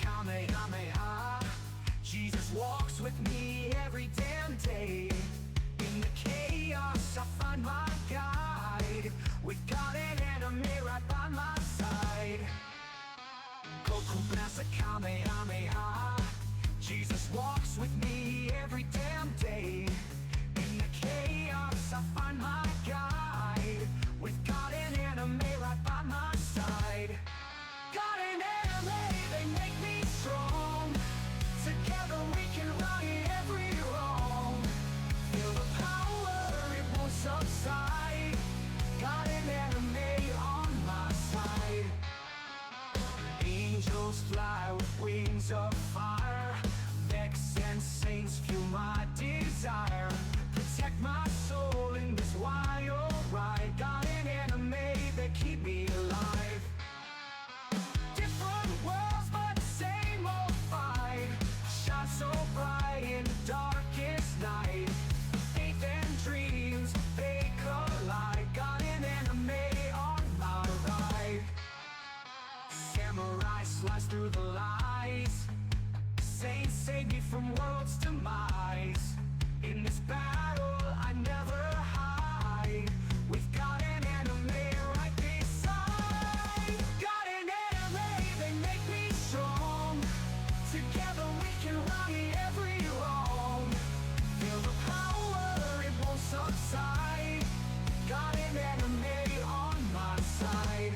Kamehameha. Jesus walks with me every damn day. In the chaos I find my guide, with God and enemy right by my side. Kamehameha. Jesus walks with me every damn day. In the chaos I find my guide, with God and enemy right by my side. God and enemy, they make me strong. Together we can right every wrong. Feel the power, it won't subside. God and enemy on my side. Angels fly with wings of fire. Vex and saints fuel my desire. Protect my soul in this wild ride. God and enemy, they keep me alive. Different worlds but same old fight. Shine so bright in the darkest night. Faith and dreams, they collide. God and enemy on my ride. Samurai slice through the lies. Saints save me from world's demise. In this battle I never hide, with God and enemy right beside. God and enemy, they make me strong. Together we can right every wrong. Feel the power, it won't subside. God and enemy on my side.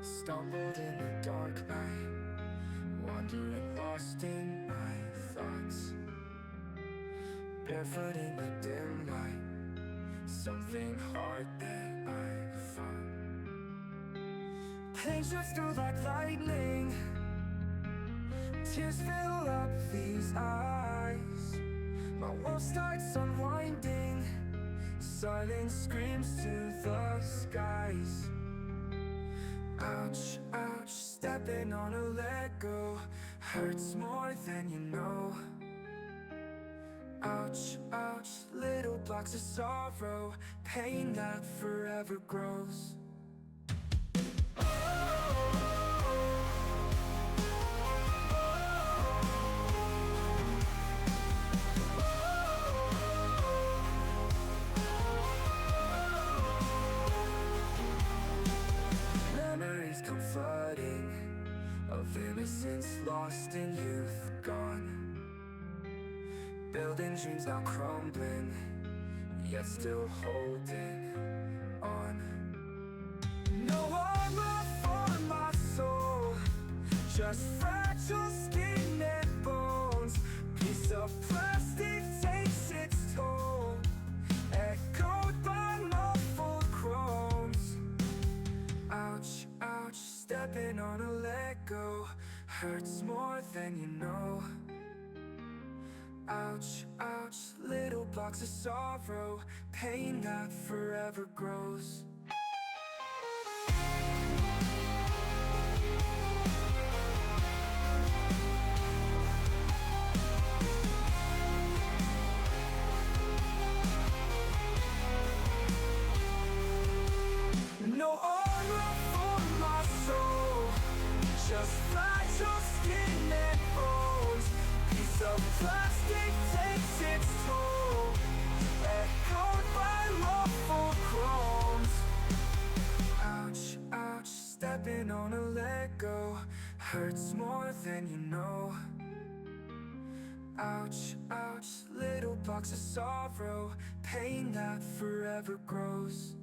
Stumbled in the dark night, wandering lost in my thoughts. Barefoot in the dim light, something hard that I fought. Pain shoots through like lightning, tears fill up these eyes. My world starts unwinding, silence screams to the skies. Ouch, ouch, stepping on a Lego hurts more than you know. Ouch, ouch, little blocks of sorrow, pain that forever grows. Memories come flooding of innocence lost in youth gone. Building dreams now crumbling, yet still holding on. No armor for my soul, just fragile skin and bones. Piece of plastic takes its toll, echoed by muffled groans. Ouch, ouch, stepping on a Lego hurts more than you know. Ouch, ouch, little blocks of sorrow, pain that forever grows. No armor for my soul, just fragile skin and bones. Piece of plastic takes its toll, echoed by muffled groans. Ouch, ouch, stepping on a Lego hurts more than you know. Ouch, ouch, little blocks of sorrow, pain that forever grows.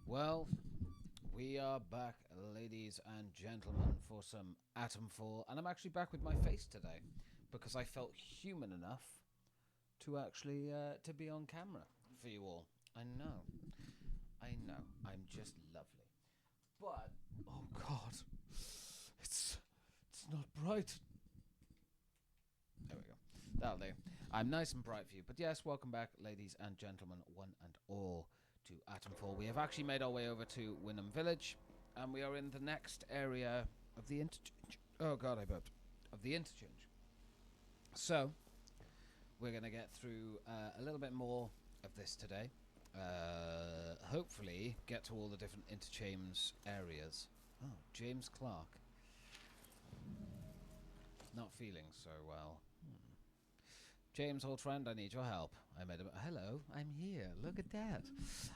Well, we are back, ladies and gentlemen, for some Atomfall, and I'm actually back with my face today because I felt human enough to actually to be on camera for you all. I know, I'm just lovely, but oh god, it's not bright. There we go. That'll do. I'm nice and bright for you, but yes, welcome back, ladies and gentlemen, one and all, to Atomfall. We have actually made our way over to Wynnum Village, and we are in the next area of the interchange. Oh god, I burped. Of the interchange. So, we're going to get through a little bit more of this today. Hopefully, get to all the different interchange areas. Oh, James Clark. Not feeling so well. James, old friend, I need your help. I made a... Hello, I'm here. Look at that.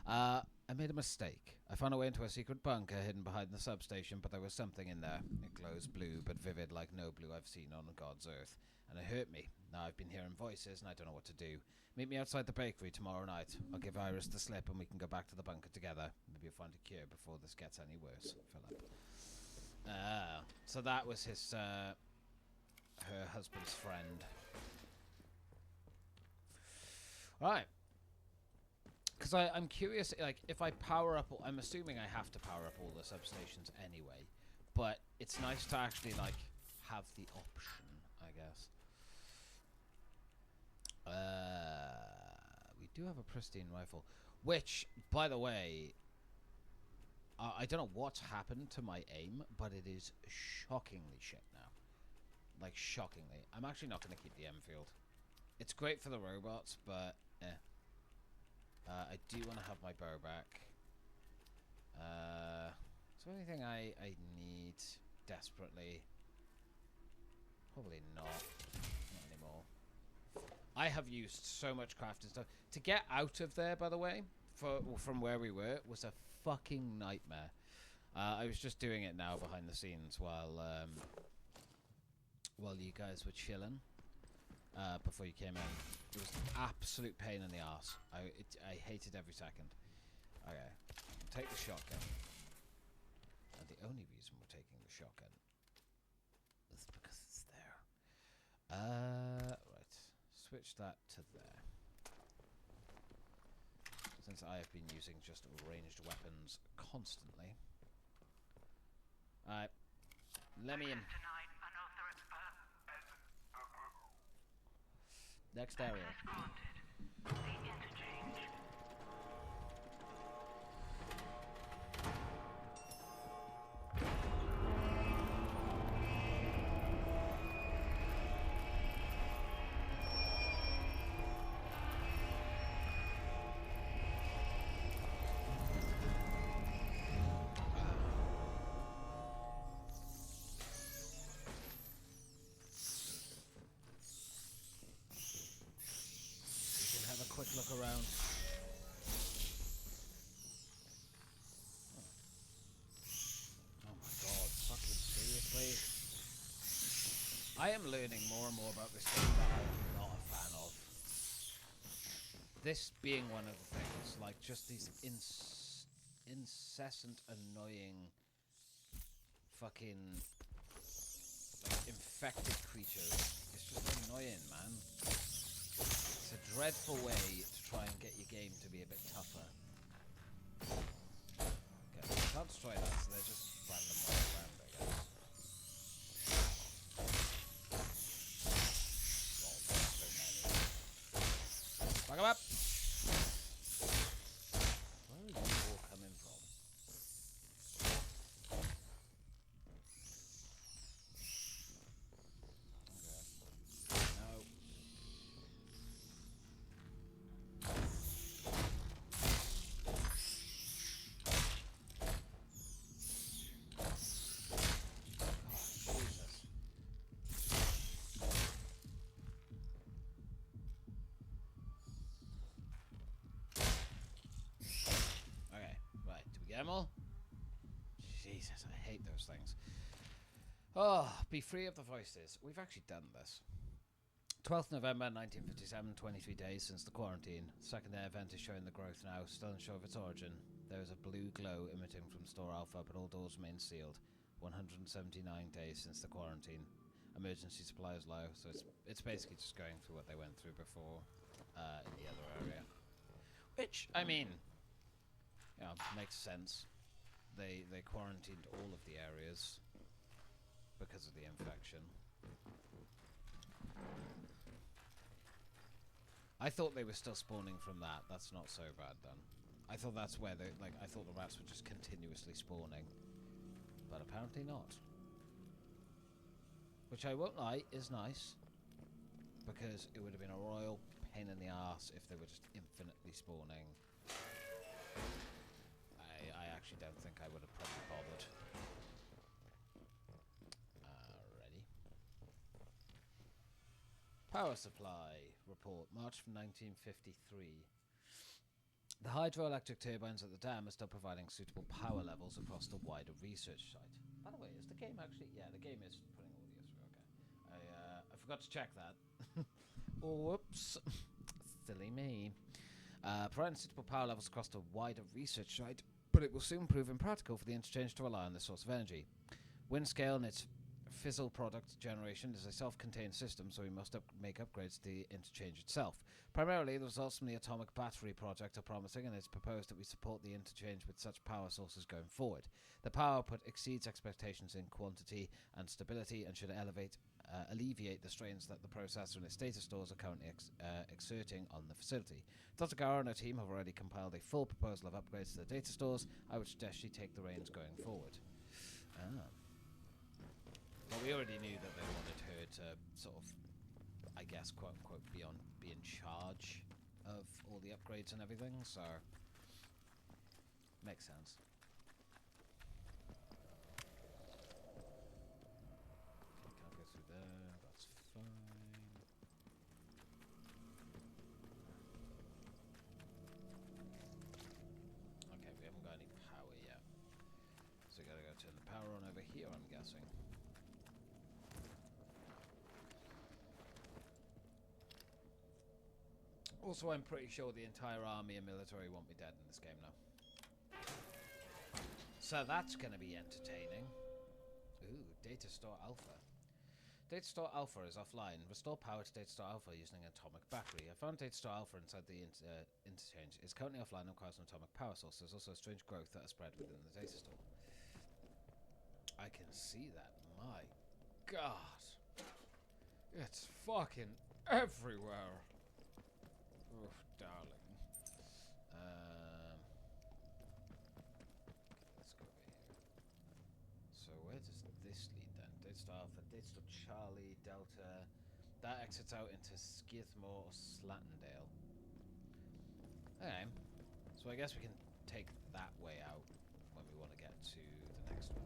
I made a mistake. I found a way into a secret bunker hidden behind the substation, but there was something in there. It glows blue, but vivid like no blue I've seen on God's earth. And it hurt me. Now I've been hearing voices, and I don't know what to do. Meet me outside the bakery tomorrow night. I'll give Iris the slip, and we can go back to the bunker together. Maybe you'll find a cure before this gets any worse, Philip. So that was his, her husband's friend. Right. Because I'm curious, like, if I power up... I'm assuming I have to power up all the substations anyway. But it's nice to actually, like, have the option, I guess. We do have a pristine rifle. Which, by the way... I don't know what's happened to my aim, but it is shockingly shit now. Like, shockingly. I'm actually not going to keep the Enfield. It's great for the robots, but... I do want to have my bow back. Is there anything I need desperately? Probably not. Not anymore. I have used so much crafting stuff. To get out of there, by the way, from where we were, was a fucking nightmare. I was just doing it now behind the scenes while you guys were chilling. Before you came in. It was an absolute pain in the arse. I hated every second. Okay. Take the shotgun. And the only reason we're taking the shotgun is because it's there. Right. Switch that to there. Since I have been using just ranged weapons constantly. Alright. Let me in. Next area. Quick look around. Oh my god, fucking seriously? I am learning more and more about this game that I'm not a fan of. This being one of the things, like just these incessant, annoying fucking like, infected creatures. It's just annoying, man. It's a dreadful way to try and get your game to be a bit tougher. Okay, I can't destroy that, so they're just random all around, I guess. Oh, there's so many. Back 'em up! Where are you all coming from? Okay. No. Gemel? Jesus, I hate those things. Oh, be free of the voices. We've actually done this. 12th November 1957, 23 days since the quarantine. Second day event is showing the growth now, still unsure of its origin. There is a blue glow emitting from Store Alpha, but all doors remain sealed. 179 days since the quarantine. Emergency supply is low, so it's basically just going through what they went through before in the other area. Which, I mean, yeah, makes sense. They quarantined all of the areas because of the infection. I thought they were still spawning from that. That's not so bad then. I thought that's where they I thought the rats were just continuously spawning, but apparently not. Which I won't lie is nice, because it would have been a royal pain in the arse if they were just infinitely spawning. I actually don't think I would have probably bothered. Ready? Power supply report, March from 1953. The hydroelectric turbines at the dam are still providing suitable power levels across the wider research site. By the way, is the game actually... Yeah, the game is putting audio through, okay. I forgot to check that. Whoops. Silly me. Providing suitable power levels across the wider research site, but it will soon prove impractical for the interchange to rely on this source of energy. Windscale and its fissile product generation is a self-contained system, so we must make upgrades to the interchange itself. Primarily, the results from the atomic battery project are promising, and it's proposed that we support the interchange with such power sources going forward. The power output exceeds expectations in quantity and stability, and should alleviate the strains that the processor and its data stores are currently exerting on the facility. Dr. Gara and her team have already compiled a full proposal of upgrades to the data stores. I would suggest she take the reins going forward. But we already knew that they wanted her to sort of, I guess, quote unquote, be in charge of all the upgrades and everything, so makes sense. Okay, can't go through there, that's fine. Okay, we haven't got any power yet. So we gotta go turn the power on over here, I'm guessing. Also, I'm pretty sure the entire army and military won't be dead in this game now. So that's gonna be entertaining. Ooh, data store alpha. Data store alpha is offline. Restore power to data store alpha using an atomic battery. I found data store alpha inside the interchange. It's currently offline and requires an atomic power source. There's also a strange growth that has spread within the data store. I can see that. My God. It's fucking everywhere. Oh, darling. Let's go over here. So where does this lead then? Data Star Alpha, Data Star Charlie, Delta. That exits out into Skithmore or Slattendale. Okay. So I guess we can take that way out when we want to get to the next one.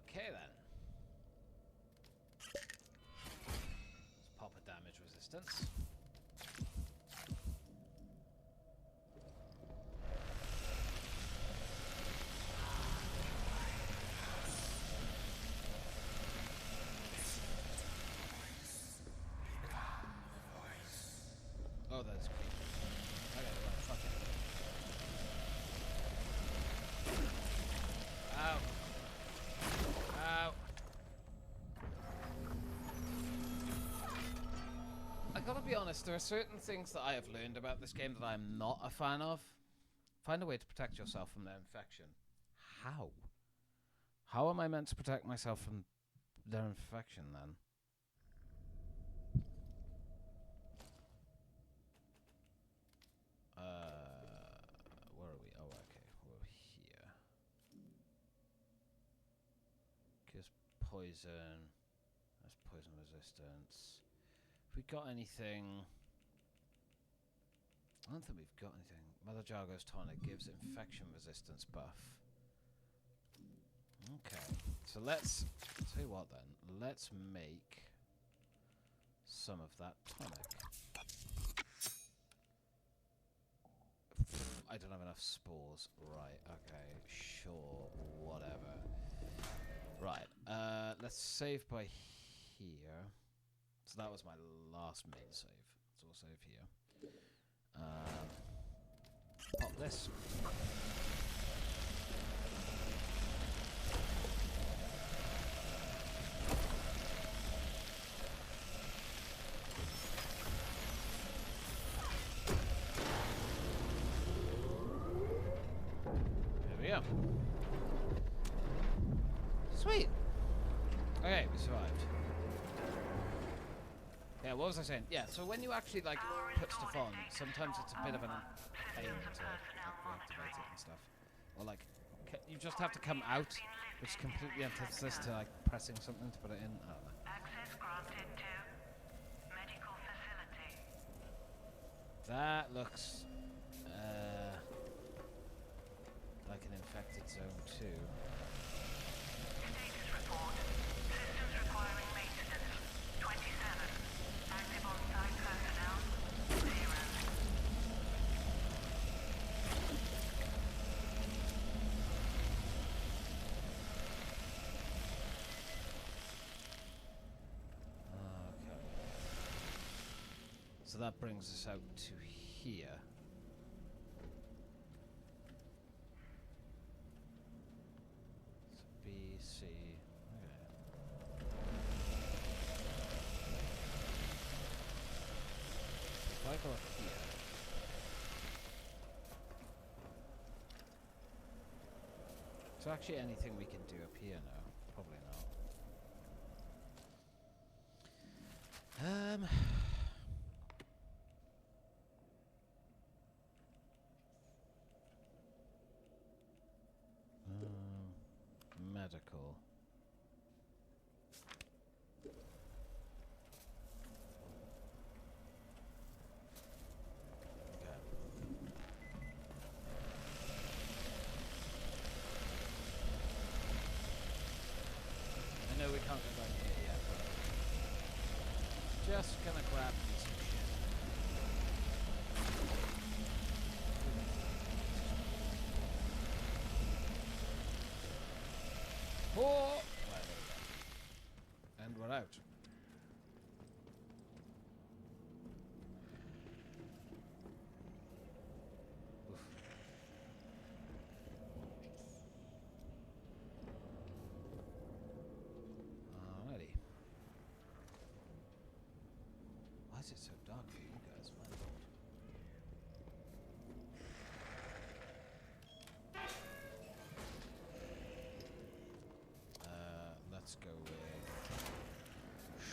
Okay then. Let's pop a damage resistance. Oh, that's great. Okay, well, fuck it. Ow. Ow. I gotta be honest, there are certain things that I have learned about this game that I'm not a fan of. Find a way to protect yourself from their infection. How? How am I meant to protect myself from their infection then? Where are we? Oh, okay, we're here. Cures poison. That's poison resistance. Have we got anything? I don't think we've got anything. Mother Jargo's tonic gives infection resistance buff. Okay, so let's tell you what then. Let's make some of that tonic. I don't have enough spores. Right, okay, sure, whatever. Right, let's save by here. So that was my last main save. So we'll save here. Pop this. There we go. Sweet. Okay, we survived. Yeah, what was I saying? Yeah, so when you actually like put stuff on, sometimes it's a bit of a pain to reactivate it and stuff. Or like, you just have to come out, which is completely antithesis to like pressing something to put it in. I don't know. Access granted to medical facility. That looks like an infected zone too. Status report. Systems requiring maintenance. 27. Active on-site personnel. 0. Okay. So that brings us out to here. So B, C. Okay. If I go up here. Is there actually anything we can do up here now? Probably not. medical. I know we can't go back here yet, but just gonna grab me some shit. Oh! Right, there we go. And we're out. Oof. Alrighty. Why is it so dark for you guys, my lord? Let's go with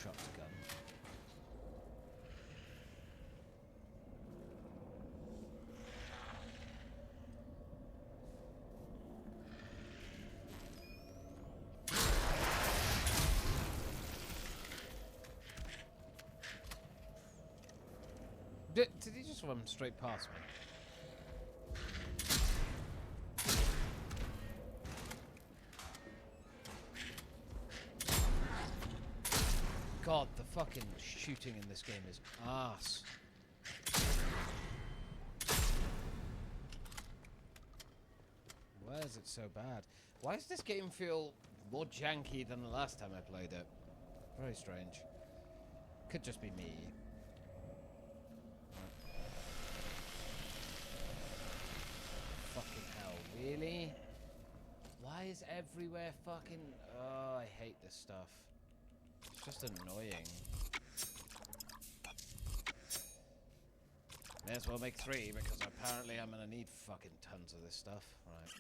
shotgun. Did he just run straight past me? God, the fucking shooting in this game is arse. Why is it so bad? Why does this game feel more janky than the last time I played it? Very strange. Could just be me. Fucking hell, really? Why is everywhere fucking... Oh, I hate this stuff. It's just annoying. May as well make 3 because apparently I'm gonna need fucking tons of this stuff. Right.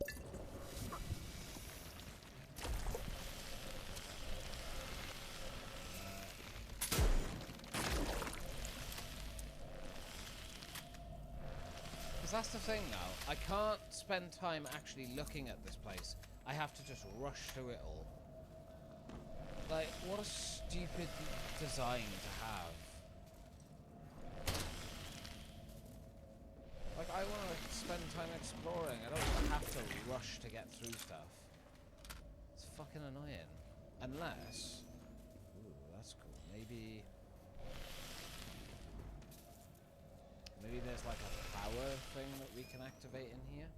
Because that's the thing now. I can't spend time actually looking at this place. I have to just rush through it all. Like, what a stupid design to have. Like, I want to spend time exploring. I don't have to rush to get through stuff. It's fucking annoying. Unless... Ooh, that's cool. Maybe... Maybe there's like a power thing that we can activate in here?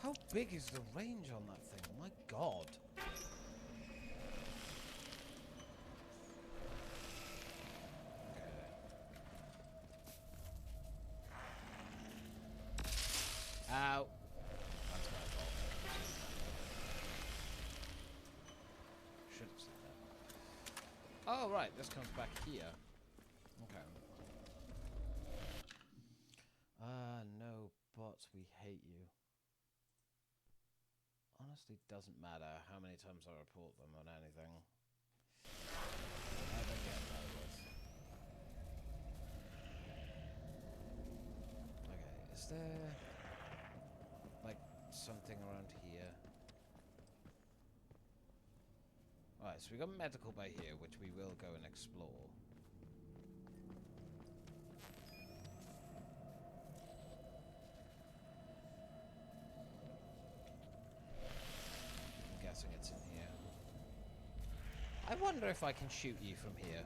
How big is the range on that thing? My god. Ow. That's my fault. Should have said that. Oh, right. This comes back here. Okay. No, bots, we hate you. Honestly, doesn't matter how many times I report them on anything. Never get that with. Okay, is there like something around here? Alright, so we got medical bay here, which we will go and explore. It's in here. I wonder if I can shoot you from here.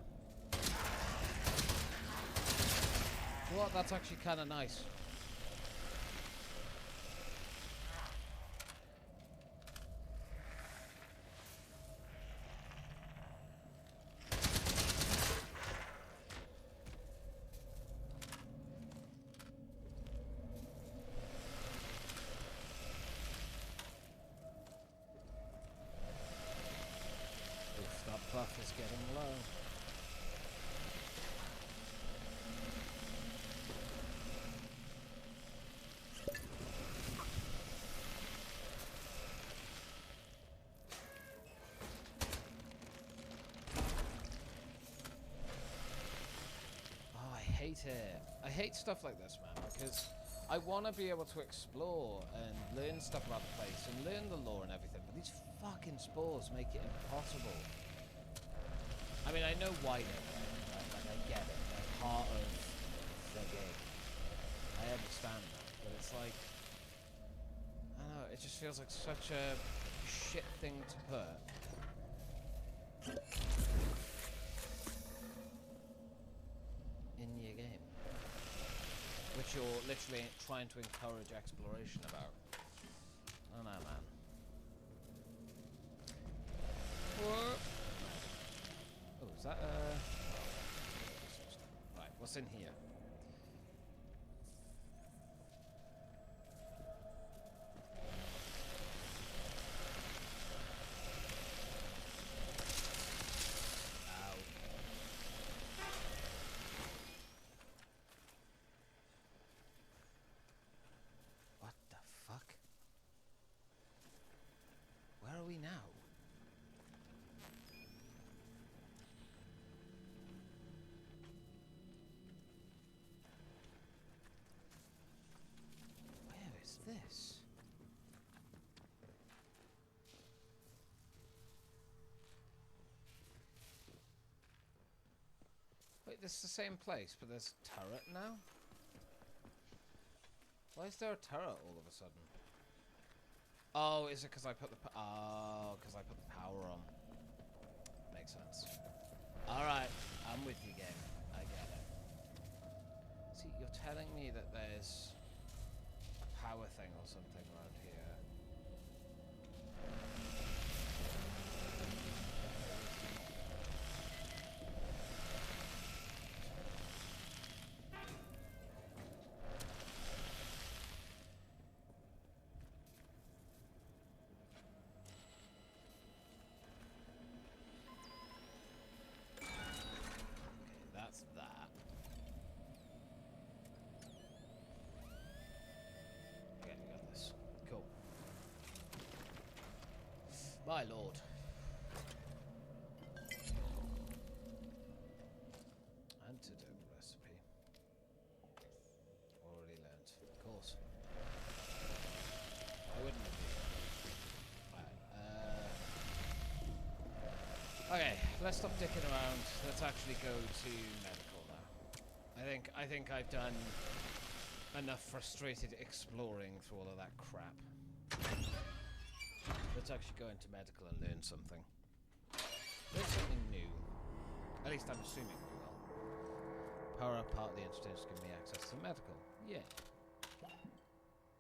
Well, that's actually kind of nice. hate it. I hate stuff like this, man, because I want to be able to explore and learn stuff about the place and learn the lore and everything, but these fucking spores make it impossible. I mean, I know why they're there, right? Like, I get it. They're part of the game. I understand that, but it's like, I don't know, it just feels like such a shit thing to put. In your game. Which you're literally trying to encourage exploration about. I don't know, man. What? Oh, is that right, what's in here? Ow. What the fuck? Where are we now? Where is this? Wait, this is the same place, but there's a turret now? Why is there a turret all of a sudden? Oh, is it because I put the because I put the power on? Makes sense. All right, I'm with you, game. I get it. See, you're telling me that there's a power thing or something around here. That's that. Okay, we got this. Cool. My lord. Antidote recipe. Already learned. Of course. I wouldn't have been. Okay, let's stop dicking around. Let's actually go to medical now. I think I've done enough frustrated exploring through all of that crap. Let's actually go into medical and learn something. Learn something new. At least I'm assuming we will. Power up part of the entertainers give me access to medical. Yeah.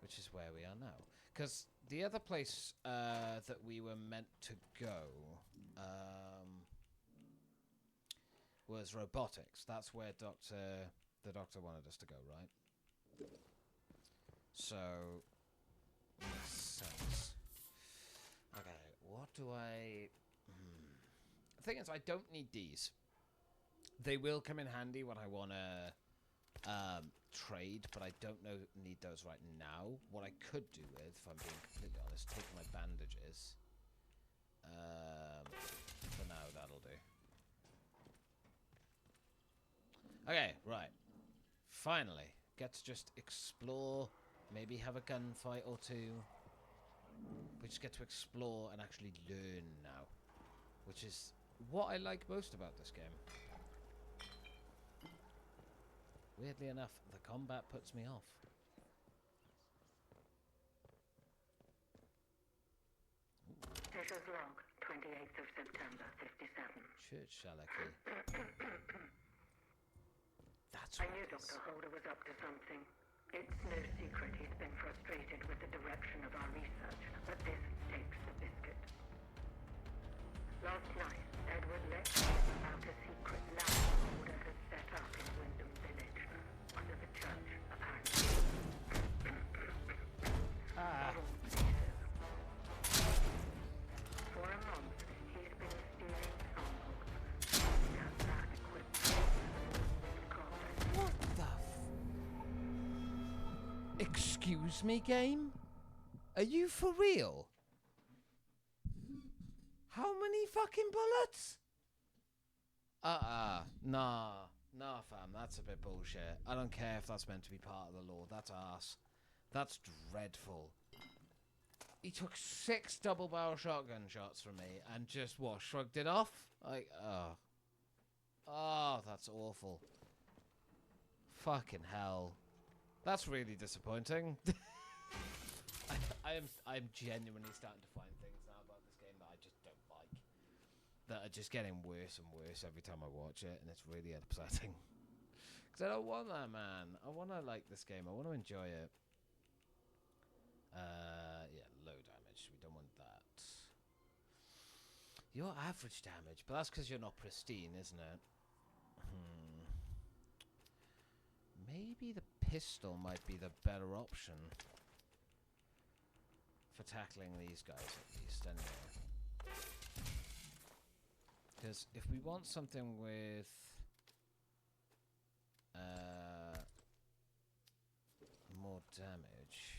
Which is where we are now. Because the other place that we were meant to go was robotics. That's where the doctor wanted us to go, right? So, makes sense. Okay, what do I... The thing is, I don't need these. They will come in handy when I want to trade, but I don't need those right now. What I could do with, if I'm being completely honest, take my bandages. For now, that'll do. Okay, right. Finally, get to just explore, maybe have a gunfight or two. We just get to explore and actually learn now, which is what I like most about this game. Weirdly enough, the combat puts me off. Sessions log, 28th of September, 57. Church Shalaki. That's I what knew it is. Dr. Holder was up to something. It's no secret he's been frustrated with the direction of our research, but this takes the biscuit. Last night, Edward let me about a secret lab Holder has set up in Wyndham Village, under the church, apparently. Model pieces. For a month, he's been stealing samples, using out that equipment, What the Excuse me, game? Are you for real? How many fucking bullets? Nah. Nah, fam, that's a bit bullshit. I don't care if that's meant to be part of the law. That's arse. That's dreadful. He took 6 double barrel shotgun shots from me and just, what, shrugged it off? Like, oh. Oh, that's awful. Fucking hell. That's really disappointing. I'm genuinely starting to find things now about this game that I just don't like. That are just getting worse and worse every time I watch it, and it's really upsetting. Because I don't want that, man. I want to like this game. I want to enjoy it. Yeah, low damage. We don't want that. Your average damage, but that's because you're not pristine, isn't it? Maybe the pistol might be the better option for tackling these guys, at least, anyway. Because if we want something with more damage,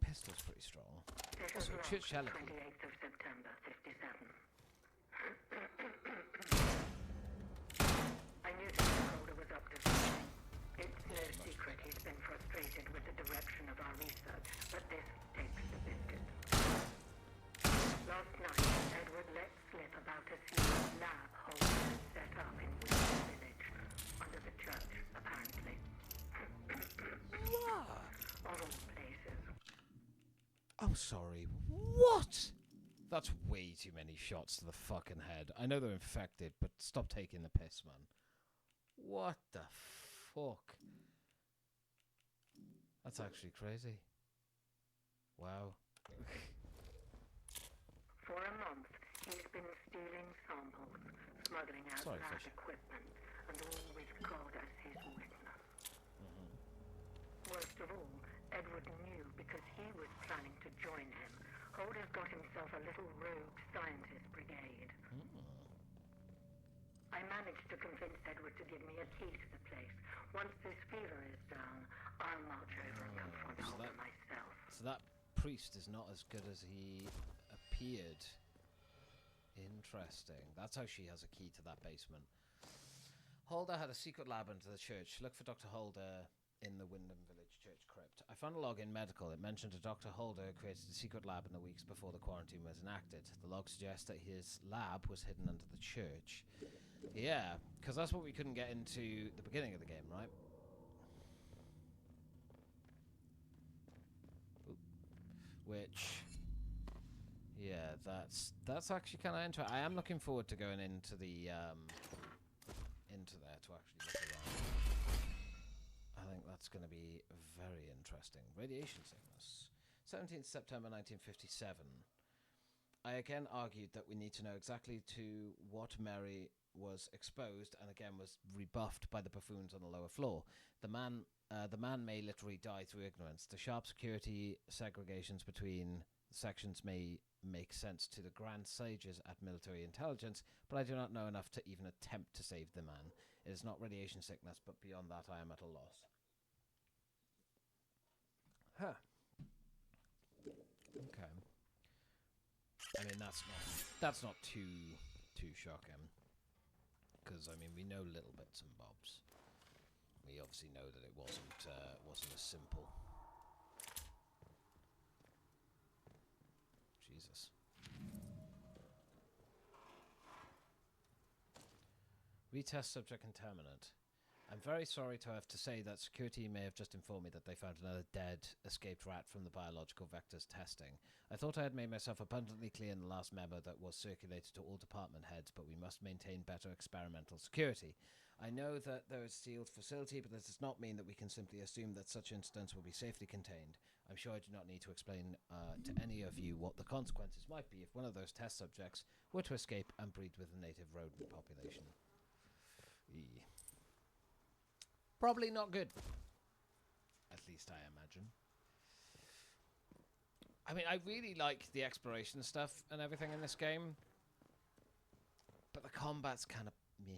pistol's pretty strong. This is Also, log, Chit-Chalicky. 28th of September, 57. I knew that the holder was up to something. It's no secret he's been frustrated with the direction of our research, but this takes the biscuit. Last night, Edward let slip about a secret lab holder had set up in Winter Village, under the church, apparently. What? Of all places. I'm sorry. What? That's way too many shots to the fucking head. I know they're infected, but stop taking the piss, man. What the fuck? That's actually crazy. Wow. For a month, he's been stealing samples, smuggling out Sorry, lab Fish. equipment, and all with God as his witness. Worst of all, Edward knew because he was planning to join him. Holder's got himself a little rogue scientist brigade. I managed to convince Edward to give me a key to the place. Once this fever is down, I'll march over and confront Holder myself. So that priest is not as good as he appeared. Interesting. That's how she has a key to that basement. Holder had a secret lab under the church. Look for Dr. Holder in the Wyndham Village Church crypt. I found a log in medical. It mentioned a Dr. Holder created a secret lab in the weeks before the quarantine was enacted. The log suggests that his lab was hidden under the church. Yeah, because that's what we couldn't get into the beginning of the game, right? Oop. Which, yeah, that's actually kind of interesting. I am looking forward to going into the into there to actually look around. I think that's going to be very interesting. Radiation sickness. 17th September 1957. I again argued that we need to know exactly to what Mary was exposed, and again was rebuffed by the buffoons on the lower floor. The man may literally die through ignorance. The sharp security segregations between sections may make sense to the grand sages at military intelligence, but I do not know enough to even attempt to save the man. It is not radiation sickness, but beyond that I am at a loss. Huh. Okay. I mean, that's not too shocking, because I mean we know little bits and bobs. We obviously know that it wasn't as simple. Jesus. Retest subject contaminant. I'm very sorry to have to say that security may have just informed me that they found another dead, escaped rat from the biological vectors testing. I thought I had made myself abundantly clear in the last memo that was circulated to all department heads, but we must maintain better experimental security. I know that there is a sealed facility, but this does not mean that we can simply assume that such incidents will be safely contained. I'm sure I do not need to explain to any of you what the consequences might be if one of those test subjects were to escape and breed with the native rodent population. Eee. Probably not good. At least I imagine. I mean, I really like the exploration stuff and everything in this game, but the combat's kind of meh.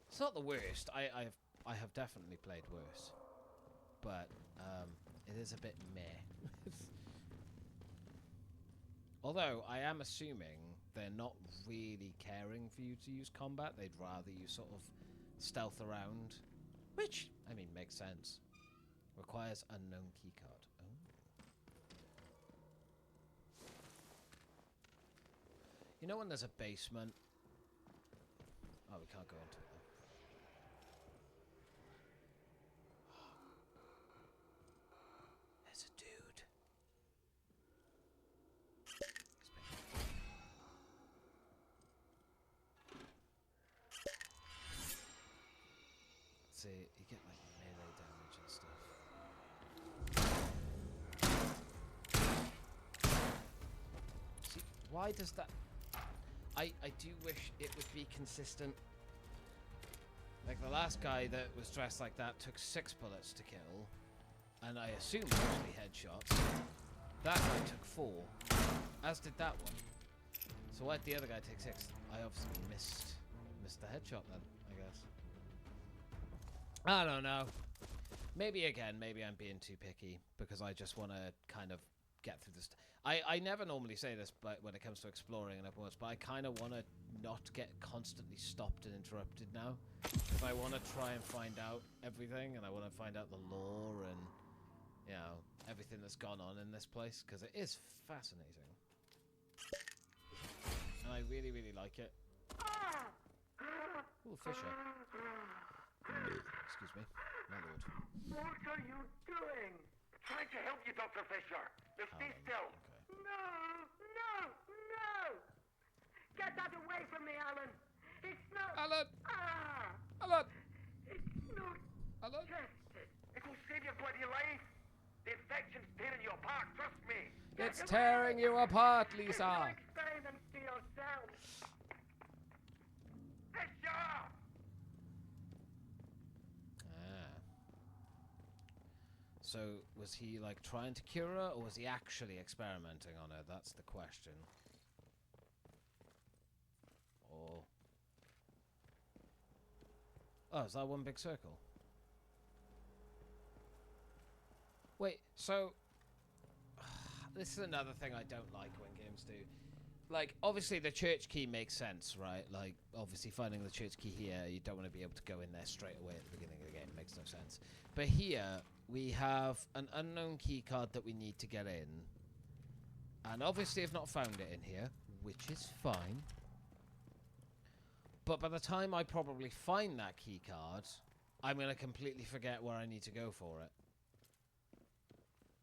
It's not the worst. I have definitely played worse, but it is a bit meh. Although I am assuming they're not really caring for you to use combat. They'd rather you sort of stealth around, which, I mean, makes sense. Requires unknown keycard. Oh. You know when there's a basement? Oh, we can't go into it though. There's a dude. See, you get like melee damage and stuff. See, why does that... I do wish it would be consistent. Like the last guy that was dressed like that took 6 bullets to kill, and I assume mostly headshots. That guy took 4, as did that one. So why'd the other guy take 6? I obviously missed the headshot then, I guess. I don't know. Maybe I'm being too picky because I just want to kind of get through this. I never normally say this, but when it comes to exploring and open worlds, but I kind of want to not get constantly stopped and interrupted now. If I want to try and find out everything, and I want to find out the lore and, you know, everything that's gone on in this place, because it is fascinating. And I really, really like it. Ooh, Fisher. Excuse me, my lord. What are you doing? Trying to help you, Dr. Fisher. Now stay still. Okay. No! Get that away from me, Alan! It's not... Alan! Ah! Alan! It's not Alan! tested. It will save your bloody life. The infection's tearing you apart, trust me. It's tearing you apart, Keep Lisa! your experiments to yourself. Fisher! So, was he, like, trying to cure her, or was he actually experimenting on her? That's the question. Or... Oh, is that one big circle? Wait, so... This is another thing I don't like when games do. Like, obviously the church key makes sense, right? Like, obviously finding the church key here, you don't want to be able to go in there straight away at the beginning of the game. It makes no sense. But here, we have an unknown key card that we need to get in. And obviously I've not found it in here, which is fine. But by the time I probably find that key card, I'm going to completely forget where I need to go for it.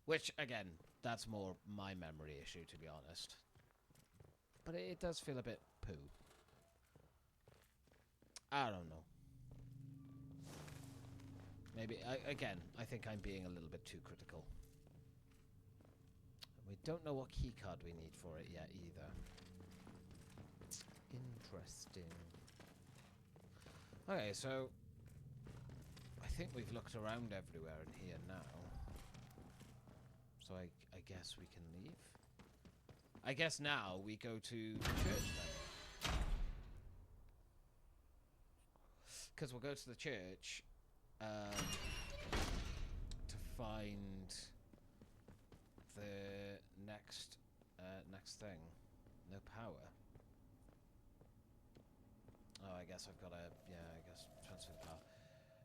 Which, again, that's more my memory issue, to be honest. But it does feel a bit poo. I don't know. Maybe, I think I'm being a little bit too critical. We don't know what keycard we need for it yet, either. Interesting. Okay, so... I think we've looked around everywhere in here now. So I guess we can leave? I guess now we go to the church then. Because we'll go to the church to find the next thing. No power. Oh, I guess I've got to, yeah, I guess transfer the power.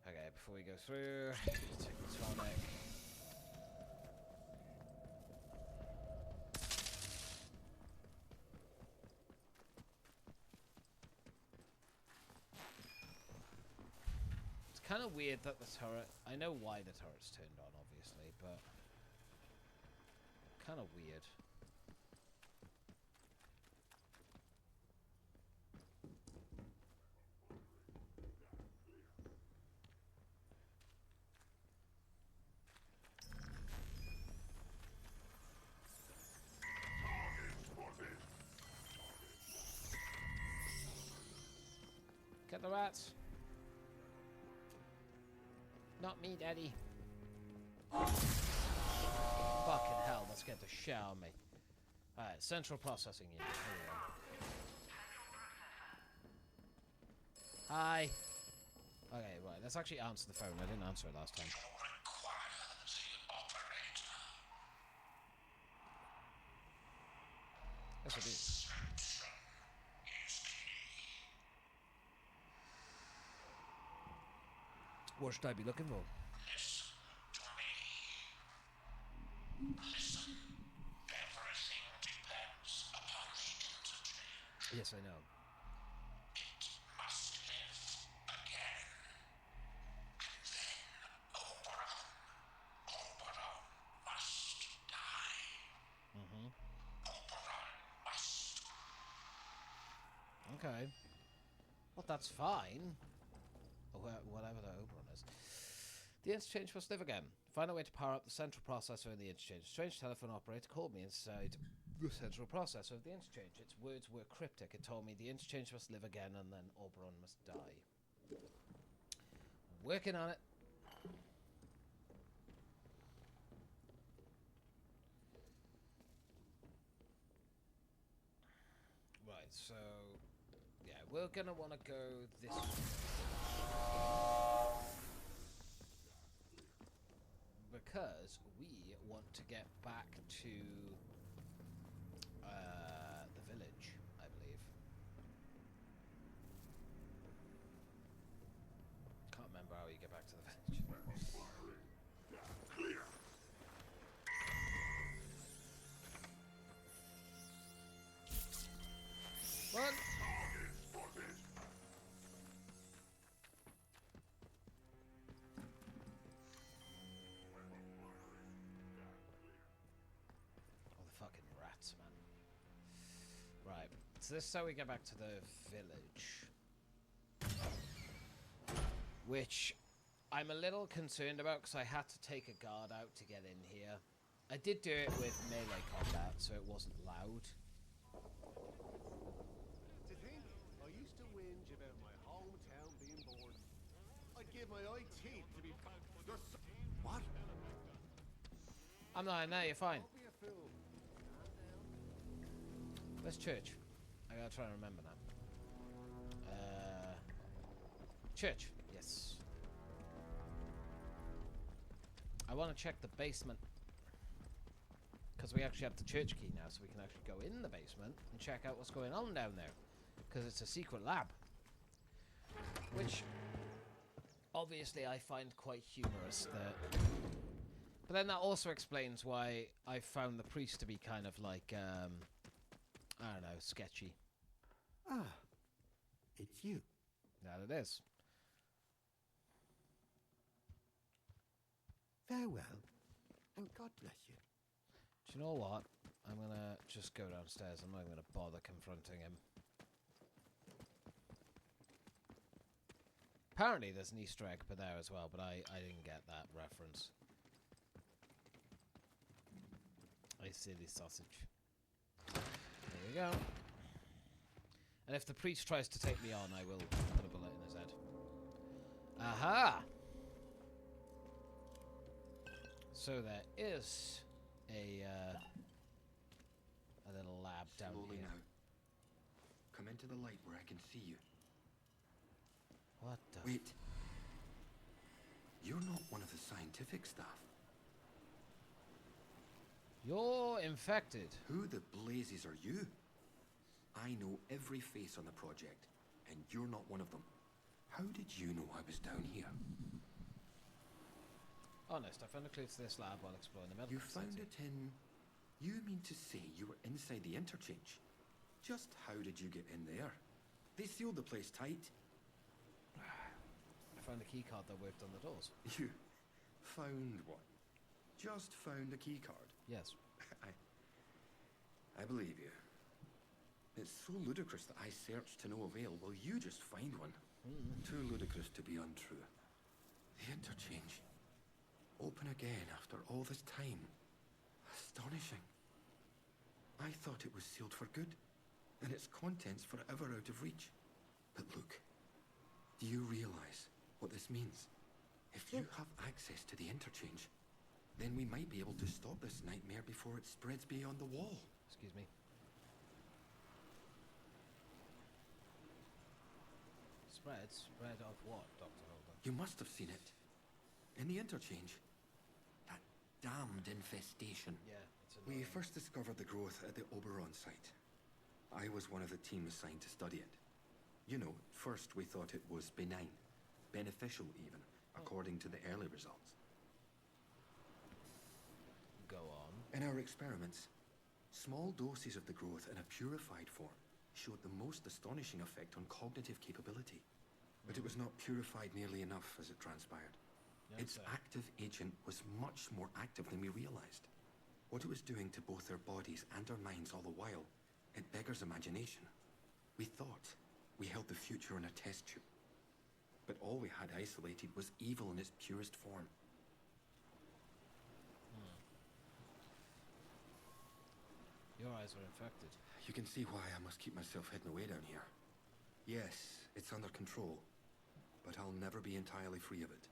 Okay, before we go through, take the tonic. It's kind of weird that the turret, I know why the turret's turned on, obviously, but kind of weird. Get the rats. Not me, Daddy. Fucking hell, that scared the shit out of me. Alright, central processing unit. Here we go. Hi. Okay, right, let's actually answer the phone. I didn't answer it last time. Yes, I do. What should I be looking for? Listen to me. Listen. Everything depends upon the interchange. Yes, I know. It must live again. And then Oberon must die. Mm-hmm. Oberon must. Okay. Well, that's fine. Or whatever the Oberon is. The interchange must live again. Find a way to power up the central processor in the interchange. Strange telephone operator called me inside the central processor of the interchange. Its words were cryptic. It told me the interchange must live again and then Oberon must die. Working on it. Right, so yeah, we're gonna want to go this way. Because we want to get back to the village, I believe. Can't remember how you get back to the village. What? Oh, the fucking rats, man. Right, so this is how we get back to the village. Which I'm a little concerned about because I had to take a guard out to get in here. I did do it with melee combat, so it wasn't loud. To think, I used to whinge about my hometown being bored. I'd give my eye teeth to be back. What? I'm not in there, you're fine. Don't be a fool. Where's church? I gotta try and remember now. Church, yes. I want to check the basement. Because we actually have the church key now, so we can actually go in the basement and check out what's going on down there. Because it's a secret lab. Which, obviously, I find quite humorous. But then that also explains why I found the priest to be kind of like, I don't know, sketchy. Ah, it's you. That it is. Farewell, and God bless you. Do you know what? I'm gonna just go downstairs. I'm not even gonna bother confronting him. Apparently there's an Easter egg for there as well, but I didn't get that reference. I silly sausage. There we go. And if the priest tries to take me on, I will put a bullet in his head. Aha! So there is a little lab down Slowly here. now. Come into the light where I can see you. What the? Wait. You're not one of the scientific staff. You're infected. Who the blazes are you? I know every face on the project, and you're not one of them. How did you know I was down here? Honest, I found a clue to this lab while exploring the medical You found facility. it in... You mean to say you were inside the interchange? Just how did you get in there? They sealed the place tight. I found a key card that worked on the doors. You found one? Just found a key card? Yes. I believe you. It's so ludicrous that I searched to no avail. Will you just find one? Too ludicrous to be untrue. The interchange. Open again after all this time. Astonishing. I thought it was sealed for good, and its contents forever out of reach. But look, do you realize what this means? If you have access to the interchange, then we might be able to stop this nightmare before it spreads beyond the wall. Excuse me. Spread of what, Dr. Holden? You must have seen it. In the interchange. That damned infestation. Yeah, it's We annoying. first discovered the growth at the Oberon site. I was one of the team assigned to study it. You know, first we thought it was benign, beneficial even, a according to the early results. Go on. In our experiments, small doses of the growth in a purified form showed the most astonishing effect on cognitive capability. But it was not purified nearly enough, as it transpired. Its active agent was much more active than we realized. What it was doing to both our bodies and our minds all the while, it beggars imagination. We thought we held the future in a test tube. But all we had isolated was evil in its purest form. Your eyes were infected. You can see why I must keep myself hidden away down here. Yes, it's under control, but I'll never be entirely free of it.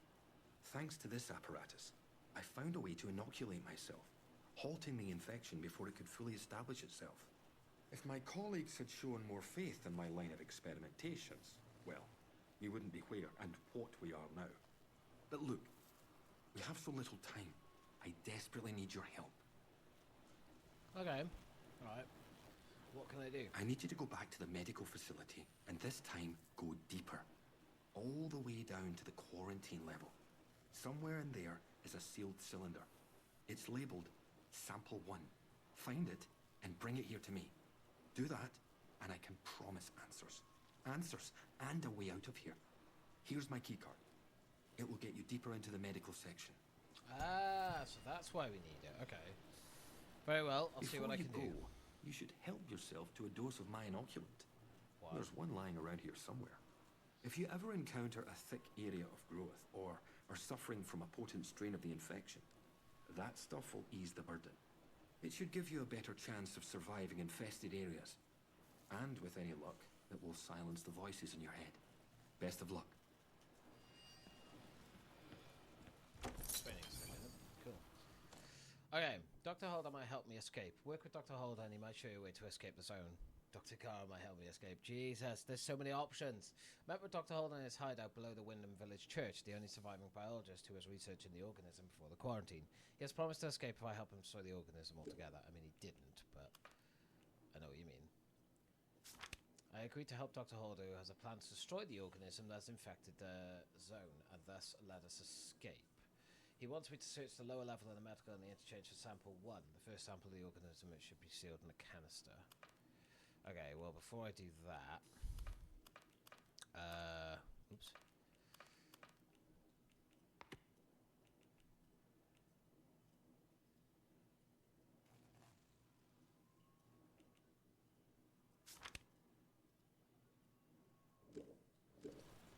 Thanks to this apparatus, I found a way to inoculate myself, halting the infection before it could fully establish itself. If my colleagues had shown more faith in my line of experimentations, well, we wouldn't be where and what we are now. But look, we have so little time. I desperately need your help. Okay. Alright. What can I do? I need you to go back to the medical facility, and this time go deeper. All the way down to the quarantine level. Somewhere in there is a sealed cylinder. It's labeled Sample 1. Find it and bring it here to me. Do that, and I can promise answers. Answers and a way out of here. Here's my keycard. It will get you deeper into the medical section. Ah, so that's why we need it. Okay. Very well, I'll see what I can do. You should help yourself to a dose of my inoculant. Wow. There's one lying around here somewhere. If you ever encounter a thick area of growth or are suffering from a potent strain of the infection, that stuff will ease the burden. It should give you a better chance of surviving infested areas. And with any luck, it will silence the voices in your head. Best of luck. Training simulator. Cool. Okay, Dr. Holder might help me escape. Work with Dr. Holder and he might show you a way to escape the zone. Dr. Carr might help me escape. Jesus, there's so many options. Met with Dr. Holder in his hideout below the Wyndham Village Church, the only surviving biologist who was researching the organism before the quarantine. He has promised to escape if I help him destroy the organism altogether. I mean, he didn't, but I know what you mean. I agreed to help Dr. Holder, who has a plan to destroy the organism that's infected the zone and thus let us escape. He wants me to search the lower level of the medical and the interchange for sample 1. The first sample of the organism, it should be sealed in a canister. Okay, well, before I do that... oops.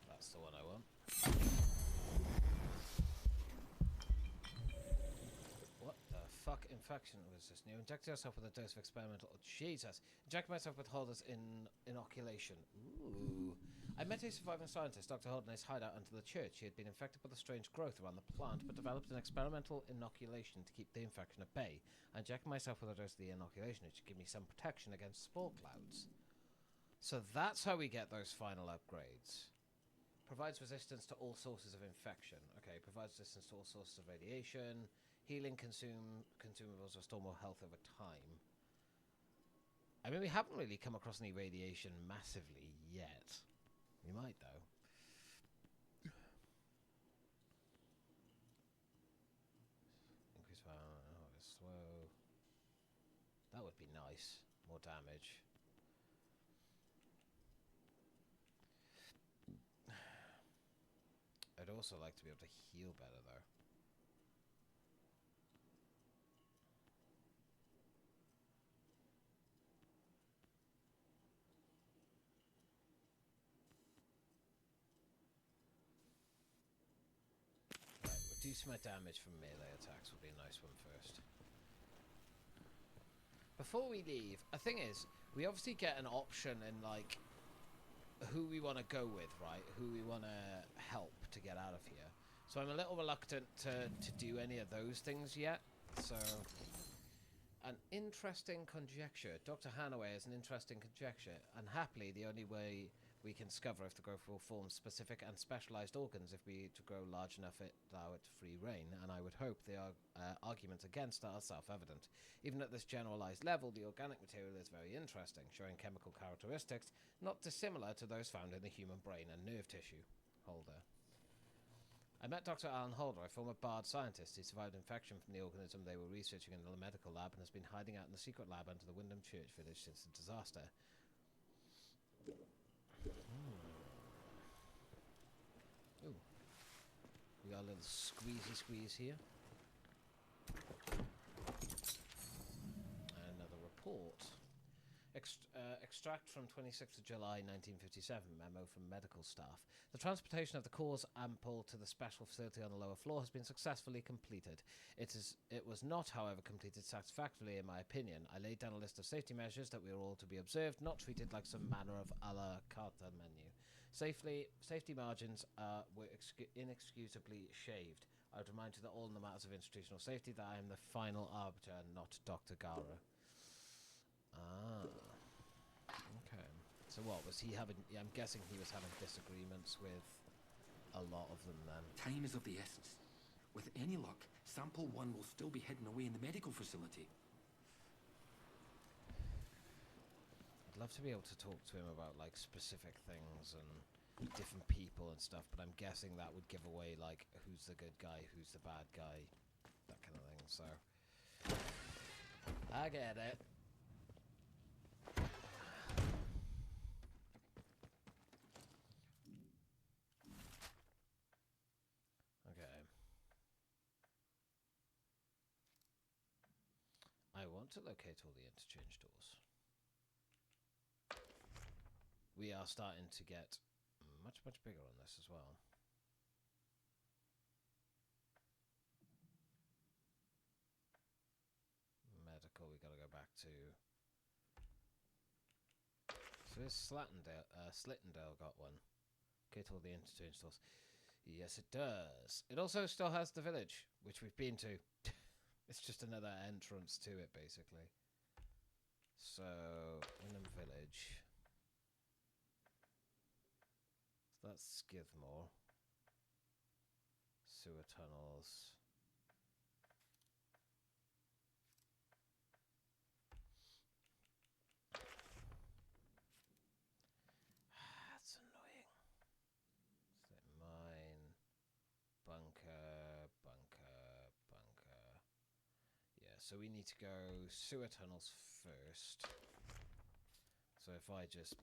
That's the one I want. What the fuck infection was this? You inject yourself with a dose of experimental... Oh, Jesus. Inject myself with Holder's inoculation. Ooh. I met a surviving scientist, Dr. Holder, in his hideout under the church. He had been infected with a strange growth around the plant, but developed an experimental inoculation to keep the infection at bay. I injected myself with a dose of the inoculation, which should give me some protection against spore clouds. So that's how we get those final upgrades. Provides resistance to all sources of infection. Okay, provides resistance to all sources of radiation. Healing consumables restore more health over time. I mean, we haven't really come across any radiation massively yet. We might, though. Increase power. Oh, it's slow. That would be nice. More damage. I'd also like to be able to heal better, though. Reduce my damage from melee attacks would be a nice one first. Before we leave, the thing is, we obviously get an option in, like, who we want to go with, right? Who we want to help to get out of here. So I'm a little reluctant to do any of those things yet. So, an interesting conjecture. Dr. Hanaway is an interesting conjecture, and happily the only way we can discover if the growth will form specific and specialized organs if we to grow large enough it allow it free reign, and I would hope the arguments against are self-evident. Even at this generalized level, the organic material is very interesting, showing chemical characteristics not dissimilar to those found in the human brain and nerve tissue. Holder. I met Dr. Alan Holder, a former Bard scientist. He survived infection from the organism they were researching in the medical lab and has been hiding out in the secret lab under the Wyndham Church village since the disaster. Ooh. We got a little squeezy squeeze here. Another report. Extract from 26th of July 1957, memo from medical staff. The transportation of the cause ample to the special facility on the lower floor has been successfully completed. It was not, however, completed satisfactorily in my opinion. I laid down a list of safety measures that we are all to be observed, not treated like some manner of a la carte menu. Safety margins were inexcusably shaved. I would remind you that all in the matters of institutional safety that I am the final arbiter, not Dr. Gara. Ah. Okay. So what was he having? Yeah, I'm guessing he was having disagreements with a lot of them then. Time is of the essence. With any luck, sample 1 will still be hidden away in the medical facility. I'd love to be able to talk to him about like specific things and different people and stuff, but I'm guessing that would give away like who's the good guy, who's the bad guy, that kind of thing. So I get it. Okay. I want to locate all the interchange doors. We are starting to get much bigger on this as well. Medical, we gotta go back to. So this Slittendale got one. Locate all the interchange doors. Yes, it does. It also still has the village, which we've been to. It's just another entrance to it, basically. So, Wyndham Village. So that's Skidmore. Sewer tunnels. That's annoying. Is it mine? Bunker. Yeah, so we need to go sewer tunnels first. So if I just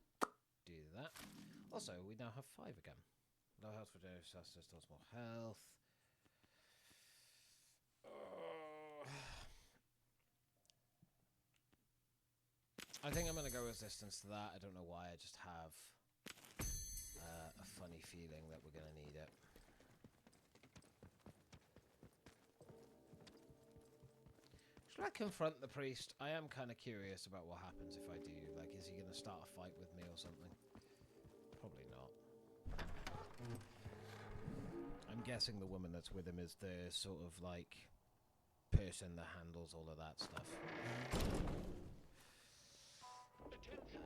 do that. Also, we now have 5 again. Low health for disasters, stores more health. I think I'm going to go resistance to that. I don't know why. I just have a funny feeling that we're going to need it. Should I confront the priest? I am kind of curious about what happens if I do. Like, is he going to start a fight with me or something? Probably not. I'm guessing the woman that's with him is the sort of, like, person that handles all of that stuff. Attention!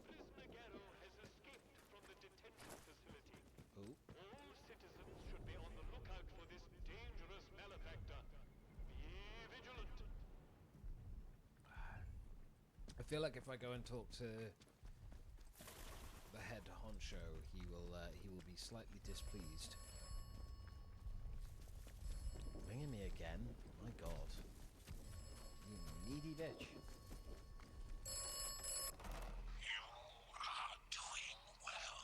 Prisoner Garrow has escaped from the detention facility. Ooh. All citizens should be on the lookout for this dangerous malefactor. Be vigilant. I feel like if I go and talk to the head honcho, he will be slightly displeased. Ringing me again? My God. You needy bitch. You are doing well.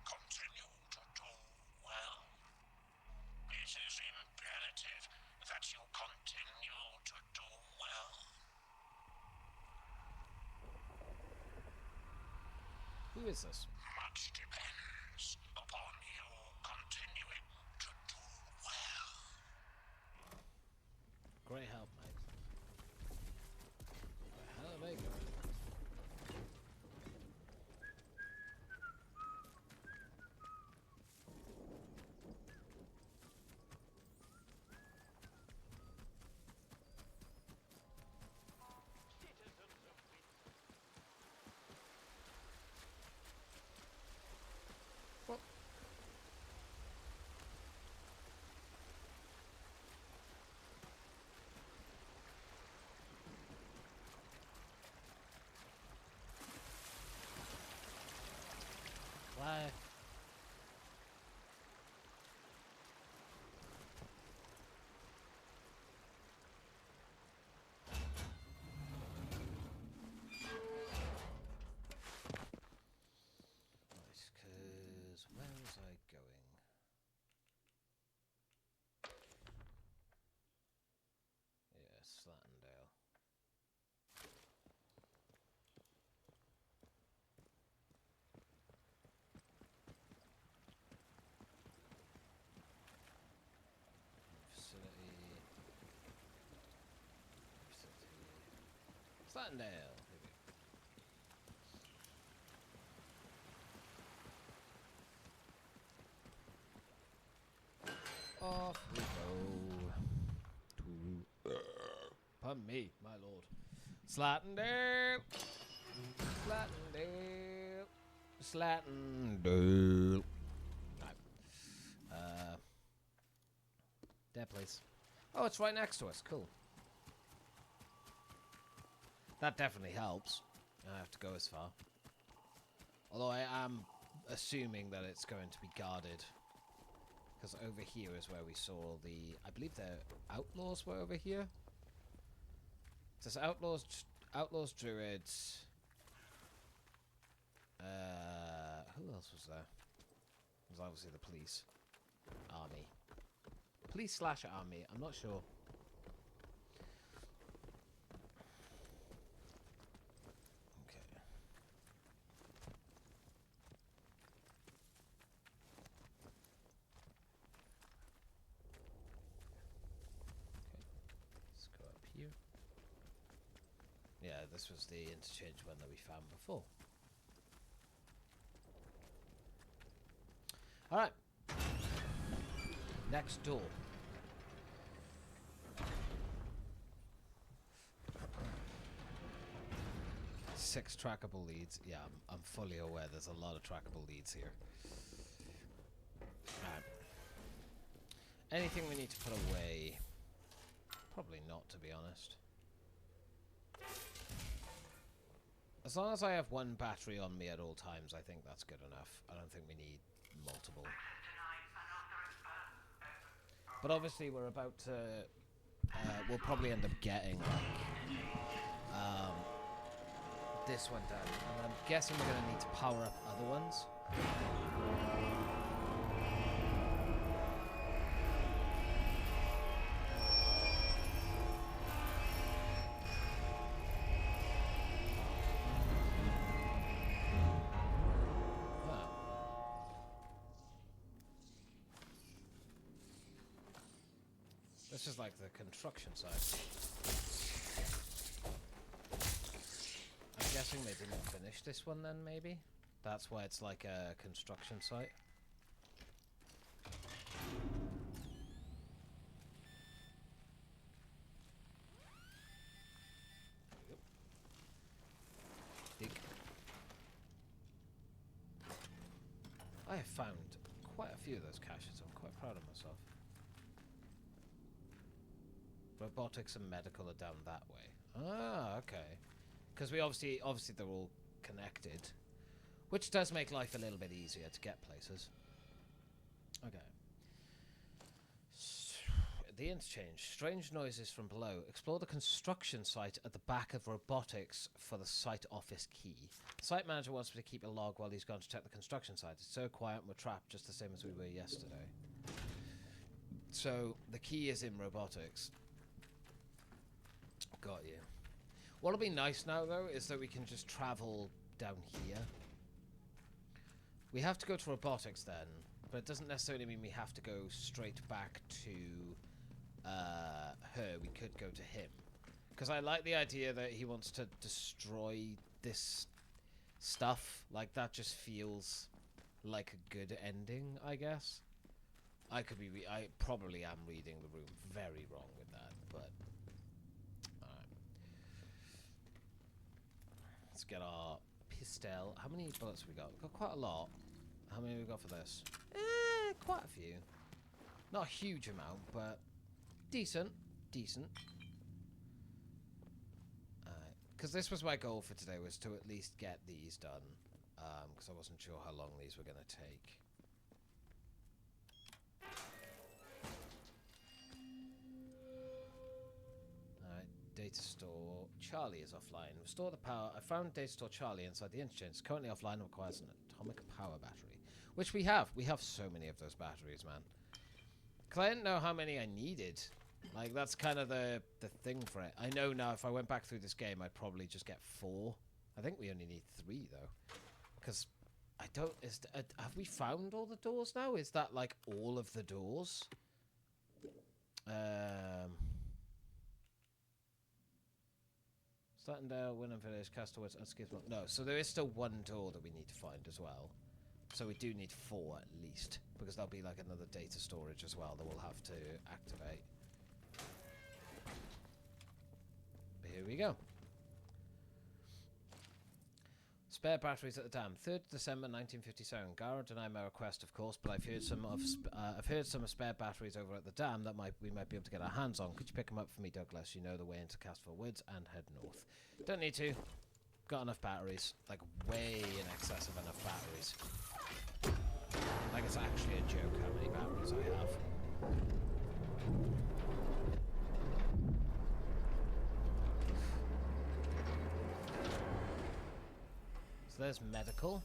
Continue to do well. It is imperative that you continue to do well. Who is this? Much depends upon you continuing to do well. Great help, mate. Where the hell are they going? Well, Slatendale. Facility. Slatendale. Here we go. Off we go. Pardon me, my lord. Slatendale. Slatendale. Slatendale. Right. There, please. Oh, it's right next to us. Cool. That definitely helps. I don't have to go as far. Although I am assuming that it's going to be guarded. Because over here is where we saw the... I believe the outlaws were over here. It says outlaws, druids. Who else was there? It was obviously the police. Army. Police / army. I'm not sure. Okay. Let's go up here. Yeah, this was the interchange one that we found before. Alright. Next door. Six trackable leads. Yeah, I'm fully aware there's a lot of trackable leads here. Alright. Anything we need to put away? Probably not, to be honest. As long as I have one battery on me at all times, I think that's good enough. I don't think we need multiple. But obviously we're about to... we'll probably end up getting, like... this one done. And I'm guessing we're going to need to power up other ones. This is like the construction site. I'm guessing they didn't finish this one then, maybe? That's why it's like a construction site. Dig. I have found quite a few of those caches. I'm quite proud of myself. Robotics and medical are down that way. Ah, okay. Because we obviously they're all connected, which does make life a little bit easier to get places. Okay. The interchange. Strange noises from below. Explore the construction site at the back of robotics for the site office key. The site manager wants me to keep a log while he's gone to check the construction site. It's so quiet and we're trapped just the same as we were yesterday. So the key is in robotics. Got you. What'll be nice now, though, is that we can just travel down here. We have to go to robotics then, but it doesn't necessarily mean we have to go straight back to her. We could go to him. Because I like the idea that he wants to destroy this stuff. Like, that just feels like a good ending, I guess. I probably am reading the room very wrong with that, but... Let's get our pistol. How many bullets have we got? We've got quite a lot. How many have we got for this? Quite a few. Not a huge amount, but decent. Decent. Because this was my goal for today, was to at least get these done. Because I wasn't sure how long these were going to take. Data store. Charlie is offline. Restore the power. I found data store Charlie inside the interchange. It's currently offline and requires an atomic power battery. Which we have. We have so many of those batteries, man. Because I didn't know how many I needed Like, that's kind of the thing for it. I know now if I went back through this game, I'd probably just get 4. I think we only need 3, though. Because I don't... have we found all the doors now? Is that, like, all of the doors? Slatendale, Wynnum Village, Castaways, and Skidmore. No, so there is still 1 door that we need to find as well. So we do need 4 at least. Because there'll be, like, another data storage as well that we'll have to activate. Here we go. Spare batteries at the dam. 3rd December 1957. Gara denied my request, of course, but I've heard some of spare batteries over at the dam that we might be able to get our hands on. Could you pick them up for me, Douglas? You know the way into Castful Woods and head north. Don't need to. Got enough batteries. Like, way in excess of enough batteries. Like, it's actually a joke how many batteries I have. So there's medical.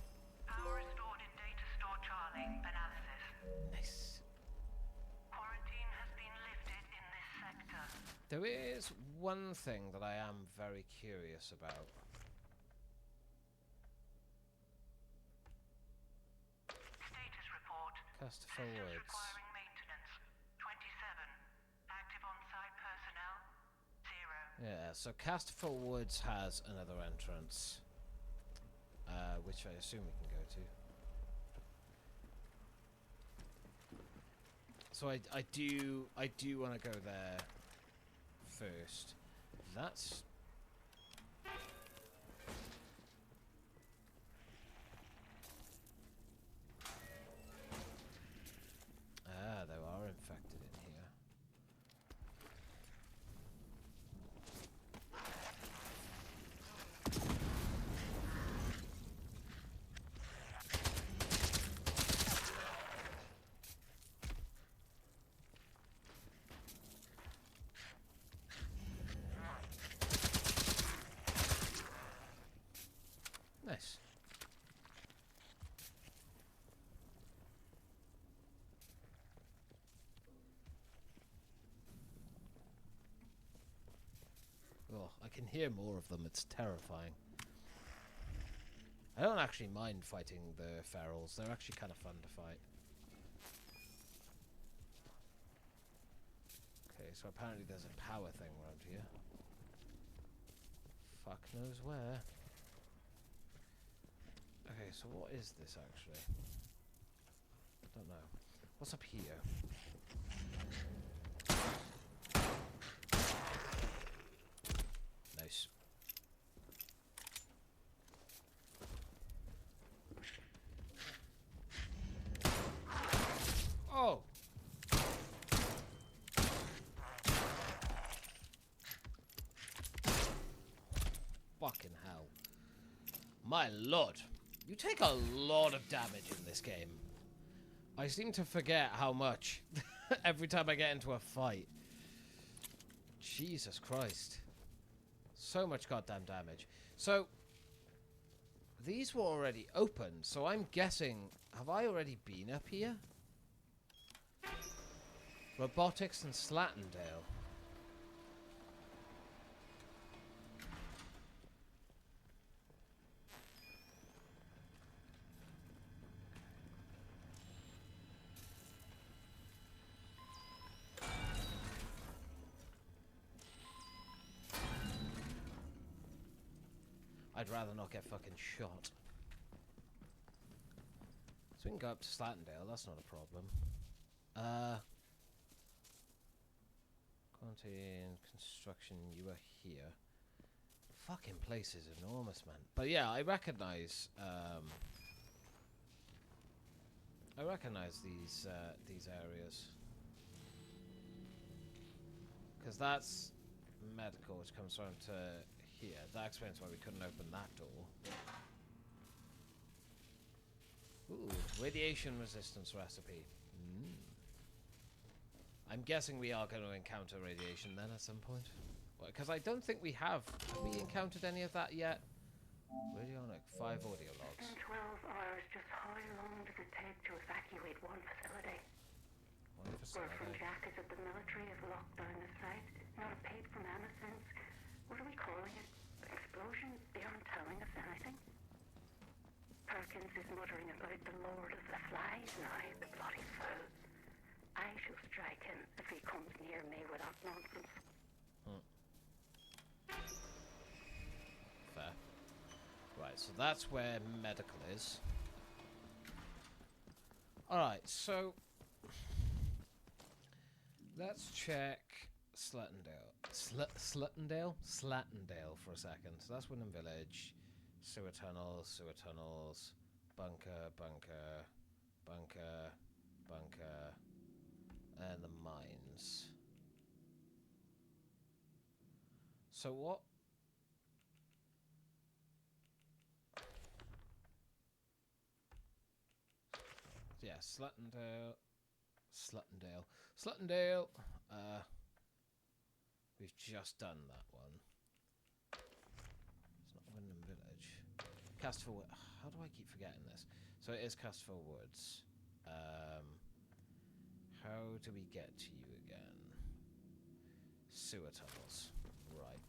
Power restored in data store Charlie. Analysis. Nice. Quarantine has been lifted in this sector. There is one thing that I am very curious about. Status report. Casterful Systems Woods. requiring maintenance. 27. Active on-site personnel. 0. Yeah, so Casterful Woods has another entrance. Which I assume we can go to. So I do want to go there first. That's... Ah, there are infected in here. Nice. Oh, I can hear more of them. It's terrifying. I don't actually mind fighting the ferals. They're actually kind of fun to fight. Okay, so apparently there's a power thing around here. Fuck knows where. Okay, so what is this actually? Don't know. What's up here? Nice. Oh! Fucking hell. My lord. You take a lot of damage in this game. I seem to forget how much every time I get into a fight. Jesus Christ. So much goddamn damage. So, these were already open, so I'm guessing... Have I already been up here? Robotics and Slatendale. I'd rather not get fucking shot. So we can go up to Slatendale, that's not a problem. Quarantine, construction, you are here. Fucking place is enormous, man. But yeah, I recognize these areas. Because that's medical, which comes around to here. That explains why we couldn't open that door. Ooh, radiation resistance recipe. I'm guessing we are going to encounter radiation then at some point. Because I don't think we have. Have we encountered any of that yet? Radionic, 5 audio logs. In 12 hours, just how long does it take to evacuate one facility? One Word from facility. Jack is that the military has locked down the site. Not a peep from Anna since, what are we calling it? Explosion? They aren't telling us anything. Perkins is muttering about the Lord of the Flies now, the bloody fool. I shall strike him if he comes near me with that nonsense. Fair. Right, so that's where medical is. Alright, so let's check Sluttendale. Sluttendale? Slattendale for a second. So that's Wyndham Village. Sewer tunnels, bunker, bunker, bunker, bunker, and the mines. So what? Yeah, Sluttendale. We've just done that one. It's not Wyndham Village. Castful. How do I keep forgetting this? So it is Castful Woods. How do we get to you again? Sewer tunnels. Right.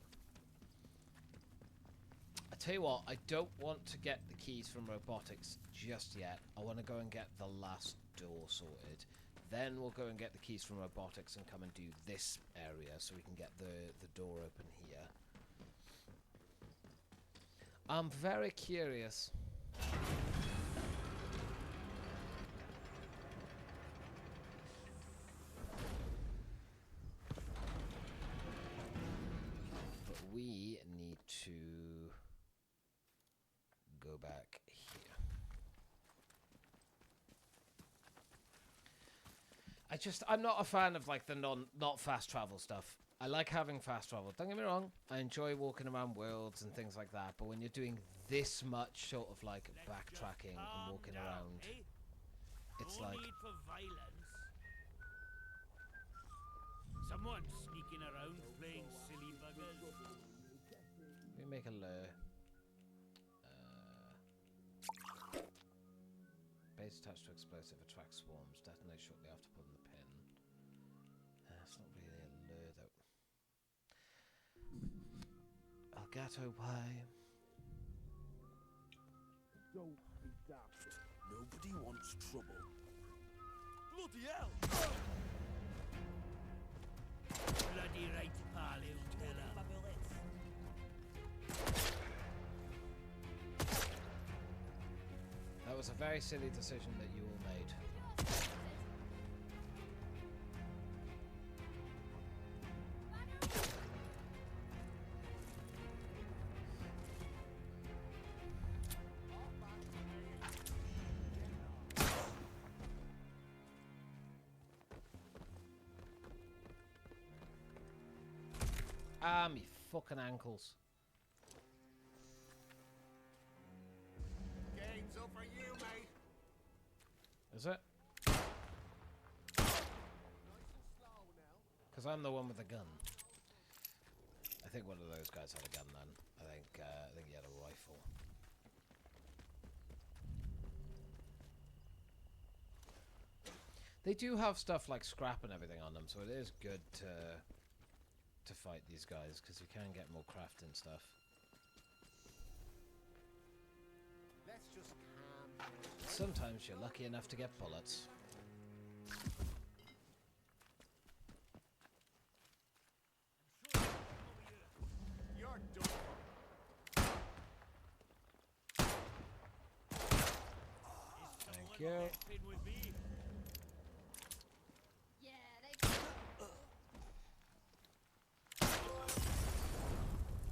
I tell you what, I don't want to get the keys from robotics just yet. I want to go and get the last door sorted. Then we'll go and get the keys from robotics and come and do this area so we can get the door open here. I'm very curious. But we need to go back here. I'm not a fan of like the not fast travel stuff. I like having fast travel. Don't get me wrong. I enjoy walking around worlds and things like that. But when you're doing this much sort of like backtracking and walking around, it's No like need for violence. Someone sneaking around playing silly buggers. we make a lure. Base attached to explosive attracts swarms. Detonate shortly after pulling the pin. It's not really a lure though. Elgato pie. Don't be daft. Nobody wants trouble. Bloody hell! Bloody right, pal, you tell her. That was a very silly decision that you all made. Ah, me fucking ankles. Game's up for you, mate. Is it? Nice and slow now. Because I'm the one with the gun. I think one of those guys had a gun then. I think he had a rifle. They do have stuff like scrap and everything on them, so it is good to fight these guys because you can get more crafting stuff. Let's just calm down. Sometimes you're lucky enough to get bullets. You're done. Thank you. Pin with me.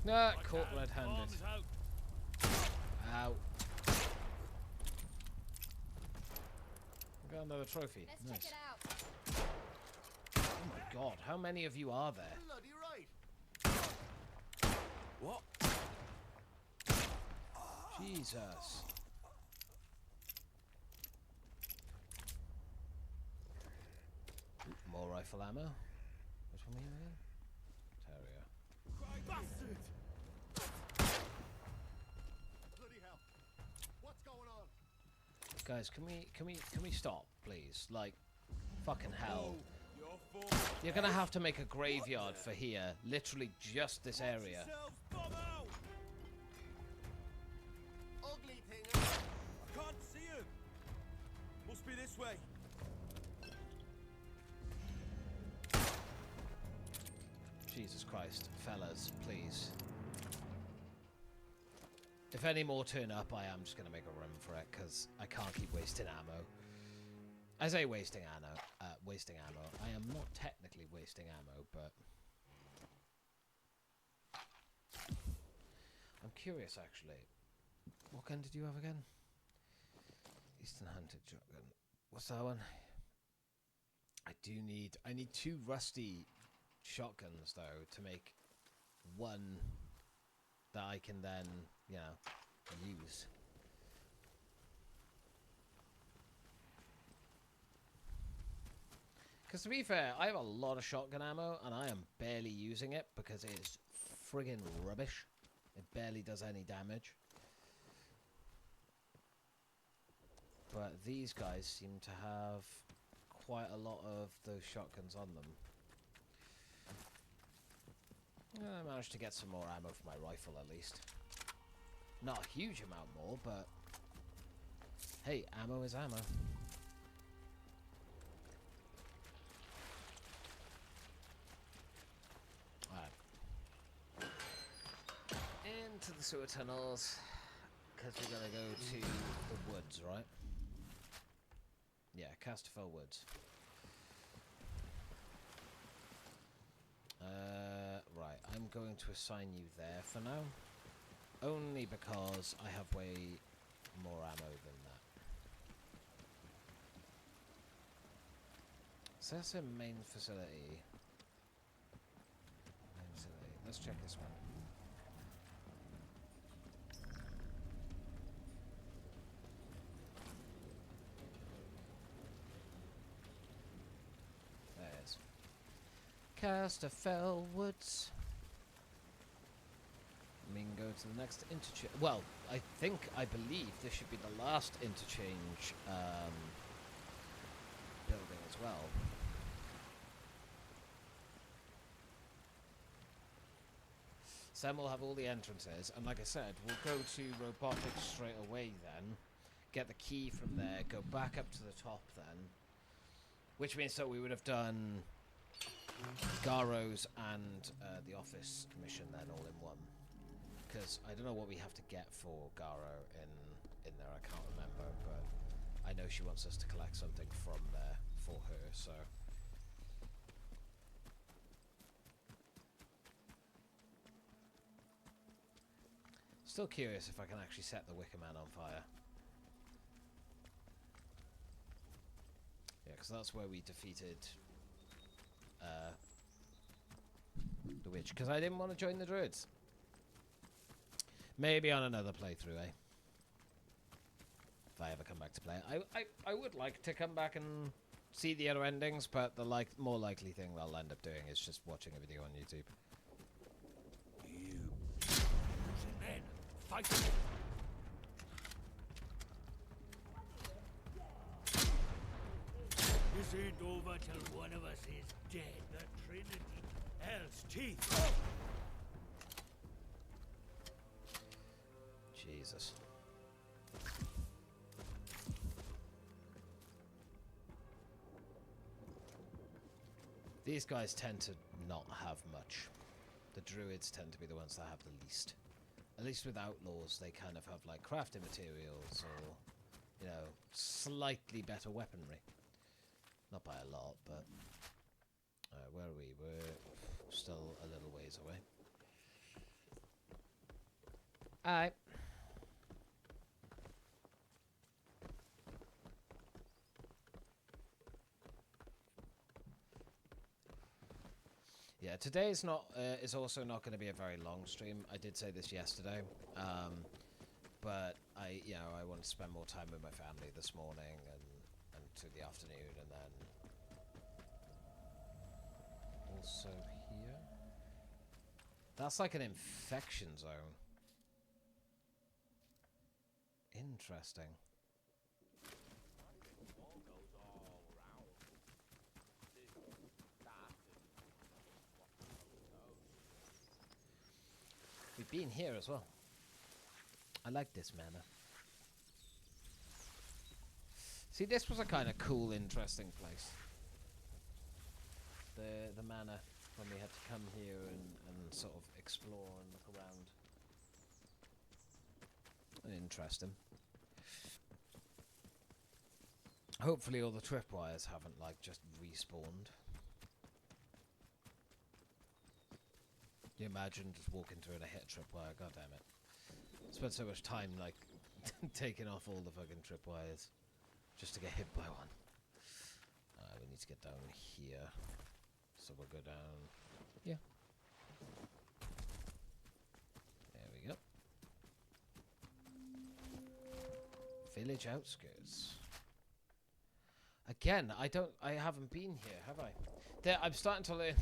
Nah, caught red-handed. Bombs out. Ow. Got another trophy. Nice. Check it out. Oh my god, how many of you are there? Bloody right. What? Jesus. Ooh, more rifle ammo. Which one are you in? Terrier. Bastard! Bloody hell. What's going on? Guys, can we stop, please? Like, Fucking hell. Your fault. You're gonna have to make a graveyard for here. Literally just this area. Yourself, Bobo! Ugly thing. I can't see him. Must be this way. Jesus Christ. Fellas, please. If any more turn up, I am just gonna make a run for it, because I can't keep wasting ammo. I say wasting ammo. I am not technically wasting ammo, but I'm curious actually. What gun did you have again? Eastern Hunter shotgun. What's that one? I need 2 rusty shotguns though to make one that I can then, you know, use. Because to be fair, I have a lot of shotgun ammo, and I am barely using it because it is friggin' rubbish. It barely does any damage. But these guys seem to have quite a lot of those shotguns on them. I managed to get some more ammo for my rifle at least. Not a huge amount more, but hey, ammo is ammo. Into the sewer tunnels, because we're gonna go to the woods, right? Yeah, Casterfell Woods. Right, I'm going to assign you there for now. Only because I have way more ammo than that. So that's a main facility. Let's check this one. There it is. Casterfell Woods. We can go to the next interchange. Well, I believe this should be the last interchange building as well. So then we'll have all the entrances, and like I said, we'll go to robotics straight away then, get the key from there, go back up to the top then, which means that we would have done Garo's and the office commission then all in one. Because I don't know what we have to get for Garo in there, I can't remember, but I know she wants us to collect something from there for her, so... Still curious if I can actually set the Wicker Man on fire. Yeah, because that's where we defeated the witch. Because I didn't want to join the druids. Maybe on another playthrough, eh? If I ever come back to play it. I would like to come back and see the other endings, but the more likely thing I'll end up doing is just watching a video on YouTube. You men, fight! This ain't over till one of us is dead. The Trinity, Hell's Teeth. Jesus. These guys tend to not have much. The druids tend to be the ones that have the least. At least with outlaws, they kind of have like crafting materials or, you know, slightly better weaponry. Not by a lot, but... where are we? We're still a little ways away. Alright. Yeah, today's not is also not going to be a very long stream. I did say this yesterday, but I want to spend more time with my family this morning and to the afternoon, and then also here. That's like an infection zone. Interesting. been here as well. I like this manor. See, this was a kind of cool, interesting place. The manor, when we had to come here and sort of explore and look around. Interesting. Hopefully all the tripwires haven't, like, just respawned. You imagine just walking through and I hit a tripwire, god damn it. Spent so much time, like, taking off all the fucking tripwires just to get hit by one. We need to get down here. So we'll go down here. There we go. Village outskirts. Again, I haven't been here, have I? I'm starting to learn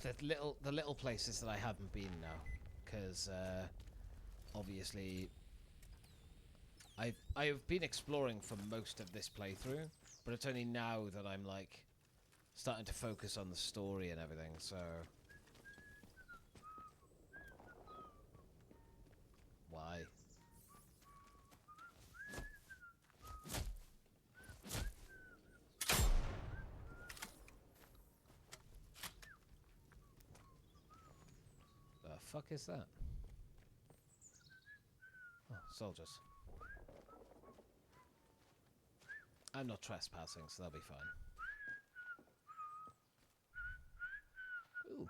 the little places that I haven't been now, because obviously I've been exploring for most of this playthrough, but it's only now that I'm like starting to focus on the story and everything. So why? The fuck is that? Oh, soldiers. I'm not trespassing, so they'll be fine. Ooh.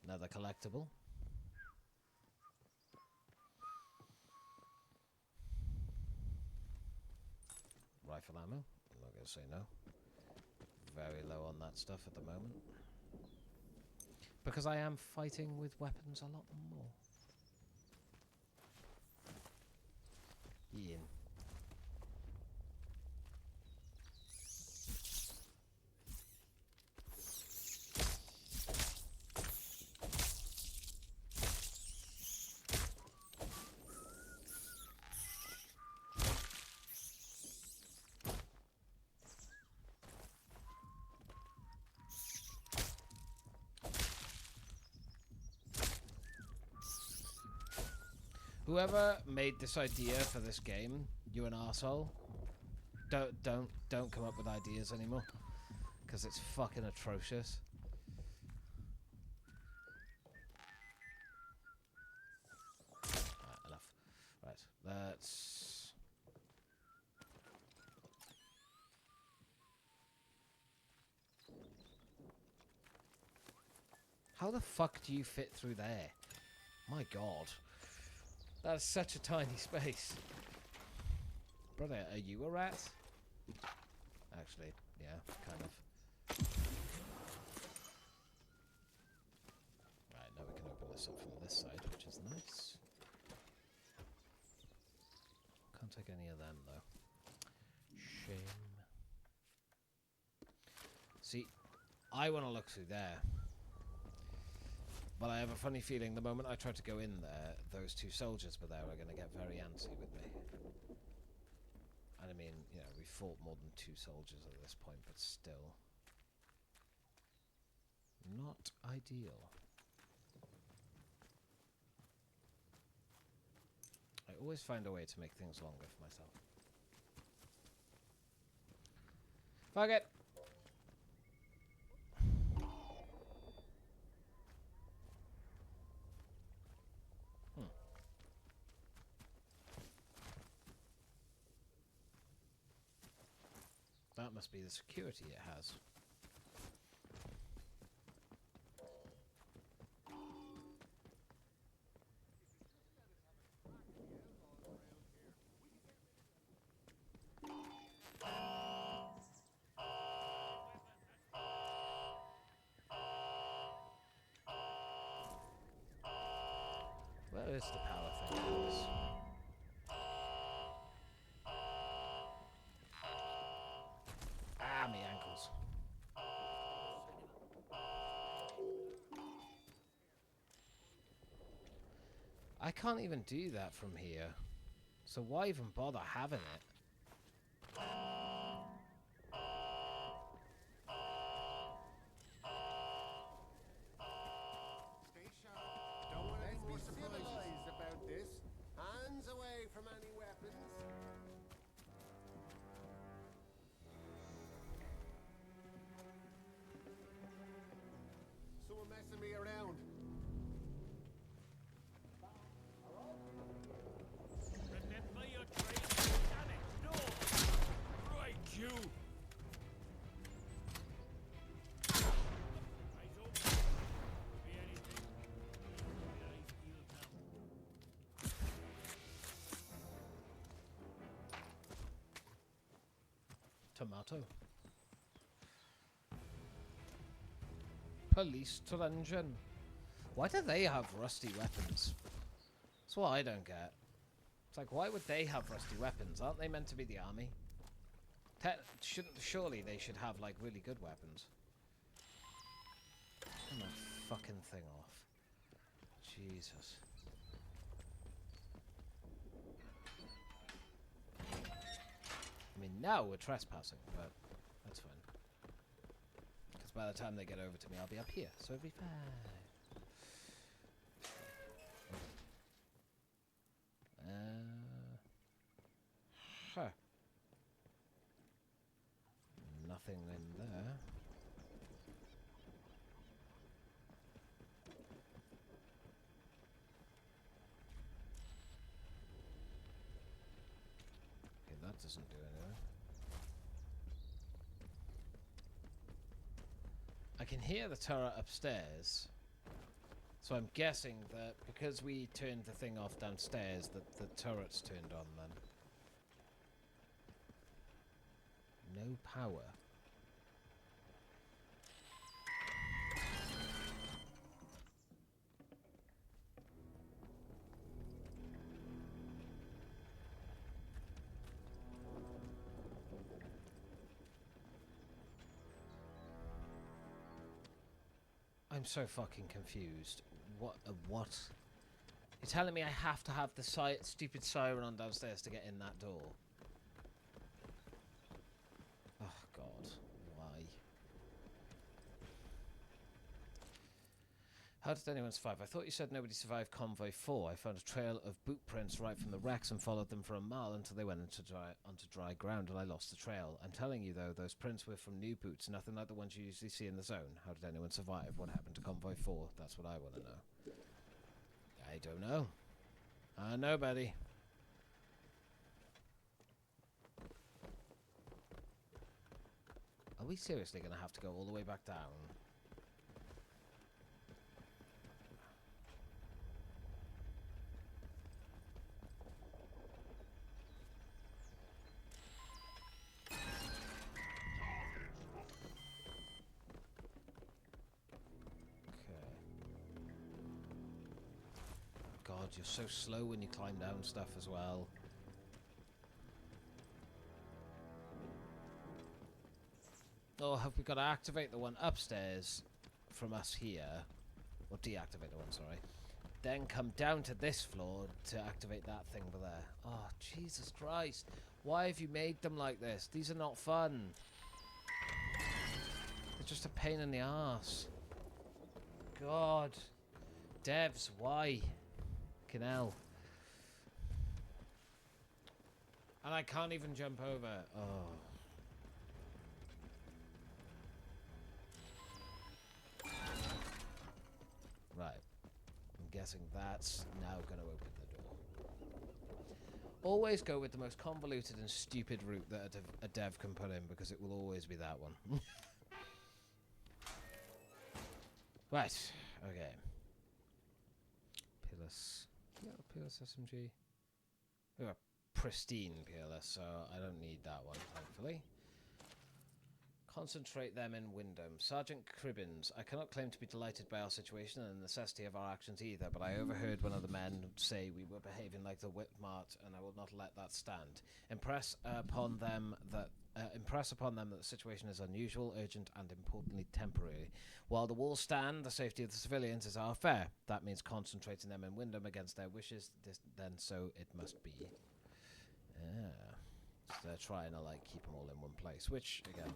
Another collectible. Rifle ammo. I'm not going to say no. Very low on that stuff at the moment. Because I am fighting with weapons a lot more. Ian. Whoever made this idea for this game, you an arsehole. Don't come up with ideas anymore, because it's fucking atrocious. Right, enough. Right, let's. How the fuck do you fit through there? My god. That's such a tiny space. Brother, are you a rat? Actually, yeah, kind of. Right, now we can open this up from this side, which is nice. Can't take any of them, though. Shame. See, I want to look through there. But I have a funny feeling the moment I try to go in there, those two soldiers were there are going to get very antsy with me. And I mean, you know, we fought more than two soldiers at this point, but still. Not ideal. I always find a way to make things longer for myself. Fuck it! That must be the security it has. Where is the power thing for this? Ah, me ankles. I can't even do that from here. So why even bother having it? Stay sharp. Don't want any more surprises. from any weapons? Someone messing me around. Remember your training. Damn it, no! Right, you! Eyes open. Could be anything. Your eyes peeled now. Tomato. Police Truncheon. Why do they have rusty weapons? That's what I don't get. It's like, why would they have rusty weapons? Aren't they meant to be the army? Surely they should have, like, really good weapons. Turn that fucking thing off. Jesus. I mean, now we're trespassing, but that's fine. Because by the time they get over to me, I'll be up here, so it'll be fine. Huh. Nothing in there. Okay, that doesn't do anything. I can hear the turret upstairs. So I'm guessing that because we turned the thing off downstairs, that the turret's turned on then. No power. I'm so fucking confused. What? You're telling me I have to have the stupid siren on downstairs to get in that door? Oh, God. Why? How did anyone survive? I thought you said nobody survived Convoy 4. I found a trail of boot prints right from the wrecks and followed them for a mile until they went onto dry ground and I lost the trail. I'm telling you, though, those prints were from new boots, nothing like the ones you usually see in the zone. How did anyone survive? What happened to Convoy 4? That's what I want to know. I don't know. Nobody. Are we seriously going to have to go all the way back down? God, you're so slow when you climb down stuff as well. Or have we got to activate the one upstairs from us here? Or deactivate the one, sorry. Then come down to this floor to activate that thing over there. Oh, Jesus Christ. Why have you made them like this? These are not fun. They're just a pain in the arse. God. Devs, why? Canal. And I can't even jump over. Oh. Right. I'm guessing that's now going to open the door. Always go with the most convoluted and stupid route that a dev can put in, because it will always be that one. Right. Okay. Peerless. Yeah, Peerless SMG. We have a pristine Peerless, so I don't need that one, thankfully. Concentrate them in Wyndham. Sergeant Cribbins, I cannot claim to be delighted by our situation and the necessity of our actions either, but I overheard one of the men say we were behaving like the Whitmart, and I will not let that stand. Impress upon them that the situation is unusual, urgent, and importantly temporary. While the walls stand, the safety of the civilians is our affair. That means concentrating them in Wyndham against their wishes. Then so it must be. Yeah. So they're trying to, like, keep them all in one place, which, again,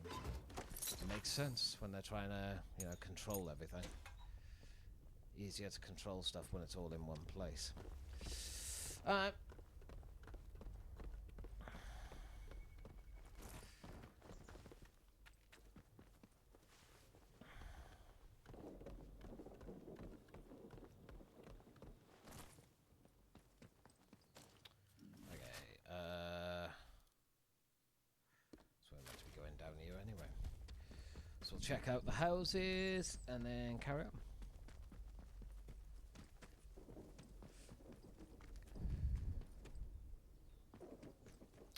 makes sense when they're trying to, you know, control everything. Easier to control stuff when it's all in one place. So we'll check out the houses and then carry on.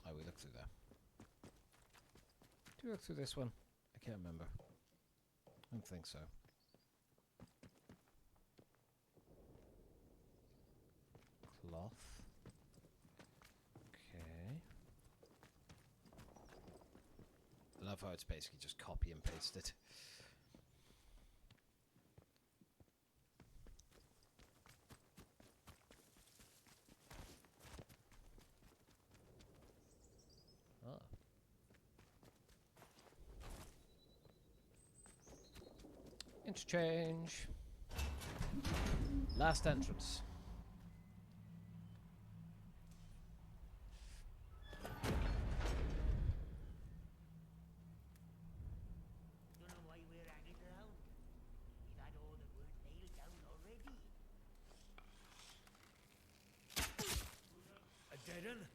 Oh, we look through there. Do we look through this one? I can't remember. I don't think so. Cloth. Okay. I love how it's basically just copy and paste it. Ah. Interchange. Last entrance. Don't know why we're hanging around. We've had all that weren't nailed down already. A dead end?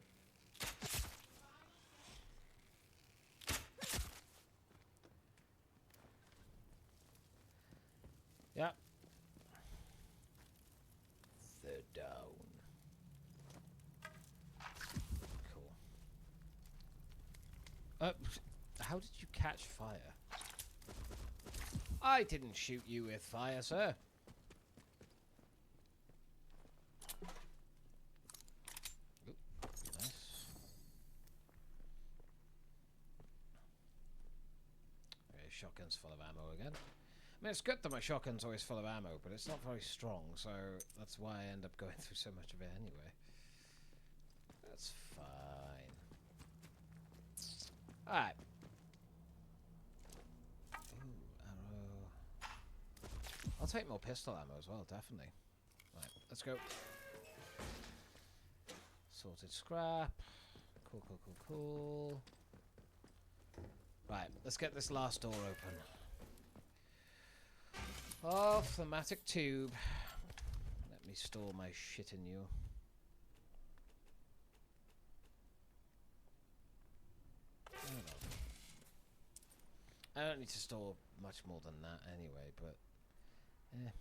Yeah. Third down. Cool. How did you catch fire? I didn't shoot you with fire, sir. Oop, nice. Okay, shotgun's full of ammo again. I mean, it's good that my shotgun's always full of ammo, but it's not very strong, so that's why I end up going through so much of it anyway. That's fine. Alright. Ooh, arrow. I'll take more pistol ammo as well, definitely. Right, let's go. Sorted scrap. Cool, cool, cool, cool. Right, let's get this last door open. Oh, thematic tube. Let me store my shit in you. I don't need to store much more than that anyway, but... eh.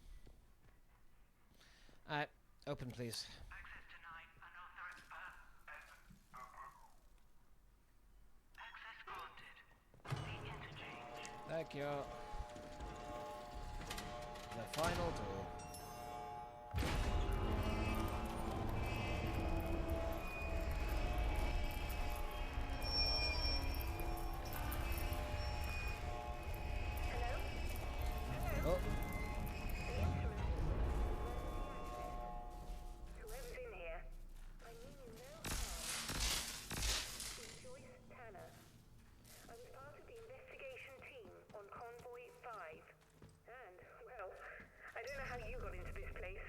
Alright, open please. Access denied. Unauthorized access granted. The interchange. Thank you. The final door. Oh. Whoever's in here, I mean you no harm. Joyce Tanner. I was part of the investigation team on Convoy 5. And, well, I don't know how you got into this place,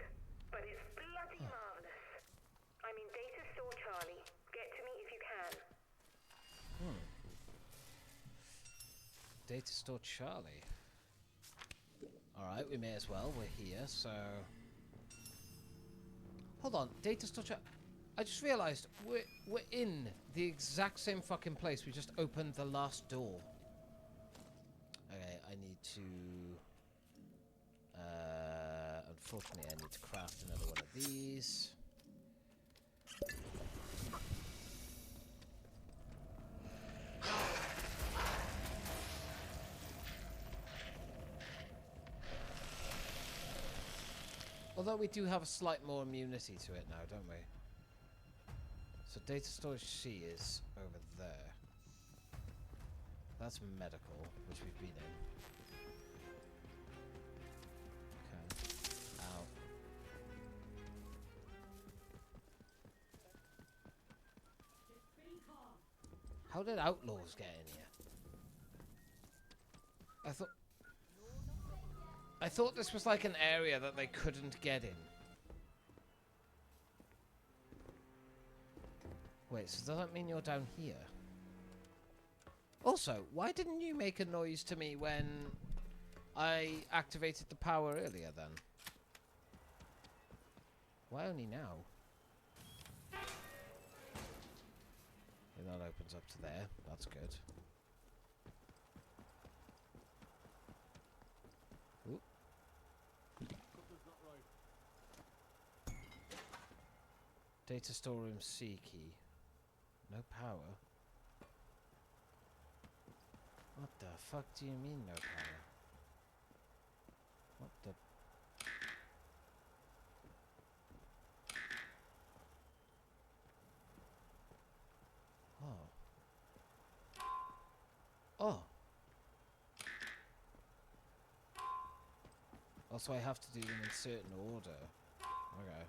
but it's bloody marvelous. I'm in Data Store Charlie. Get to me if you can. Data Store Charlie. Alright, we may as well. We're here, so... Hold on, Data Store Charlie... I just realised we're in the exact same fucking place. We just opened the last door. Okay, I need to... unfortunately, I need to craft another one of these. Although we do have a slight more immunity to it now, don't we? So data storage C is over there. That's medical, which we've been in. Okay. Ow. How did outlaws get in here? I thought this was like an area that they couldn't get in. Wait, so does that mean you're down here? Also, why didn't you make a noise to me when I activated the power earlier then? Why only now? Okay, that opens up to there. That's good. Data storeroom C key. No power. What the fuck do you mean no power? What the... Oh. Oh. Also, I have to do them in certain order. Okay.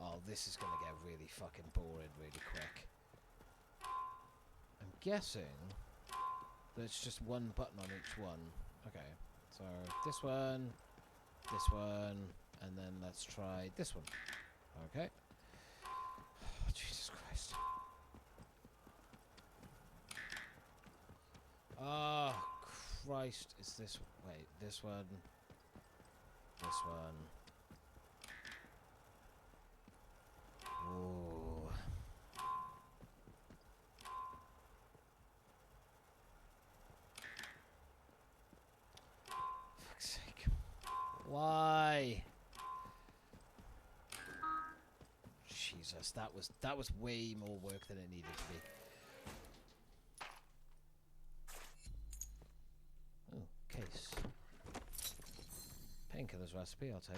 Oh, this is gonna get really fucking boring really quick. I'm guessing there's just one button on each one. Okay, so this one, and then let's try this one. Okay. Oh, Jesus Christ. Oh, Christ. Is this... Wait, this one. This one. Ooh. Fuck's sake. Why? Jesus, that was way more work than it needed to be. Oh, case. Painkillers recipe, I'll take.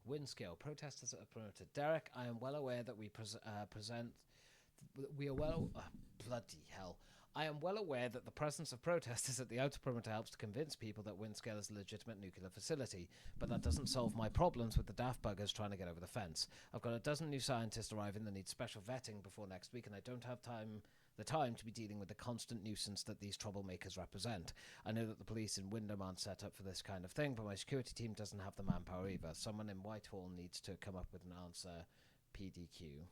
Wind scale. Protesters are promoted. Derek, I am well aware that we we are well... bloody hell. I am well aware that the presence of protesters at the outer perimeter helps to convince people that Windscale is a legitimate nuclear facility, but that doesn't solve my problems with the daft buggers trying to get over the fence. I've got a dozen new scientists arriving that need special vetting before next week, and I don't have the time to be dealing with the constant nuisance that these troublemakers represent. I know that the police in Wyndham aren't set up for this kind of thing, but my security team doesn't have the manpower either. Someone in Whitehall needs to come up with an answer. PDQ.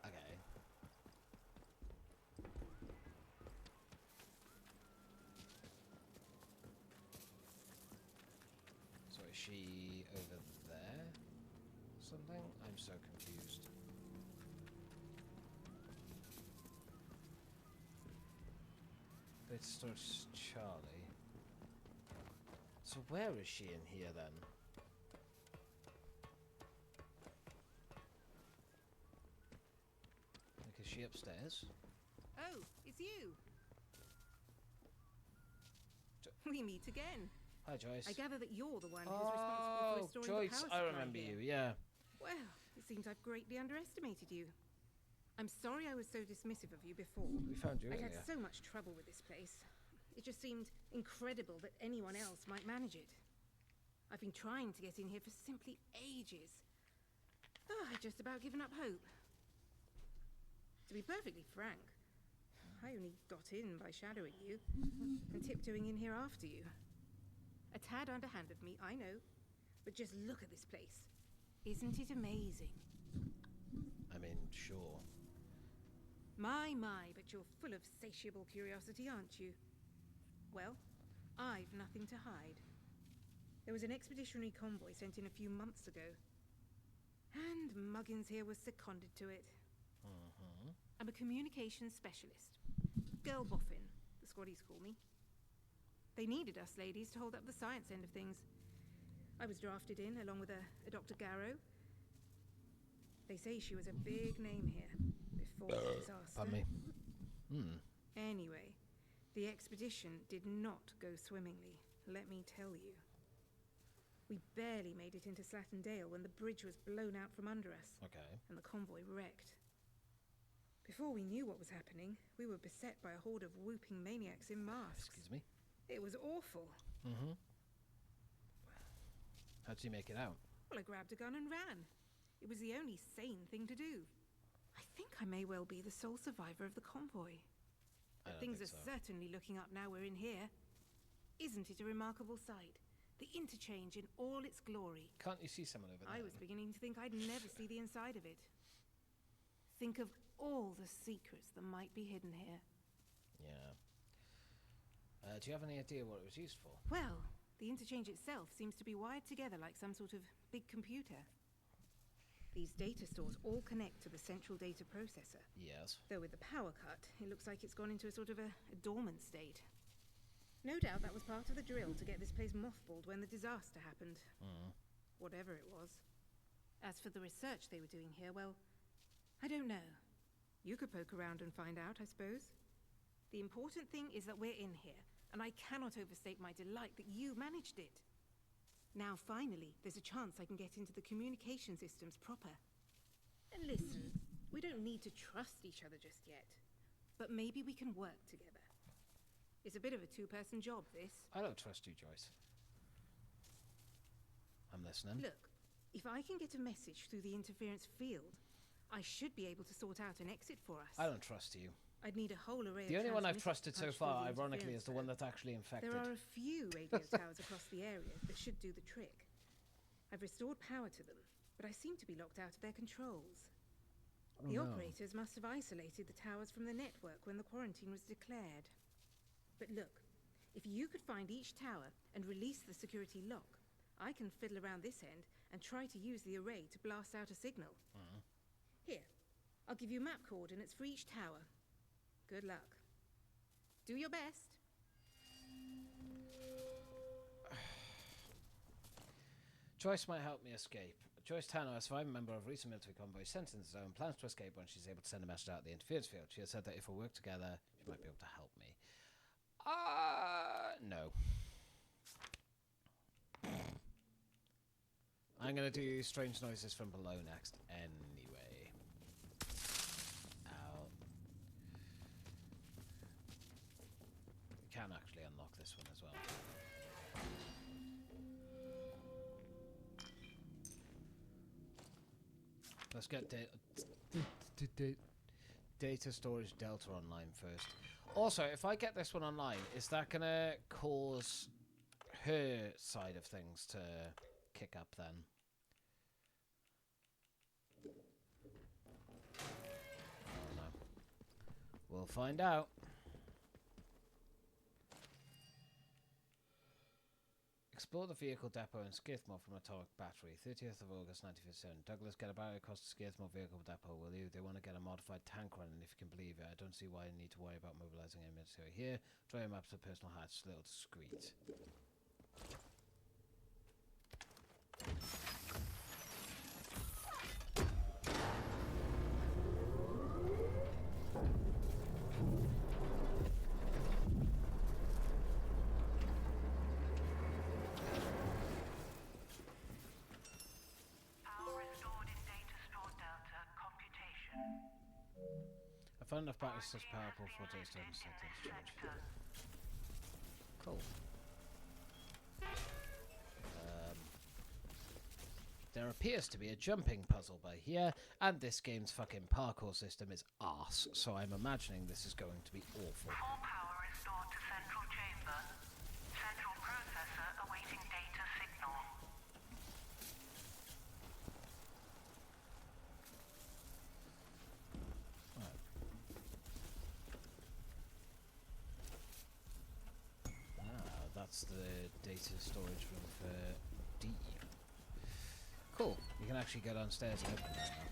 Okay. So is she over there? Something? I'm so confused. It starts Charlie. So where is she in here then? Like, is she upstairs? Oh, it's you. We meet again. Hi, Joyce. I gather that you're the one who's responsible for restoring Joyce, the power I supply remember here. you, yeah. Well, it seems I've greatly underestimated you. I'm sorry I was so dismissive of you before. We found you I've earlier. had so much trouble with this place. It just seemed incredible that anyone else might manage it. I've been trying to get in here for simply ages. Oh, I've just about given up hope. To be perfectly frank, I only got in by shadowing you and tiptoeing in here after you. A tad underhand of me, I know, but just look at this place. Isn't it amazing? I mean, sure. My, but you're full of satiable curiosity, aren't you? Well, I've nothing to hide. There was an expeditionary convoy sent in a few months ago, and Muggins here was seconded to it. I'm a communications specialist. Girl boffin, the squaddies call me. They needed us ladies to hold up the science end of things. I was drafted in along with a Dr. Garrow. They say she was a big name here before the disaster. Pardon me. Anyway, the expedition did not go swimmingly, let me tell you. We barely made it into Slatten Dale when the bridge was blown out from under us. Okay. And the convoy wrecked. Before we knew what was happening, we were beset by a horde of whooping maniacs in masks. Excuse me? It was awful. How'd you make it out? Well, I grabbed a gun and ran. It was the only sane thing to do. I think I may well be the sole survivor of the convoy. But things are certainly looking up now we're in here. Isn't it a remarkable sight? The interchange in all its glory. Can't you see someone over there? I was beginning to think I'd never see the inside of it. Think of all the secrets that might be hidden here. Yeah. Do you have any idea what it was used for? Well, the interchange itself seems to be wired together like some sort of big computer. These data stores all connect to the central data processor. Yes. Though with the power cut, it looks like it's gone into a sort of a dormant state. No doubt that was part of the drill to get this place mothballed when the disaster happened. Whatever it was. As for the research they were doing here, well, I don't know. You could poke around and find out, I suppose. The important thing is that we're in here, and I cannot overstate my delight that you managed it. Now, finally, there's a chance I can get into the communication systems proper. And listen, we don't need to trust each other just yet. But maybe we can work together. It's a bit of a two-person job, this. I don't trust you, Joyce. I'm listening. Look, if I can get a message through the interference field, I should be able to sort out an exit for us. I don't trust you. I'd need a whole array The of only one I've transmitters to trusted so punch through far, the ironically, is the one interference that's actually infected. There are a few radio towers across the area that should do the trick. I've restored power to them, but I seem to be locked out of their controls. The operators must have isolated the towers from the network when the quarantine was declared. But look, if you could find each tower and release the security lock, I can fiddle around this end and try to use the array to blast out a signal. Here, I'll give you map coordinates for each tower. Good luck. Do your best. Joyce might help me escape. Joyce Tanner, a surviving member of recent military convoy sent in the zone, plans to escape when she's able to send a message out the interference field. She has said that if we work together, she might be able to help me. No. I'm going to do strange noises from below next anyway. Ow. We can actually unlock this one as well. Let's get data storage Delta online first. Also, if I get this one online, is that going to cause her side of things to kick up then? Oh no. We'll find out. Explore the vehicle depot in Skithmore from Atomic Battery. 30th of August 1957. Douglas, get a barrier across the Skithmore vehicle depot, will you? They want to get a modified tank running, if you can believe it. I don't see why you need to worry about mobilizing any military here. Draw your maps to personal hatch, a little discreet. I found enough batteries to powerful for days to set this charge. Cool. There appears to be a jumping puzzle by here, and this game's fucking parkour system is arse, so I'm imagining this is going to be awful. Full power restored to central chamber. Central processor awaiting data signal. That's the data storage room for D. Cool. You can actually go downstairs and open that now.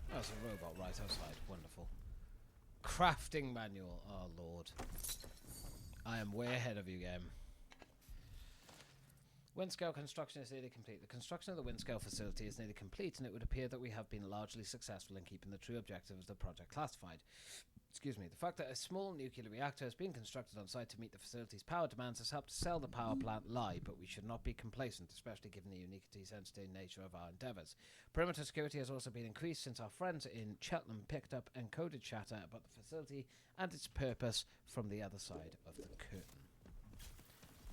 Oh, there's a robot right outside. Wonderful. Crafting manual. Oh, Lord. I am way ahead of you, game. Windscale construction is nearly complete. The construction of the Windscale facility is nearly complete, and it would appear that we have been largely successful in keeping the true objective of the project classified. Excuse me. The fact that a small nuclear reactor has been constructed on site to meet the facility's power demands has helped to sell the power plant lie, but we should not be complacent, especially given the uniquely sensitive nature of our endeavours. Perimeter security has also been increased since our friends in Cheltenham picked up encoded chatter about the facility and its purpose from the other side of the curtain.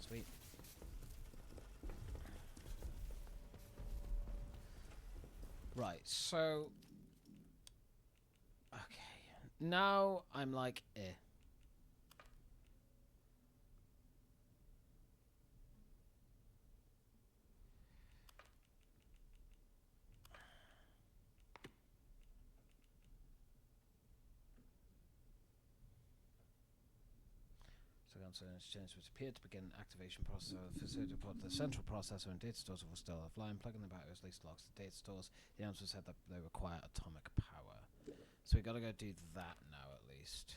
Sweet. Right, so... Okay. Now I'm like, eh. So encounter an exchange which appeared to begin activation process of the facility report. The central processor and data stores were still offline. Plugging the batteries least locks the data stores. The answer said that they require atomic power. So we gotta go do that now at least.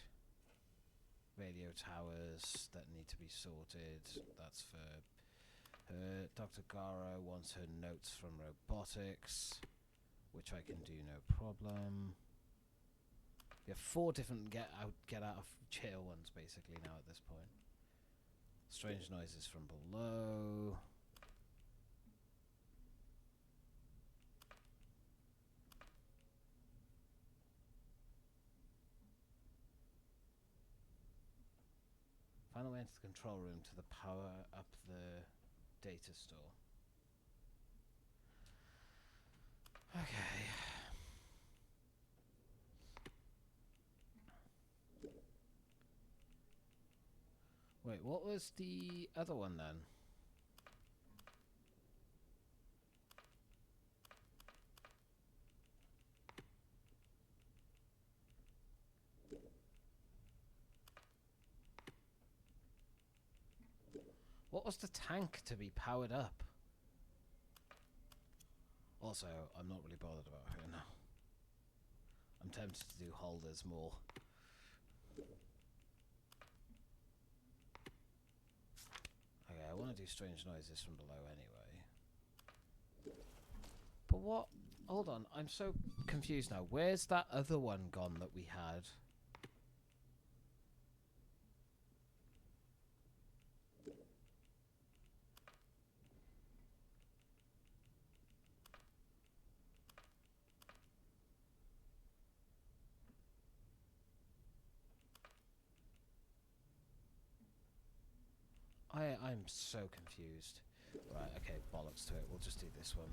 Radio towers that need to be sorted. That's for her. Dr. Gara wants her notes from robotics, which I can do no problem. We have 4 different get out of jail ones basically now at this point. Strange noises from below. Find a way into the control room to the power up the data store. Okay. Wait, what was the other one then? What was the tank to be powered up? Also, I'm not really bothered about her now. I'm tempted to do holders more. Okay, I want to do strange noises from below anyway. But what? Hold on, I'm so confused now. Where's that other one gone that we had? I'm so confused. Right, okay, bollocks to it. We'll just do this one.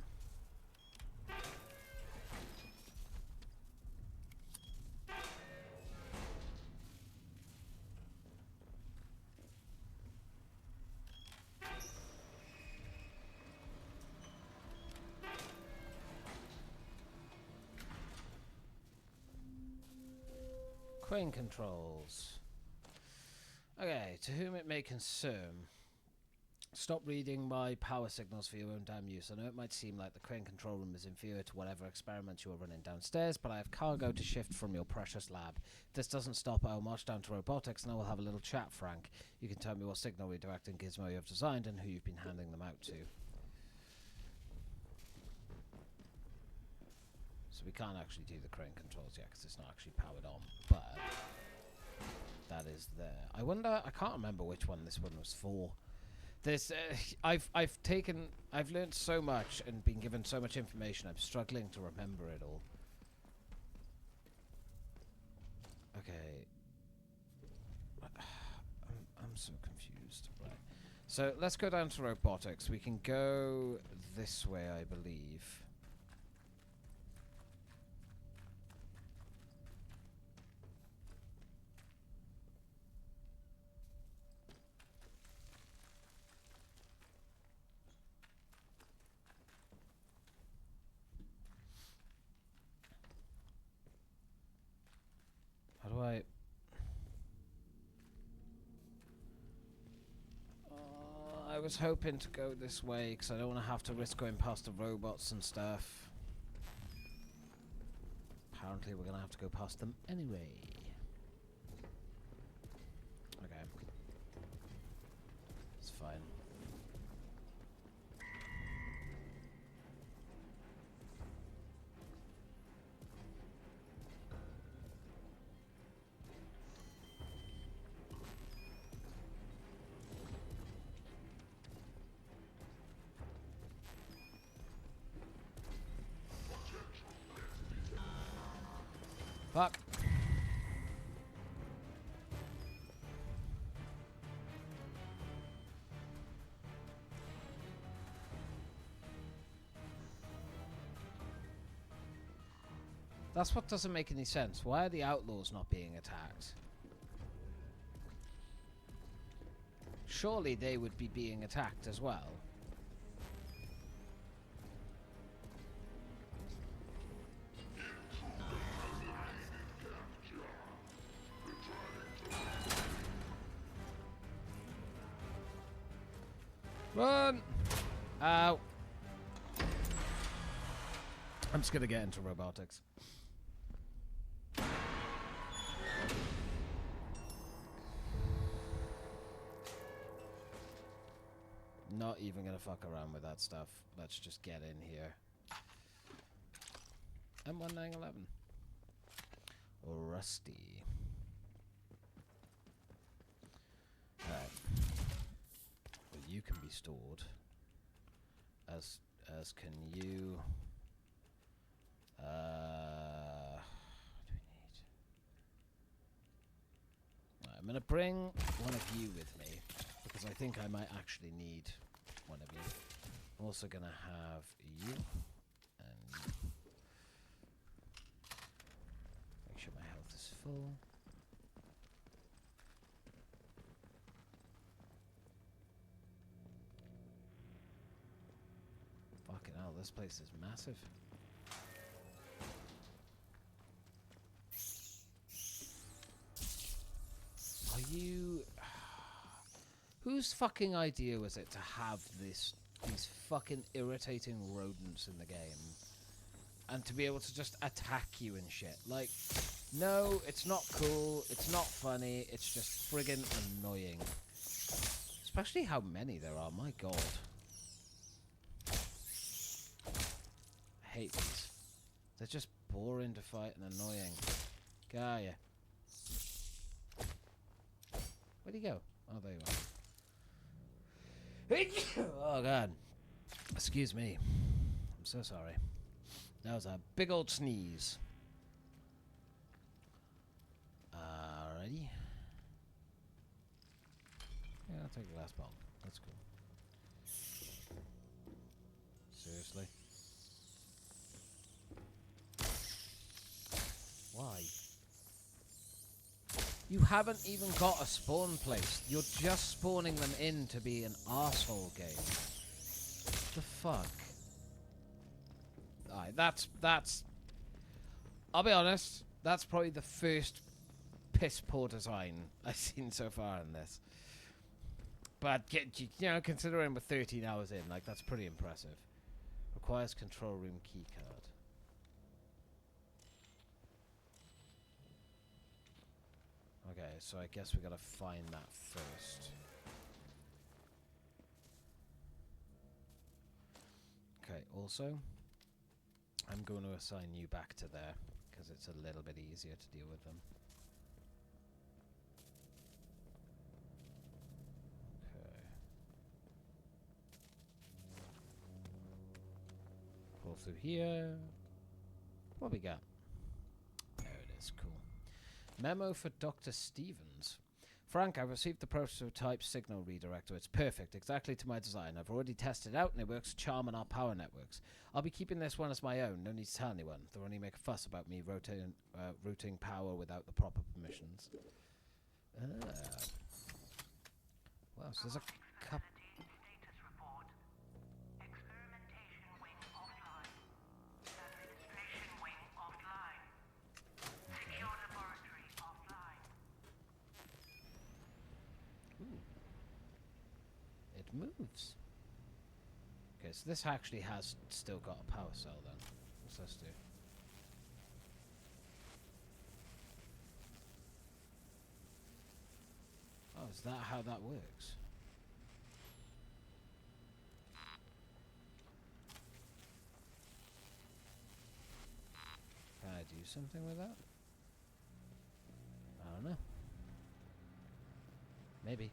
Crane controls. Okay, to whom it may concern. Stop reading my power signals for your own damn use. I know it might seem like the crane control room is inferior to whatever experiments you are running downstairs, but I have cargo to shift from your precious lab. If this doesn't stop, I'll march down to robotics and I will have a little chat, Frank. You can tell me what signal redirecting gizmo you have designed and who you've been handing them out to. So we can't actually do the crane controls yet because it's not actually powered on, but that is there. I wonder, I can't remember which one this one was for. This, I've learned so much and been given so much information. I'm struggling to remember it all. Okay, I'm so confused. Right, so let's go down to robotics. We can go this way, I believe. How do I... I was hoping to go this way because I don't want to have to risk going past the robots and stuff. Apparently we're going to have to go past them anyway. Okay. It's fine. Fuck. That's what doesn't make any sense. Why are the outlaws not being attacked? Surely they would be being attacked as well. Run! Ow. I'm just gonna get into robotics. Not even gonna fuck around with that stuff. Let's just get in here. M1911. Rusty. Alright. Well, you can be stored. As can you. What do we need? Right, I'm gonna bring one of you with me because I think I might actually need one of you. I'm also gonna have you and you. Make sure my health is full. Fucking hell, this place is massive. Are you... Whose fucking idea was it to have these fucking irritating rodents in the game? And to be able to just attack you and shit. Like, no, it's not cool, it's not funny, it's just friggin' annoying. Especially how many there are, my god. I hate these. They're just boring to fight and annoying. Gaia. Where'd he go? Oh, there you are. Oh, God. Excuse me. I'm so sorry. That was a big old sneeze. Alrighty. Yeah, I'll take the last bomb. That's cool. Seriously? Why? You haven't even got a spawn place. You're just spawning them in to be an arsehole game. The fuck? Alright, that's... I'll be honest, that's probably the first piss poor design I've seen so far in this. But, you know, considering we're 13 hours in, like, that's pretty impressive. Requires control room keycard. Okay, so I guess we gotta find that first. Okay, also, I'm going to assign you back to there, because it's a little bit easier to deal with them. Okay. Pull through here. What we got? There it is, cool. Memo for Dr. Stevens. Frank, I've received the prototype signal redirector. It's perfect, exactly to my design. I've already tested it out and it works charm on our power networks. I'll be keeping this one as my own. No need to tell anyone. They'll only make a fuss about me routing power without the proper permissions. Well, so there's a couple... moves. Okay, so this actually has still got a power cell then. What's this do? Oh, is that how that works? Can I do something with that? I don't know. Maybe.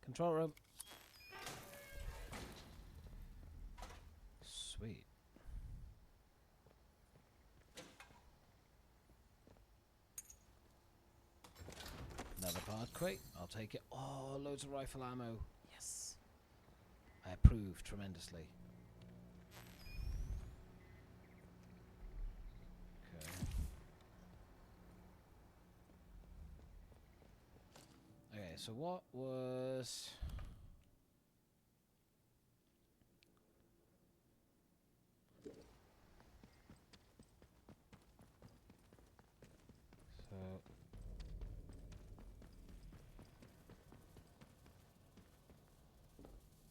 Control room. Sweet. Another part crate. I'll take it. Oh, loads of rifle ammo. Yes. I approve tremendously. Okay. Okay, so what was...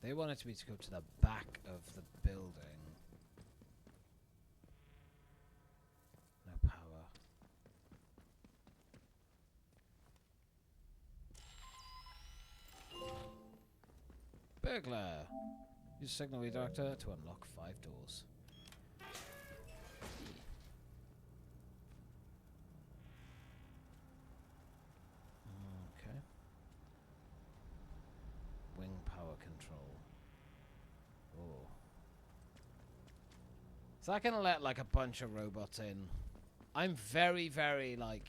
They wanted me to go to the back of the building. No power. Burglar! Use signal reductor to unlock 5 doors. Okay. Wing power control. Oh. So I can let like a bunch of robots in. I'm very, very like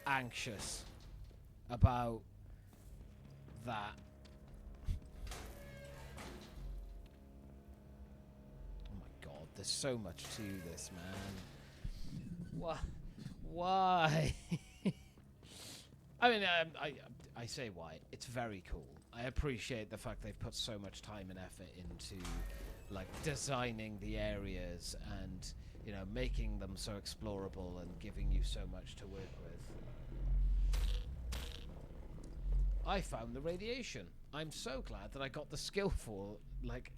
anxious about that. Oh my god, there's so much to this, man. What? Why? I mean, I say why. It's very cool. I appreciate the fact they've put so much time and effort into, like, designing the areas and, you know, making them so explorable and giving you so much to work with. I found the radiation. I'm so glad that I got the skill for, like,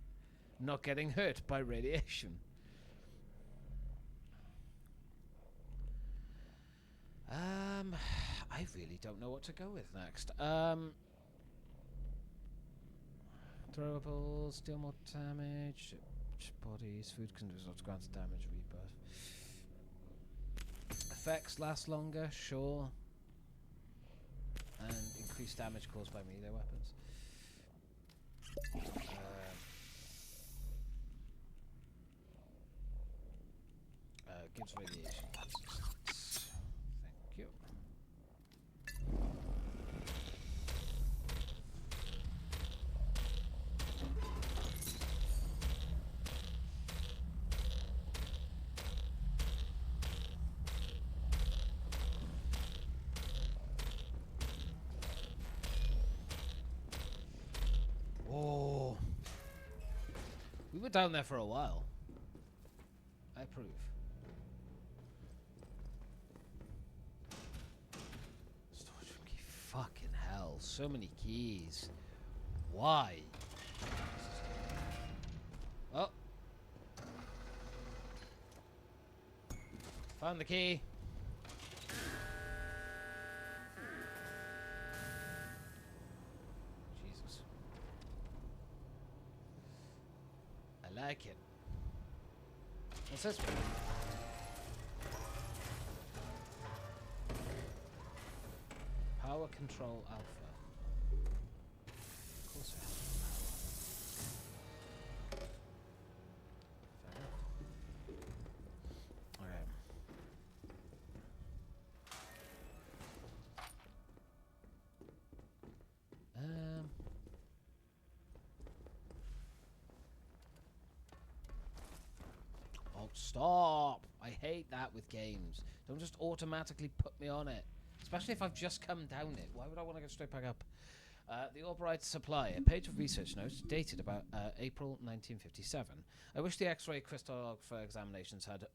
not getting hurt by radiation. I really don't know what to go with next. Throwables, deal more damage, bodies, food can result to grant damage, rebirth. Effects last longer, sure. And increased damage caused by melee weapons. Gives radiation resistance. Thank you. Oh. We were down there for a while. I approve. Storage room key. Fucking hell. So many keys. Why? Oh. Found the key. Jesus. I like it. What's this one? Power control alpha. Of course I have power. Fair enough. Okay. Oh, stop! I hate that with games. Don't just automatically put me on it. Especially if I've just come down it. Why would I want to go straight back up? The Albright Supply, a page of research notes dated about April 1957. I wish the X-ray crystallographer examinations had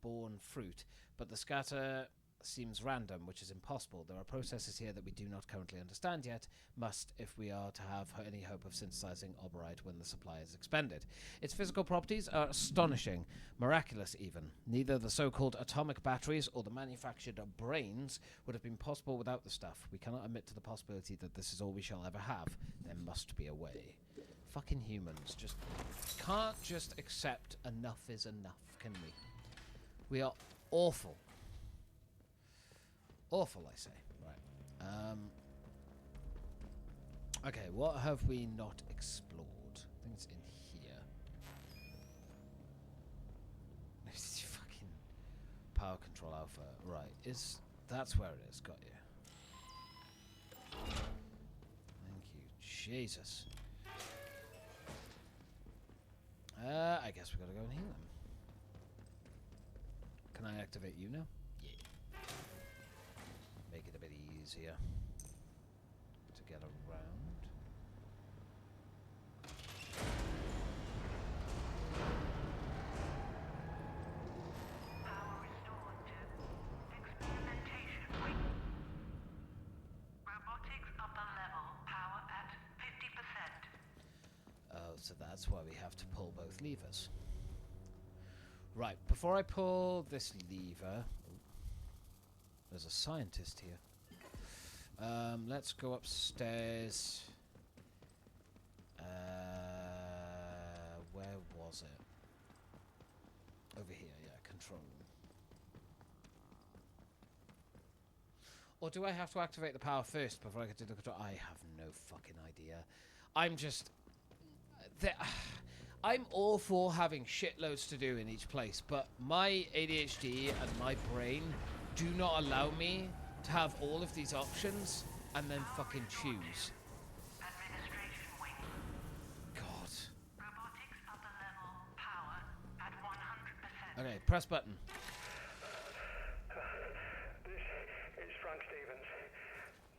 borne fruit, but the scatter seems random, which is impossible. There are processes here that we do not currently understand yet, must if we are to have any hope of synthesizing Albright when the supply is expended. Its physical properties are astonishing, miraculous even. Neither the so-called atomic batteries or the manufactured brains would have been possible without the stuff. We cannot admit to the possibility that this is all we shall ever have. There must be a way. Fucking humans just can't just accept enough is enough, can we? We are awful. Awful, I say. Right. Okay, what have we not explored? I think it's in here. Fucking power control alpha. Right. That's where it is. Got you. Thank you. Jesus. I guess we gotta go and heal them. Can I activate you now? Yeah. Make it a bit easier to get around. Power restored to experimentation wing. Robotics upper level. Power at 50%. So that's why we have to pull both levers. Right, before I pull this lever... There's a scientist here. Let's go upstairs. Where was it? Over here, yeah, control room. Or do I have to activate the power first before I can do the control? I have no fucking idea. I'm just... I'm all for having shitloads to do in each place, but my ADHD and my brain do not allow me to have all of these options and then fucking choose. Administration wing. God. Robotics upper level power at 100%. Okay, press button. This is Frank Stevens.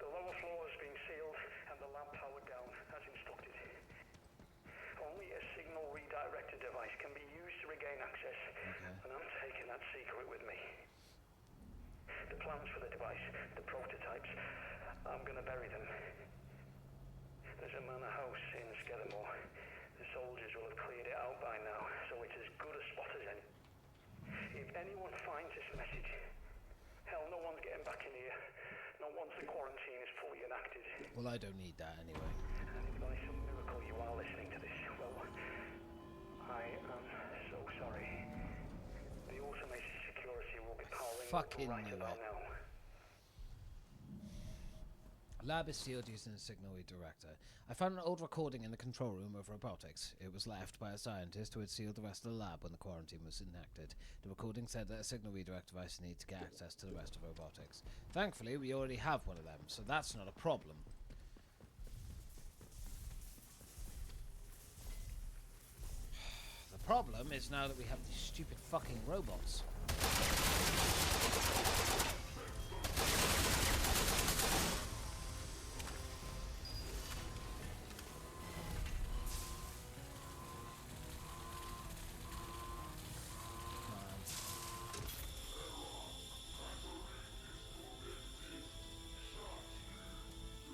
The lower floor has been sealed and the lab powered down as instructed. Only a signal redirector device can be used to regain access, and I'm taking that secret with me. The plans for the device, the prototypes, I'm gonna bury them. There's a manor house in Skedamore. The soldiers will have cleared it out by now, so it's as good a spot as any. If anyone finds this message, hell, no one's getting back in here. Not once the quarantine is fully enacted. Well, I don't need that anyway. And if by some miracle you are listening to this, well, I am so sorry. The automated security will be powering Fucking right knew about it. now. Lab is sealed using a signal redirector. I found an old recording in the control room of robotics. It was left by a scientist who had sealed the rest of the lab when the quarantine was enacted. The recording said that a signal redirect device needed to get access to the rest of robotics. Thankfully, we already have one of them, so that's not a problem. The problem is now that we have these stupid fucking robots.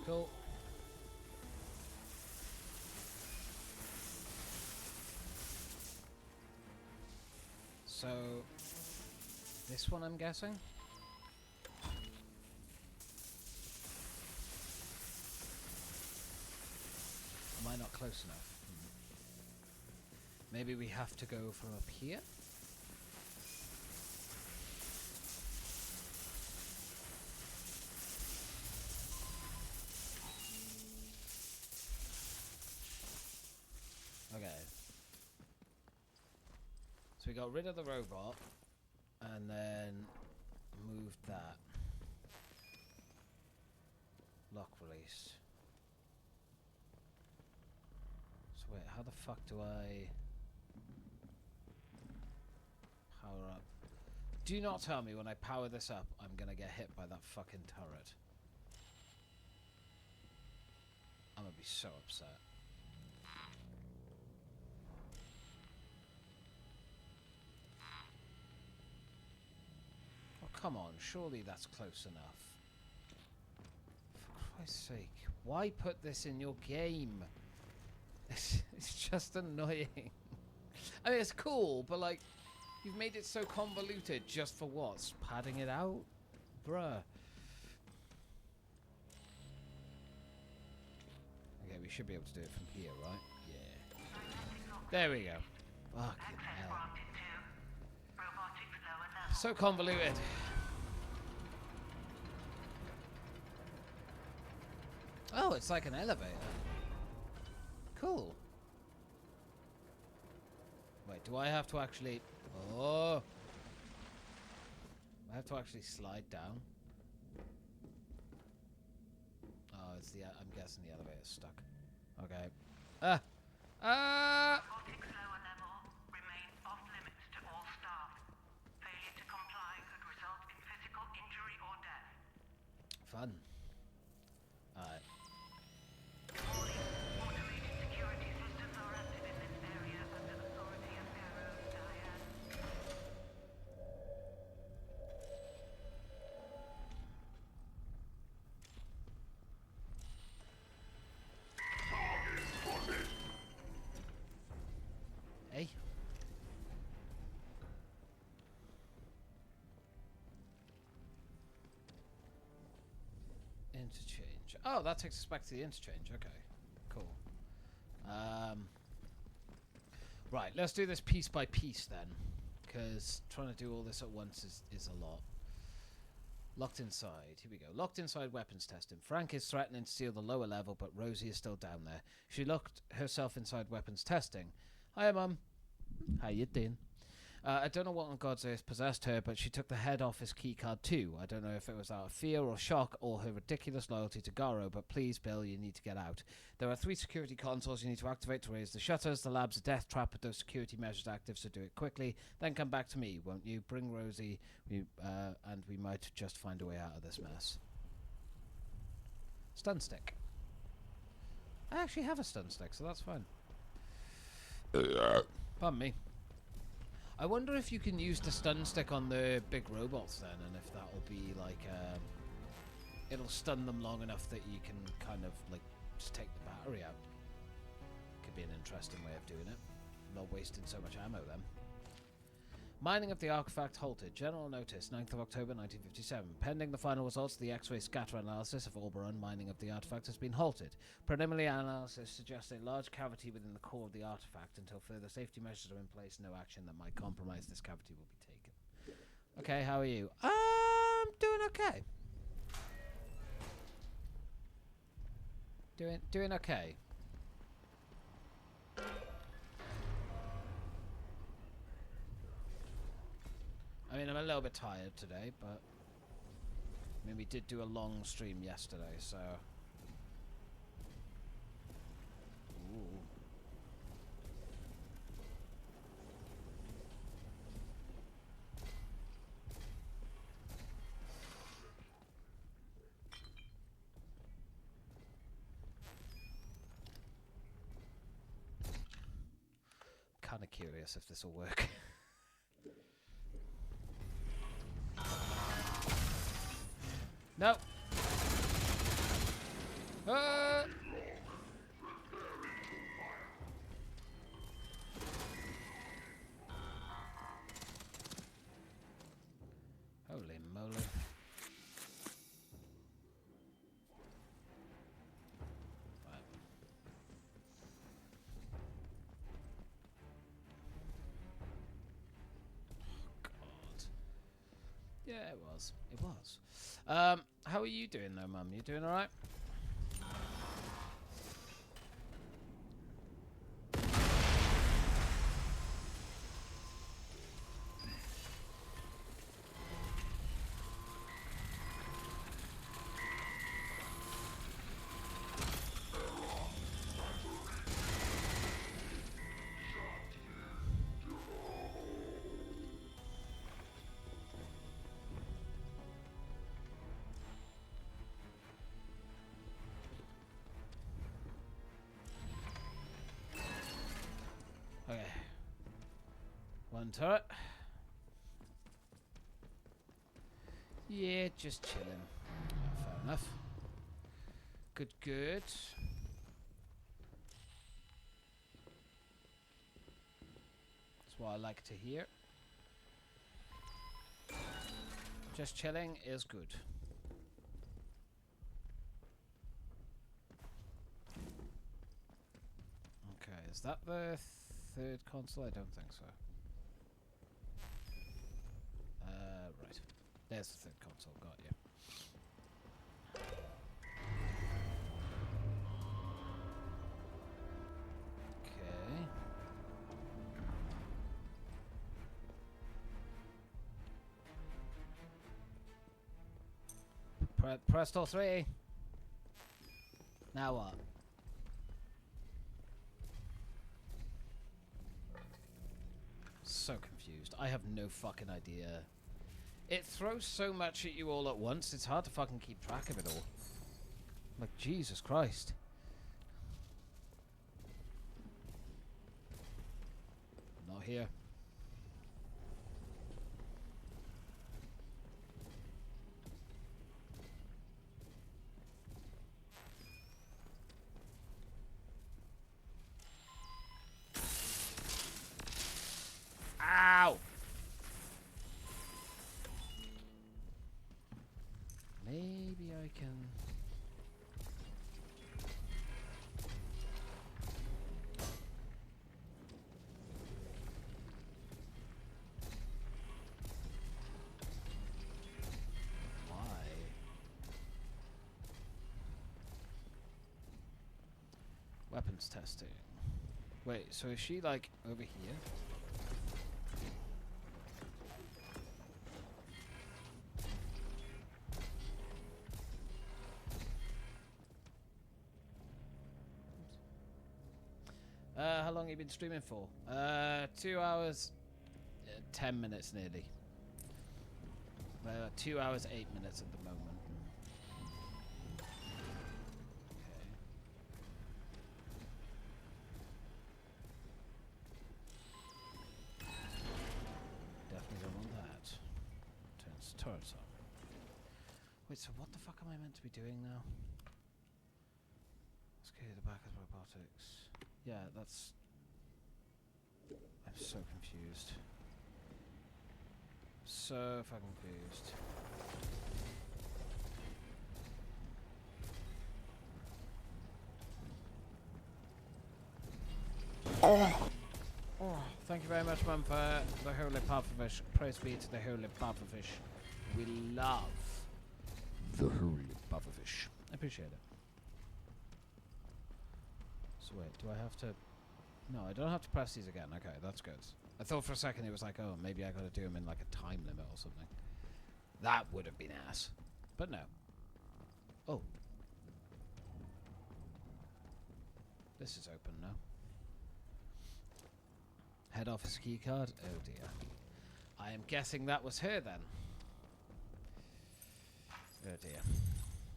Cool. So, this one I'm guessing? Am I not close enough? Maybe we have to go from up here? Okay. So we got rid of the robot and then moved that. Lock release. So wait, how the fuck do I power up? Do not tell me when I power this up I'm gonna get hit by that fucking turret. I'm gonna be so upset. Oh, come on, surely that's close enough. For Christ's sake, why put this in your game? It's just annoying. I mean, it's cool, but like, you've made it so convoluted just for what? Padding it out? Bruh. Okay, we should be able to do it from here, right? Yeah. There we go. Fucking hell. So convoluted. Oh, it's like an elevator. Cool. Wait, do I have to actually... Oh! I have to actually slide down? Oh, it's the... I'm guessing the elevator's stuck. Okay. Ah! Ah! Robotics lower level remains off limits to all staff. Failure to comply could result in physical injury or death. Fun. Alright. Automated security systems are active in this area under authority of Pharaoh Diane. Target spotted. Interchange. Oh, that takes us back to the interchange. Okay, cool. Right, let's do this piece by piece then, because trying to do all this at once is a lot. Locked inside. Here we go. Locked inside weapons testing. Frank is threatening to steal the lower level, but Rosie is still down there. She locked herself inside weapons testing. Hiya, Mum. How you doing? I don't know what on God's earth possessed her, but she took the head office keycard too. I don't know if it was out of fear or shock or her ridiculous loyalty to Garo, but please, Bill, you need to get out. There are 3 security consoles you need to activate to raise the shutters. The lab's a death trap with those security measures active, so do it quickly. Then come back to me, won't you? Bring Rosie, and we might just find a way out of this mess. Stun stick. I actually have a stun stick, so that's fine. Pardon me. I wonder if you can use the stun stick on the big robots then, and if that'll be like, it'll stun them long enough that you can kind of like just take the battery out. Could be an interesting way of doing it. Not wasting so much ammo then. Mining of the artifact halted. General notice, 9th of October 1957. Pending the final results of the X-ray scatter analysis of Oberon, mining of the artifact has been halted. Preliminary analysis suggests a large cavity within the core of the artifact. Until further safety measures are in place, no action that might compromise this cavity will be taken. Okay, how are you? I'm doing okay. Doing okay. I mean, I'm a little bit tired today, but I mean, we did do a long stream yesterday, so. Ooh. Kind of curious if this will work. No. Holy moly. Right. God. Yeah, it was. It was. How are you doing though, Mum? You doing alright? Okay. One turret. Yeah, just chilling. Fair enough. Good, good. That's what I like to hear. Just chilling is good. Okay, is that the third console? I don't think so. Right. There's the third console, got you. Okay. Presto 3. Now what? So confused. I have no fucking idea. It throws so much at you all at once, it's hard to fucking keep track of it all. Like, Jesus Christ. Not here. Ow! Maybe I can... weapons testing. Wait, so is she like over here? How long have you been streaming for? 2 hours, 10 minutes nearly. 2 hours, 8 minutes at the moment. Definitely don't want that. Turns turrets on. Wait, so what the fuck am I meant to be doing now? Let's go to the back of robotics. Yeah, that's... I'm so confused. So fucking confused. Oh, thank you very much, Mum, for the holy pufferfish. Praise be to the holy pufferfish. We love the holy pufferfish. I appreciate it. So wait, do I have to... No, I don't have to press these again. Okay, that's good. I thought for a second it was like, oh, maybe I gotta do them in like a time limit or something. That would have been ass. But no. Oh. This is open now. Head office keycard? Oh dear. I am guessing that was her then. Oh dear.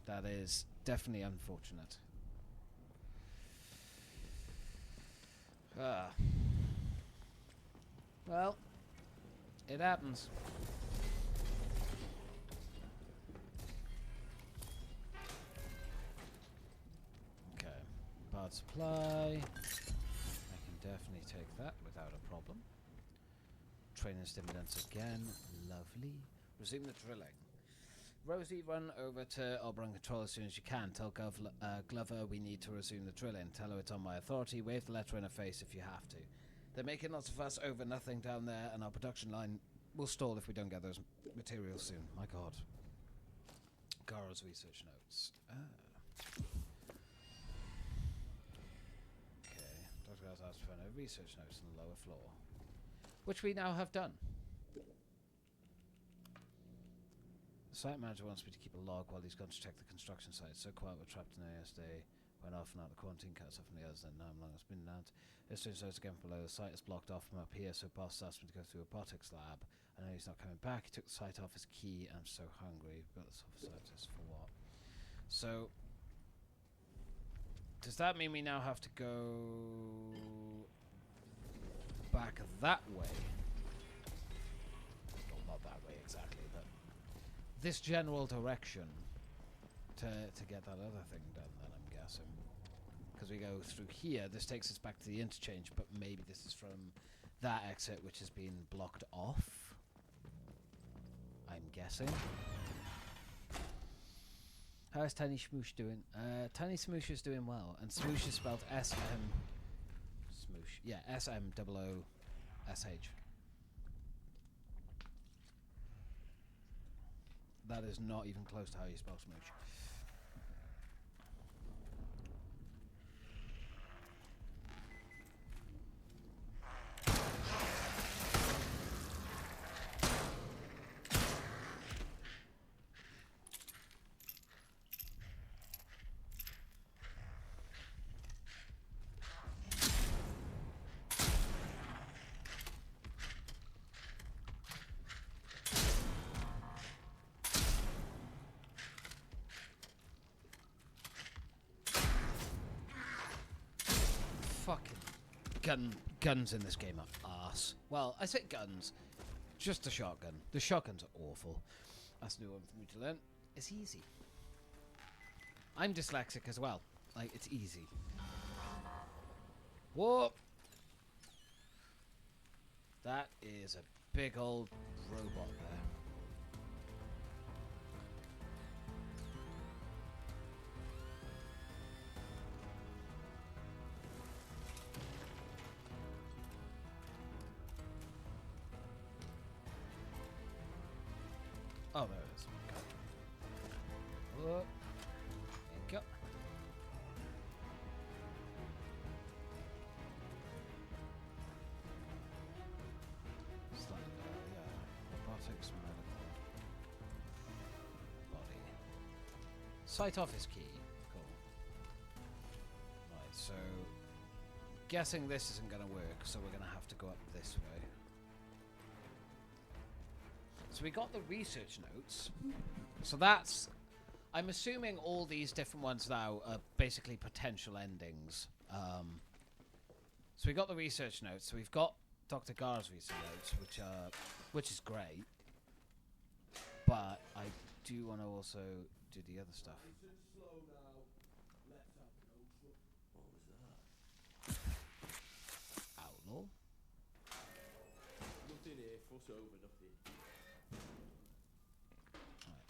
That is definitely unfortunate. Ah. Well, it happens. Okay. Part supply. I can definitely take that without a problem. Training stimulants again. Lovely. Resume the drilling. Rosie, run over to Oberon Control as soon as you can. Tell Glover we need to resume the drilling. Tell her it's on my authority. Wave the letter in her face if you have to. They're making lots of fuss over nothing down there, and our production line will stall if we don't get those materials soon. My god. Gara's research notes. Okay. Dr. Gara's asked for no research notes on the lower floor. Which we now have done. The site manager wants me to keep a log while he's gone to check the construction site. So quiet, we're trapped in there yesterday. Went off and out the quarantine cuts off from the others, and now I'm long as been announced. As soon as I was again below, the site is blocked off from up here, so boss asked me to go through a robotics lab. I know he's not coming back. He took the site off his key, and I'm so hungry. Built this off site just for what? So, does that mean we now have to go back that way? Well, not that way exactly, but this general direction to get that other thing done, then I'm guessing. Because we go through here, this takes us back to the interchange, but maybe this is from that exit which has been blocked off. I'm guessing. How is Tiny Smoosh doing? Tiny Smoosh is doing well, and Smoosh is spelled S-M... Smoosh. Yeah, S-M-O-O-S-H. That is not even close to how you spell Smoosh. Fucking guns in this game are arse. Well, I say guns. Just a shotgun. The shotguns are awful. That's a new one for me to learn. It's easy. I'm dyslexic as well. Like, it's easy. Whoa! That is a big old robot there. Oh, there it is. Whoa. There you go. Site office key. Cool. Right, so guessing this isn't going to work, so we're going to have to go up this way. So we got the research notes. So that's... I'm assuming all these different ones now are basically potential endings. So we got the research notes. So we've got Dr. Gar's research notes, which is great. But I do want to also do the other stuff. Outlaw. Nothing here, fuss over nothing. Right.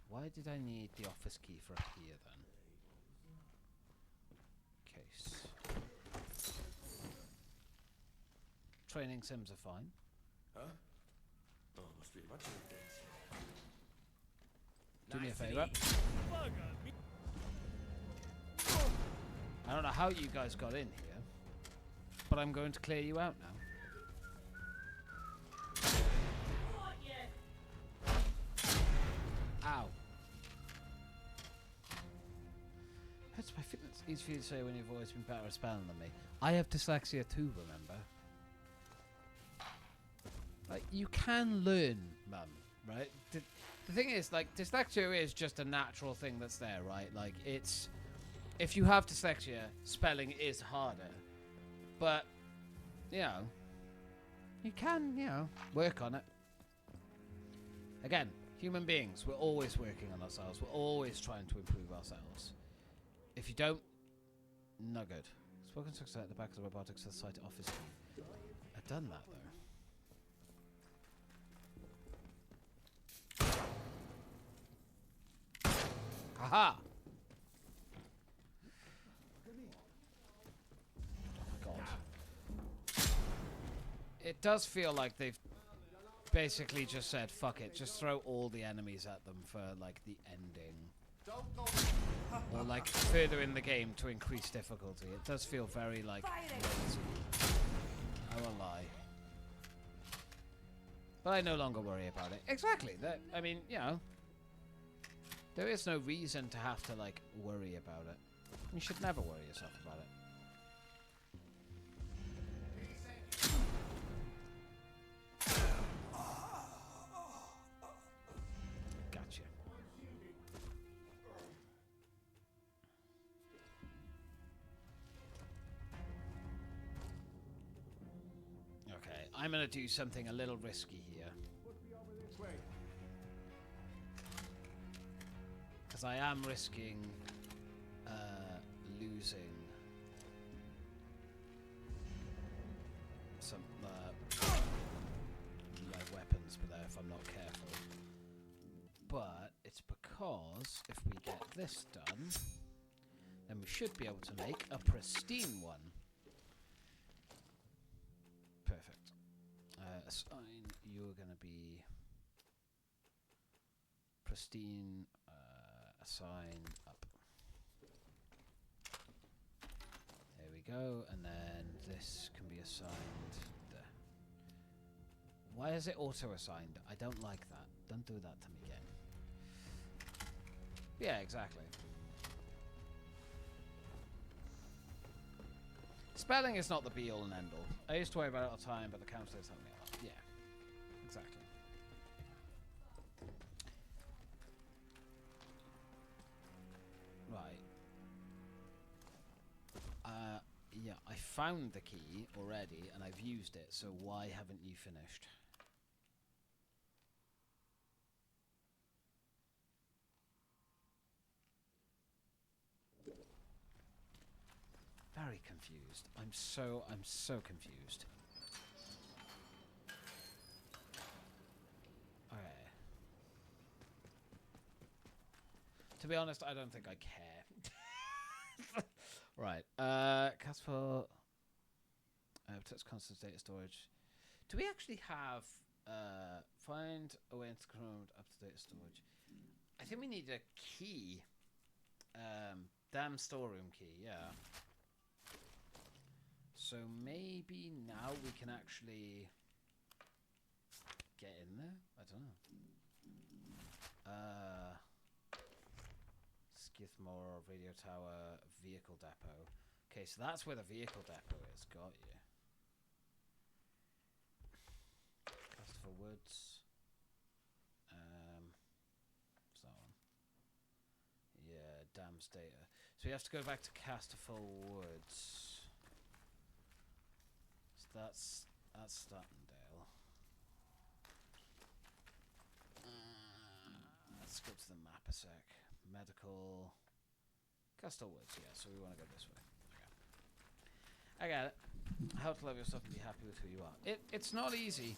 Why did I need the office key for up here then? Case. Training sims are fine. Huh? Oh, must be imagining things. Do me a Nice and favour. easy. Bugger me. I don't know how you guys got in here, but I'm going to clear you out now. Ow. Hurts my feelings. Easy for you to say when you've always been better at spelling than me. I have dyslexia too, remember? Like, you can learn, Mum, right? The thing is, like, dyslexia is just a natural thing that's there, right? Like, it's... If you have dyslexia, spelling is harder. But, you know, you can, you know, work on it. Again, human beings, we're always working on ourselves. We're always trying to improve ourselves. If you don't, no good. Spoken success at the back of the robotics for the site office. I've done that, though. Haha! Oh my god. It does feel like they've basically just said, fuck it, just throw all the enemies at them for, like, the ending. Or, like, further in the game to increase difficulty. It does feel very, like, lazy. I won't lie. But I no longer worry about it. Exactly. That, I mean, you know, there is no reason to have to, like, worry about it. You should never worry yourself about it. Gotcha. Okay, I'm gonna do something a little risky here. Because I am risking losing some my weapons with there if I'm not careful. But it's because if we get this done, then we should be able to make a pristine one. Perfect. Assign, you're going to be pristine, assign up. There we go, and then this can be assigned there. Why is it auto-assigned? I don't like that. Don't do that to me again. Yeah, exactly. Spelling is not the be-all and end-all. I used to worry about it all the time, but the counselors helped me a lot. Yeah, exactly. Right. Yeah, I found the key already, and I've used it, so why haven't you finished? Very confused. I'm so confused. Okay. To be honest, I don't think I care. Right. Cast for protects constant data storage. Do we actually have find a way to chrome up to date storage? I think we need a key. Damn storeroom key, yeah. So maybe now we can actually get in there? I don't know. Githmore Radio Tower Vehicle Depot. Okay, so that's where the vehicle depot is. Got you. Christopher Woods. So on. Yeah, Dam's data. So we have to go back to Casterful Woods. So that's Statendale. Let's go to the map a sec. Medical. Castle Woods, yeah, so we want to go this way. Okay. I got it. How to love yourself and be happy with who you are. It's not easy.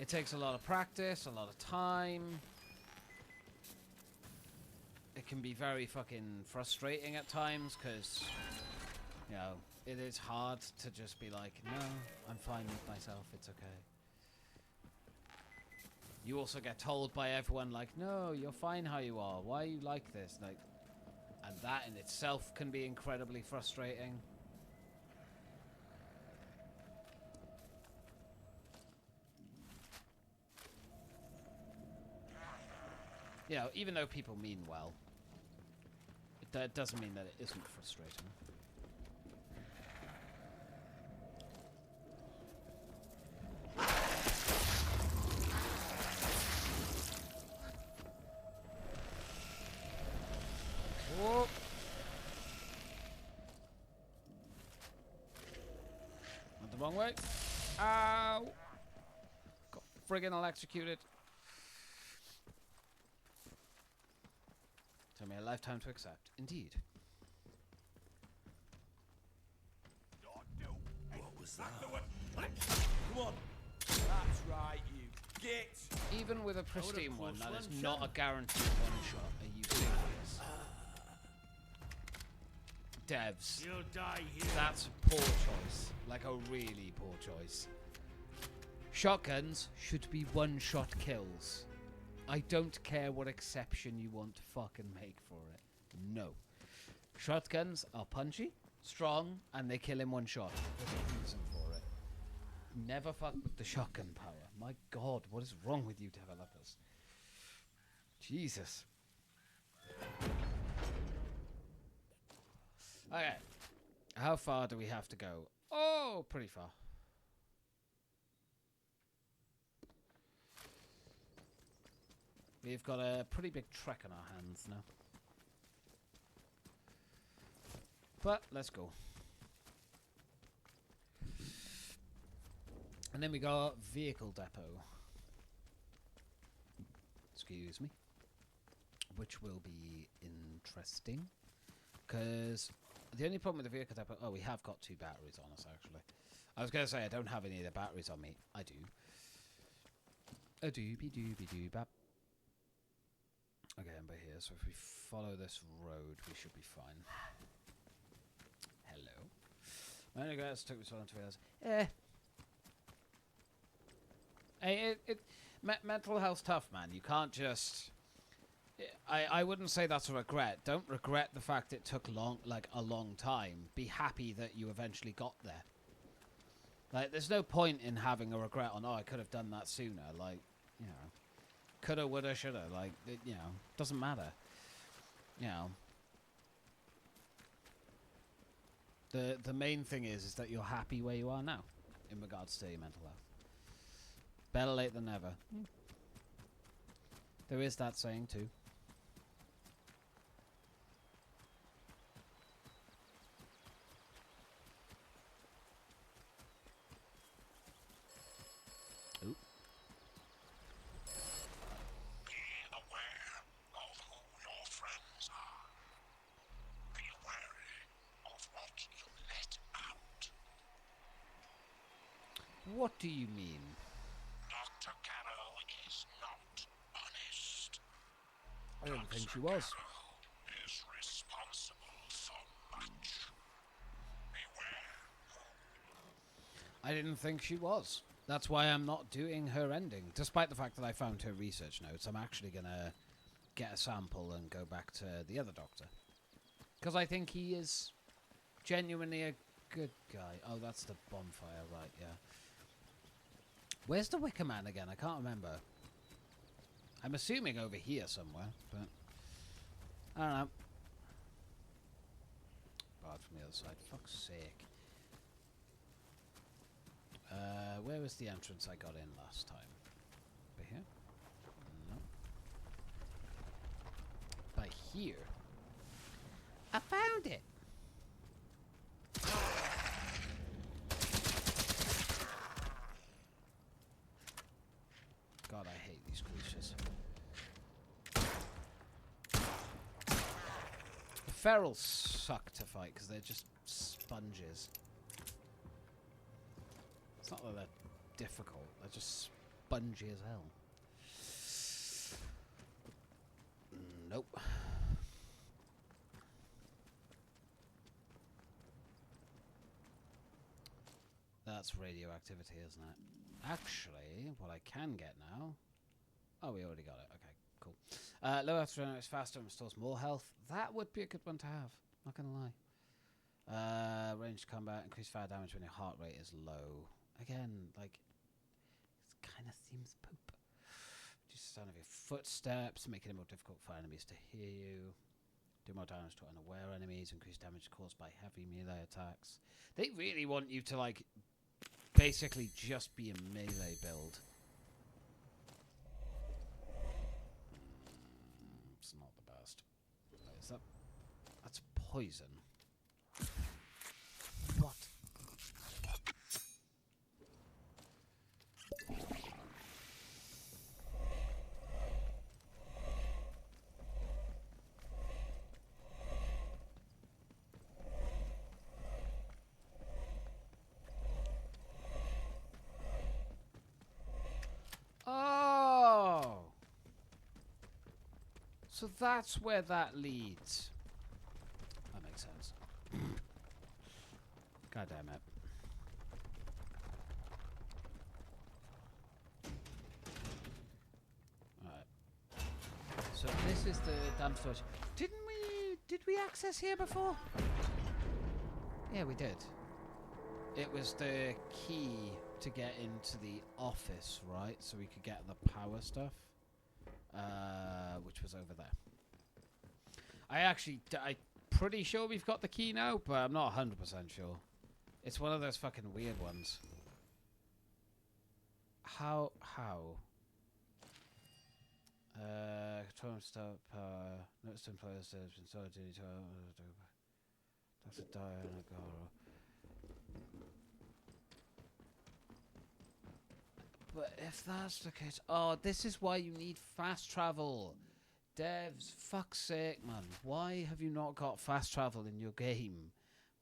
It takes a lot of practice, a lot of time. It can be very fucking frustrating at times because, you know, it is hard to just be like, no, I'm fine with myself, it's okay. You also get told by everyone, like, no, you're fine how you are. Why are you like this? Like, and that in itself can be incredibly frustrating. You know, even though people mean well, it doesn't mean that it isn't frustrating. Whoa. Went the wrong way. Ow! Got friggin' electrocuted. Took me a lifetime to accept. Indeed. What was that? Come on. That's right, you git. Even with a pristine one, that is not a guaranteed one-shot. Are you serious? Devs. You'll die here. That's a poor choice. Like a really poor choice. Shotguns should be one-shot kills. I don't care what exception you want to fucking make for it. No. Shotguns are punchy, strong, and they kill in one shot. There's a reason for it. Never fuck with the shotgun power. My god, what is wrong with you developers? Jesus. Okay. How far do we have to go? Oh, pretty far. We've got a pretty big trek on our hands now. But let's go. And then we got vehicle depot. Excuse me. Which will be interesting. Because the only problem with the vehicle depot... Oh, we have got 2 batteries on us, actually. I was going to say I don't have any of the batteries on me. I do. A doobie-doobie-doo-bap. Okay, I'm by here, so if we follow this road, we should be fine. Hello. My only guys took me so long to realize. Hey, mental health's tough, man. You can't just... I wouldn't say that's a regret. Don't regret the fact it took a long time. Be happy that you eventually got there. Like, there's no point in having a regret on, oh, I could have done that sooner. Like, you know. Coulda, woulda, shoulda. Like, you know, doesn't matter. You know. The main thing is that you're happy where you are now in regards to your mental health. Better late than never. There is that saying too. Oop. Be aware of who your friends are. Be wary of what you let out. What do you mean? Dr. Carroll is not honest. I didn't think she was. Carroll is responsible for much. Beware. I didn't think she was. That's why I'm not doing her ending. Despite the fact that I found her research notes, I'm actually going to get a sample and go back to the other doctor. Because I think he is genuinely a good guy. Oh, that's the bonfire, right, yeah. Where's the Wicker Man again? I can't remember. I'm assuming over here somewhere, but... I don't know. Barred from the other side. Fuck's sake. Where was the entrance I got in last time? By here? No. By here? I found it! God, I hate these creatures. The ferals suck to fight because they're just sponges. It's not that they're difficult, they're just spongy as hell. Nope. That's radioactivity, isn't it? Actually, what I can get now... Oh, we already got it. Okay, cool. Low health regenerates faster and restores more health. That would be a good one to have. Not gonna lie. Ranged combat, increased fire damage when your heart rate is low. Again, like, it kind of seems poop. Reduce the sound of your footsteps, making it more difficult for enemies to hear you. Do more damage to unaware enemies, increase damage caused by heavy melee attacks. They really want you to, like, basically just be a melee build. It's not the best. Is that... That's poison. What? Oh! So that's where that leads. That makes sense. God damn it. Alright. So this is the damn storage. Did we access here before? Yeah, we did. It was the key to get into the office, right? So we could get the power stuff. Which was over there. I'm pretty sure we've got the key now, but I'm not 100% sure. It's one of those fucking weird ones. How? Control stop power. Notice to employers has been started to Dr. Diana Garo. But if that's the case... Oh, this is why you need fast travel. Devs, fuck's sake, man. Why have you not got fast travel in your game?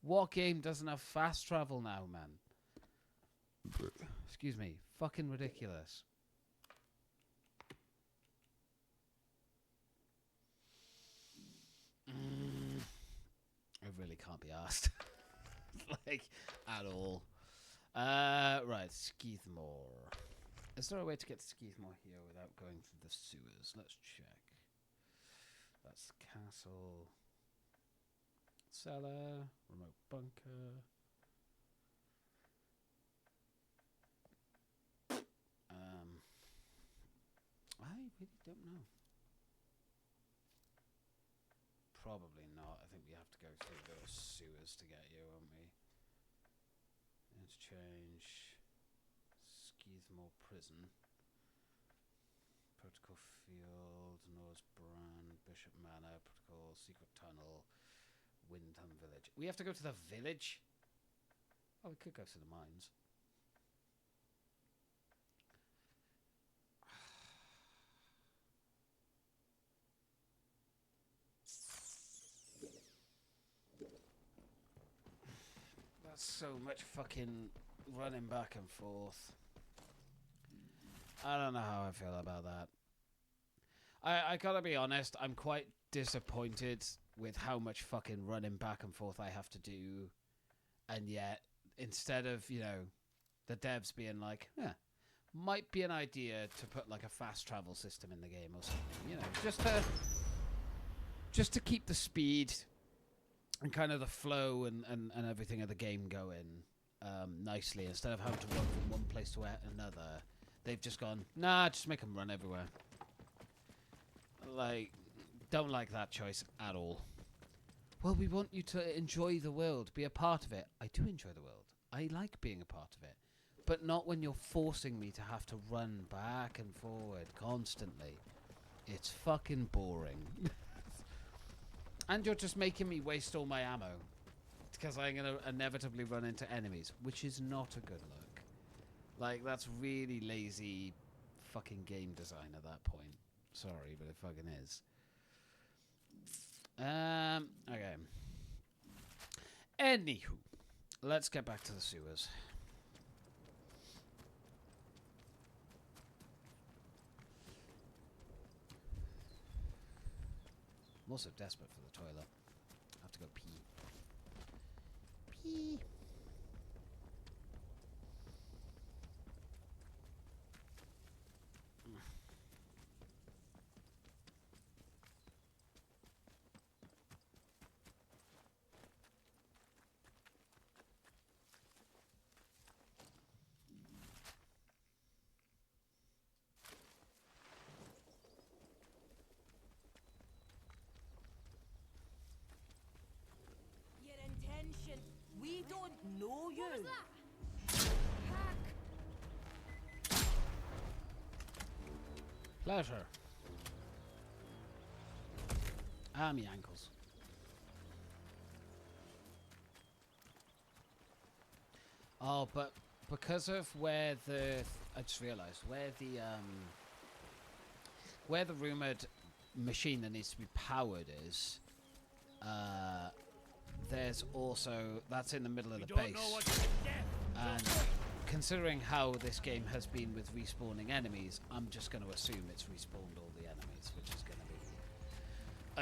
What game doesn't have fast travel now, man? Excuse me. Fucking ridiculous. I really can't be asked. Like, at all. Right, Skeethmore. Is there a way to get to Skeethmore here without going through the sewers? Let's check. That's the castle. Cellar. Remote bunker. I really don't know. Probably not. I think we have to go through those sewers to get you, won't we? Interchange. Skeethmore Prison. Protocol Field. Norris Brand. Bishop Manor. Protocol. Secret Tunnel. Windham Village. We have to go to the village? Oh, we could go to the mines. That's so much fucking running back and forth. I don't know how I feel about that. I gotta be honest, I'm quite disappointed with how much fucking running back and forth I have to do. And yet, instead of, you know, the devs being like, might be an idea to put like a fast travel system in the game or something, you know, just to keep the speed and kind of the flow and everything of the game going nicely, instead of having to run from one place to another. They've just gone, nah, just make them run everywhere. Like, Don't like that choice at all. Well, we want you to enjoy the world, be a part of it. I do enjoy the world. I like being a part of it. But not when you're forcing me to have to run back and forward constantly. It's fucking boring. And you're just making me waste all my ammo. Because I'm going to inevitably run into enemies, which is not a good look. Like, that's really lazy fucking game design at that point. Sorry, but it fucking is. Okay. Anywho, let's get back to the sewers. I'm also desperate for the toilet. I have to go pee. Pee. Your intention. We don't know you. What was that? Pleasure. Ah, me ankles. Oh, but because of where the... I just realised, where the rumoured machine that needs to be powered is, there's also... That's in the middle of the base. And considering how this game has been with respawning enemies, I'm just going to assume it's respawned all the enemies, which is going to be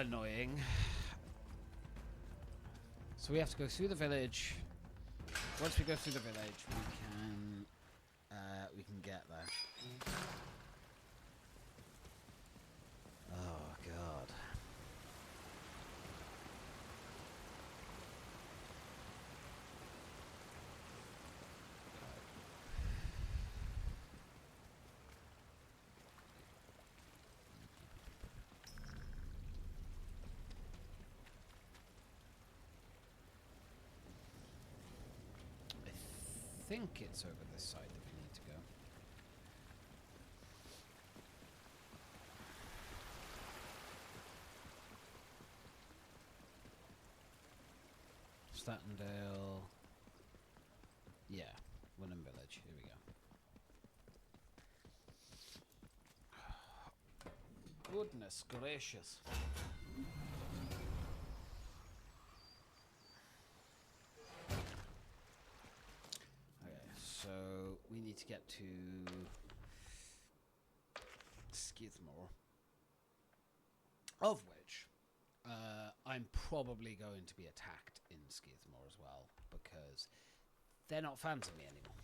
annoying. So we have to go through the village. Once we go through the village, we can get there. Oh god. I think it's over this side that we need to go. Statendale. Yeah, Wynnum Village. Here we go. Goodness gracious. So we need to get to Skidmore, of which I'm probably going to be attacked in Skidmore as well, because they're not fans of me anymore.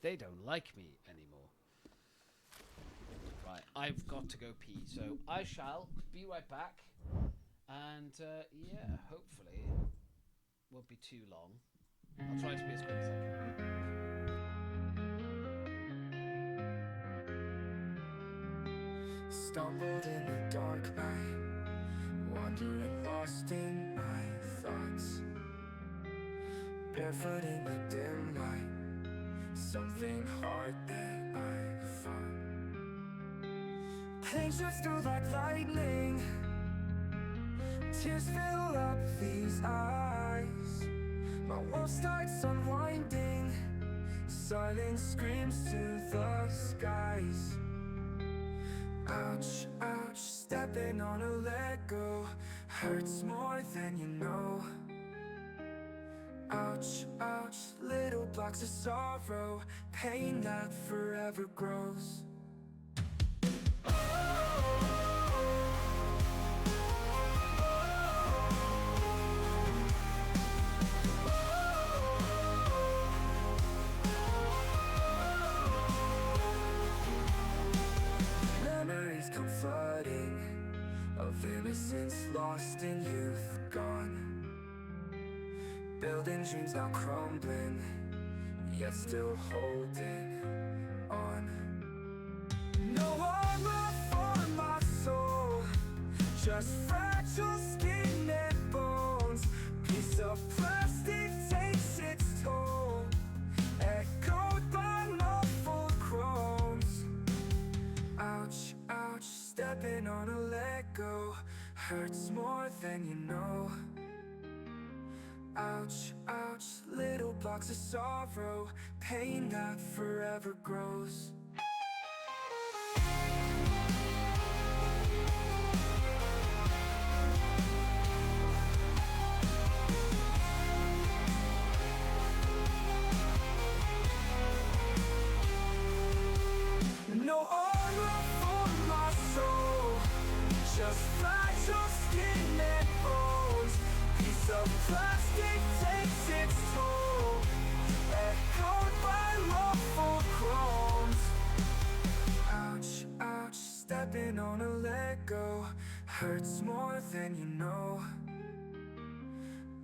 They don't like me anymore. Right, I've got to go pee, so I shall be right back, and yeah, hopefully it won't be too long. I'll try to be as quick as I can. Stumbled in the dark night, wandering lost in my thoughts. Barefoot in the dim light, something hard that I fought. Pain shoots through like lightning, tears fill up these eyes. My world starts unwinding, silence screams to the skies. Ouch, ouch, stepping on a Lego hurts more than you know. Ouch, ouch, little blocks of sorrow, pain that forever grows. Innocence lost in youth gone, building dreams now crumbling, yet still holding on. No armor for my soul, just fragile skin and bones. Piece of plastic takes its toll, echoed by muffled groans. Ouch, ouch, stepping on a Lego hurts more than you know. Ouch, ouch, little blocks of sorrow, pain that forever grows. No armor for my soul, just fragile skin and bones. Piece of plastic takes its toll, echoed by muffled groans. Ouch, ouch, stepping on a Lego hurts more than you know.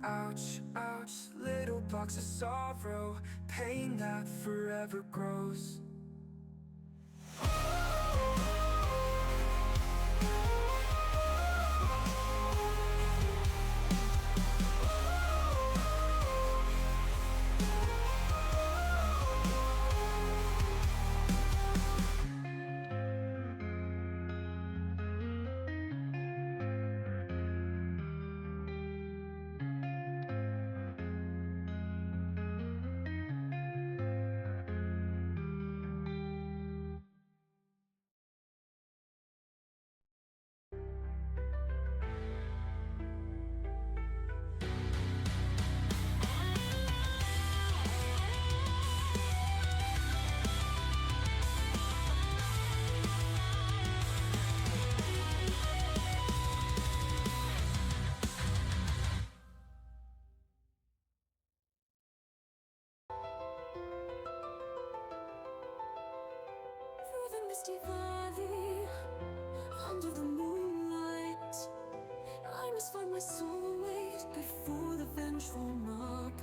Ouch, ouch, little blocks of sorrow, pain that forever grows. Through the misty valley, under the moonlight, I must find my soulmate before the vengeful mark.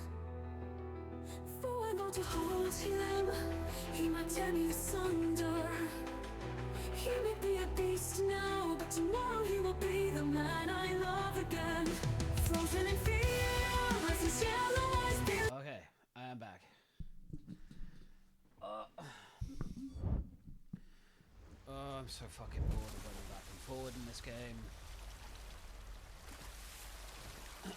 Though I long to hold him, he might tear me asunder. He may be a beast now, but tomorrow he will be the man I love again. Frozen in fear, as his yellow eyes peel. Okay, I am back. Oh, I'm so fucking bored of going back and forward in this game. Oh,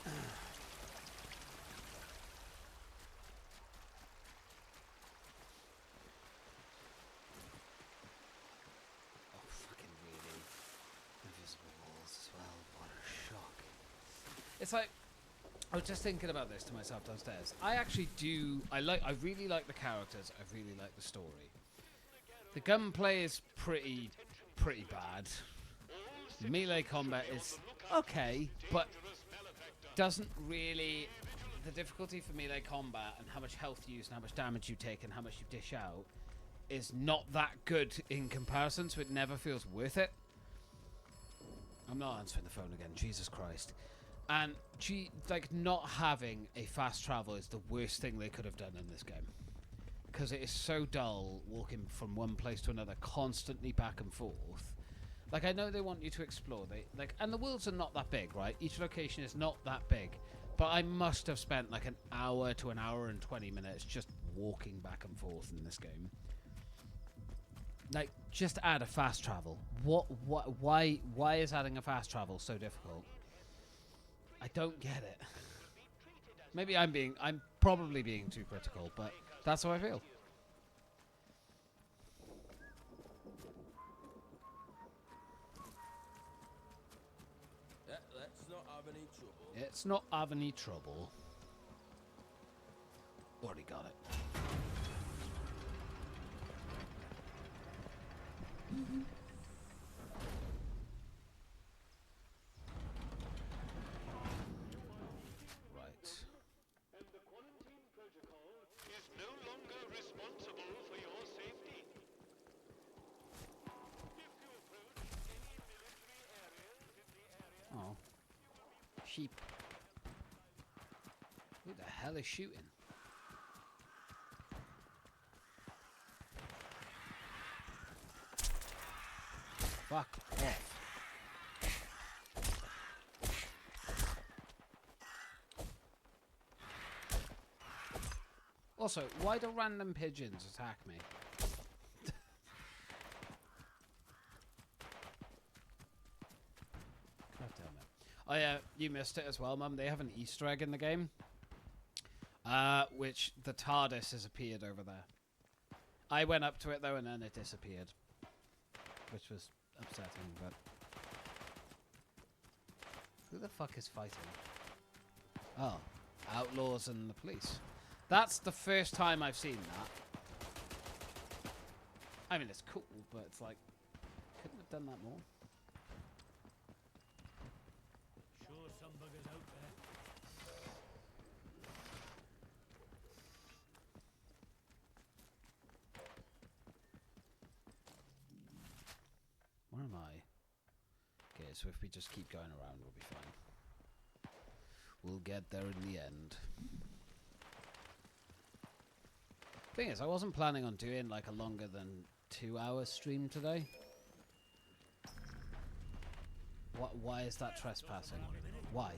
fucking really. Invisible walls as well. What a shock. It's like, I was just thinking about this to myself downstairs. I actually do, I really like the characters, I really like the story. The gunplay is pretty bad. Melee combat is okay, but doesn't really, the difficulty for melee combat and how much health you use and how much damage you take and how much you dish out is not that good in comparison, so it never feels worth it. I'm not answering the phone again, Jesus Christ. And like not having a fast travel is the worst thing they could have done in this game. Because it is so dull walking from one place to another, constantly back and forth. Like, I know they want you to explore, and the worlds are not that big, right? Each location is not that big. But I must have spent like an hour to an hour and 20 minutes just walking back and forth in this game. Like, just add a fast travel. Why is adding a fast travel so difficult? I don't get it. Maybe I'm probably being too critical, but that's how I feel. Let's not have any trouble. It's not have any trouble. Already got it. Right. And the quarantine protocol is no longer responsible for your safety. If you approach any military areas in the area... Oh. Sheep. Who the hell is shooting? Fuck off. Also, why do random pigeons attack me? God damn it. Oh yeah, you missed it as well, Mum. They have an Easter egg in the game. Which the TARDIS has appeared over there. I went up to it though and then it disappeared. Which was upsetting, but... Who the fuck is fighting? Oh, outlaws and the police. That's the first time I've seen that. I mean, it's cool, but it's like, couldn't have done that more. Sure, some buggers out there. Where am I? Okay, so if we just keep going around, we'll be fine. We'll get there in the end. Thing is, I wasn't planning on doing like a longer than 2-hour stream today. Why is that trespassing? Why?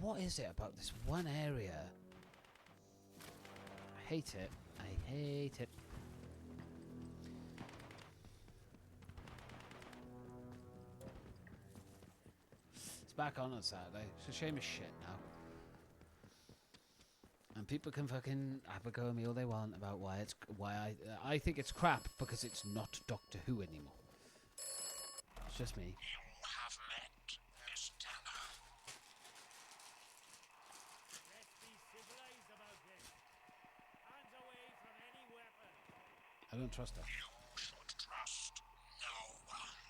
What is it about this one area? I hate it. I hate it. It's back on Saturday. It's a shame as shit now. And people can fucking have a go at me all they want about why I think it's crap because it's not Doctor Who anymore. It's just me. You have met Miss Tanner. Let's be civilized about this. Hands away from any weapon. I don't trust her. You should trust no one.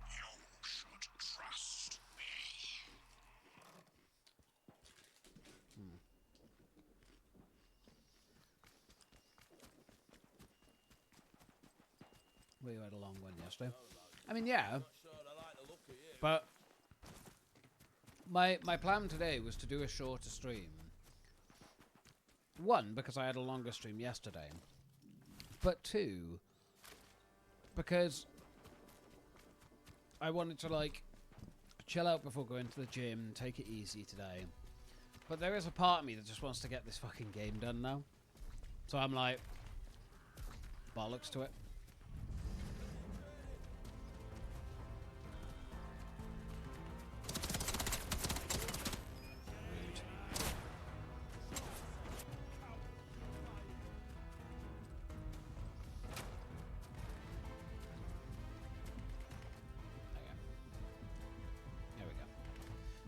You should trust me. We had a long one yesterday. I mean, yeah. But my plan today was to do a shorter stream. One, because I had a longer stream yesterday. But two, because I wanted to, like, chill out before going to the gym, take it easy today. But there is a part of me that just wants to get this fucking game done now. So I'm like, bollocks to it.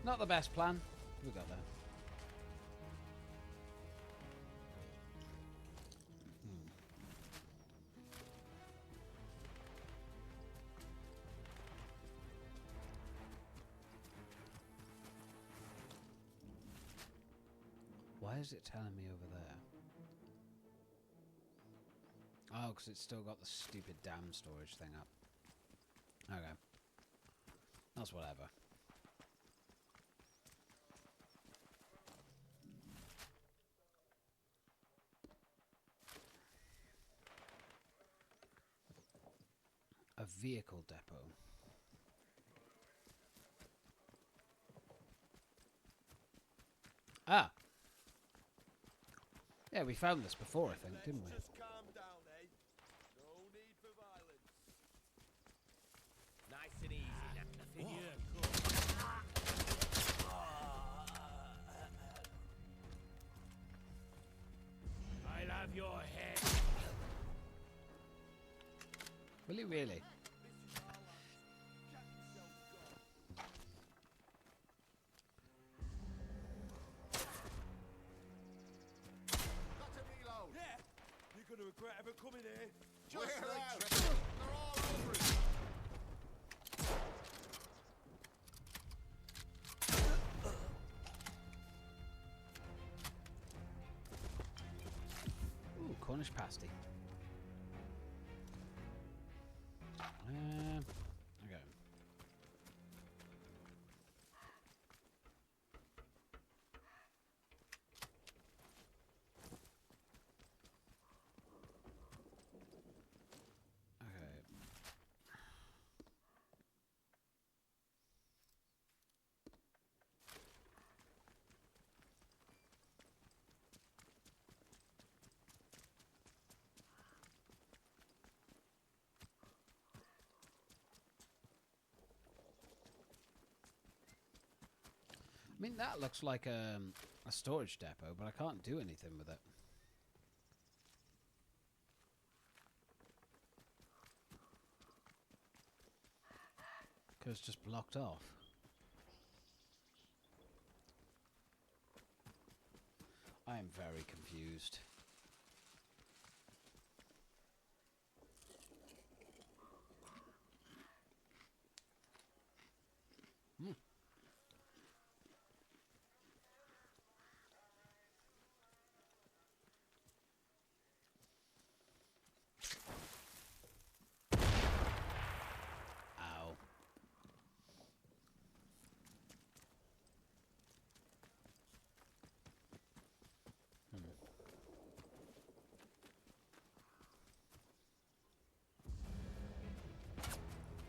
Not the best plan. We got there. Why is it telling me over there? Oh, because it's still got the stupid damn storage thing up. Okay. That's whatever. A vehicle depot. Ah! Yeah, we found this before, I think, didn't we? Just calm down, eh? No need for violence. Nice and easy now. Nothing here, I'll have your head. Will he really? Yeah, you're gonna regret ever coming here. Just We're like out. Trevor. They're all over it. Ooh, Cornish pasty. Okay. Okay. mean, that looks like a storage depot, but I can't do anything with it. Because it's just blocked off. I am very confused. Ow.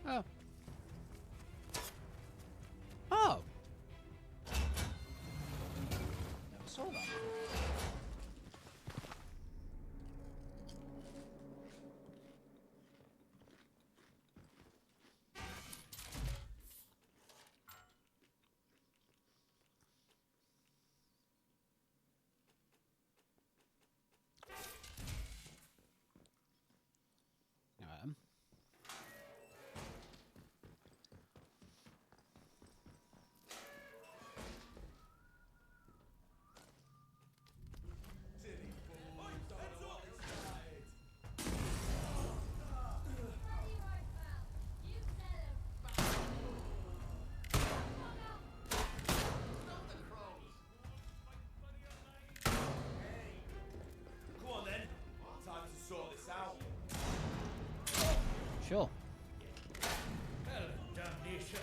Oh. Oh! Never saw that before. Come on then. Time to sort this out. Sure. Hell of damnation.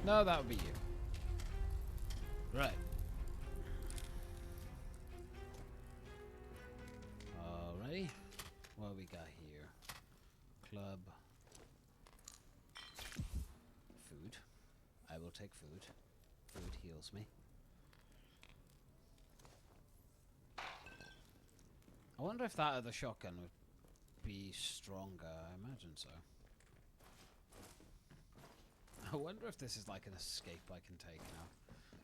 No, that would be you. Right. Alrighty. What we got here? Club. Food. I will take food. Food heals me. I wonder if that other shotgun would be stronger. I imagine so. I wonder if this is like an escape I can take now.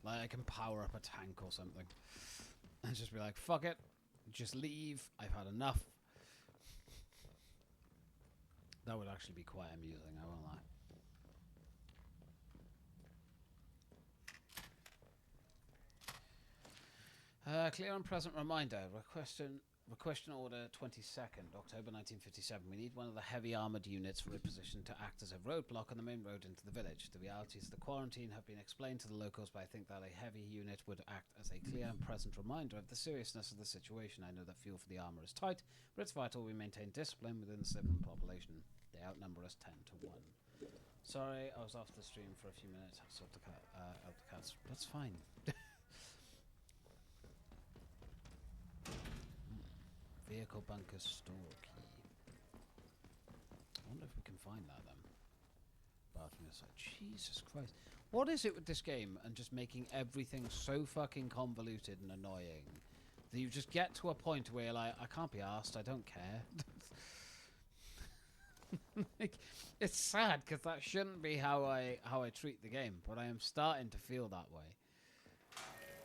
Like I can power up a tank or something. And just be like, fuck it. Just leave. I've had enough. That would actually be quite amusing, I won't lie. Clear and present reminder. Requesting order 22nd, October 1957. We need one of the heavy armoured units repositioned to act as a roadblock on the main road into the village. The realities of the quarantine have been explained to the locals, but I think that a heavy unit would act as a clear and present reminder of the seriousness of the situation. I know that fuel for the armour is tight, but it's vital we maintain discipline within the civilian population. They outnumber us 10 to 1. Sorry, I was off the stream for a few minutes. I sorted out the cats. That's fine. Vehicle bunker store key. I wonder if we can find that then. Bathroom inside. Jesus Christ. What is it with this game and just making everything so fucking convoluted and annoying that you just get to a point where you're like, I can't be arsed, I don't care. Like, it's sad because that shouldn't be how I treat the game, but I am starting to feel that way.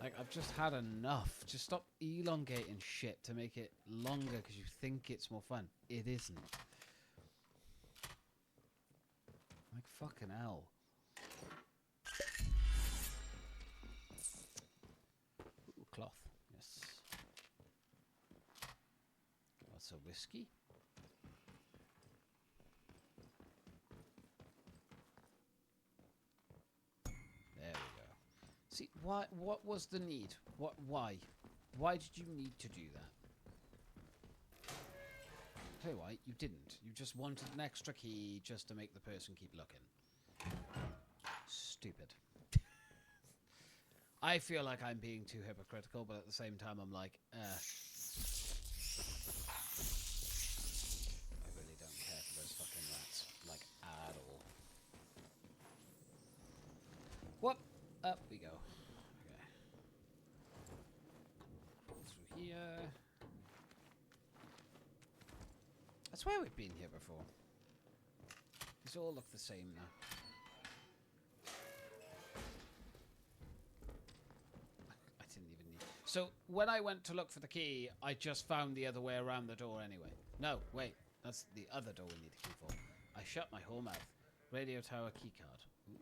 Like, I've just had enough. Just stop elongating shit to make it longer because you think it's more fun. It isn't. Like, fucking hell. Ooh, cloth. Yes. What's a whiskey? There we go. See, why? What was the need? Why? Why did you need to do that? Tell you why, you didn't. You just wanted an extra key just to make the person keep looking. Stupid. I feel like I'm being too hypocritical, but at the same time I'm like, Whoop! Up we go. Okay. Through here. I swear we've been here before. These all look the same now. I didn't even need... So, when I went to look for the key, I just found the other way around the door anyway. No, wait. That's the other door we need a key for. I shut my whole mouth. Radio tower keycard. Ooh.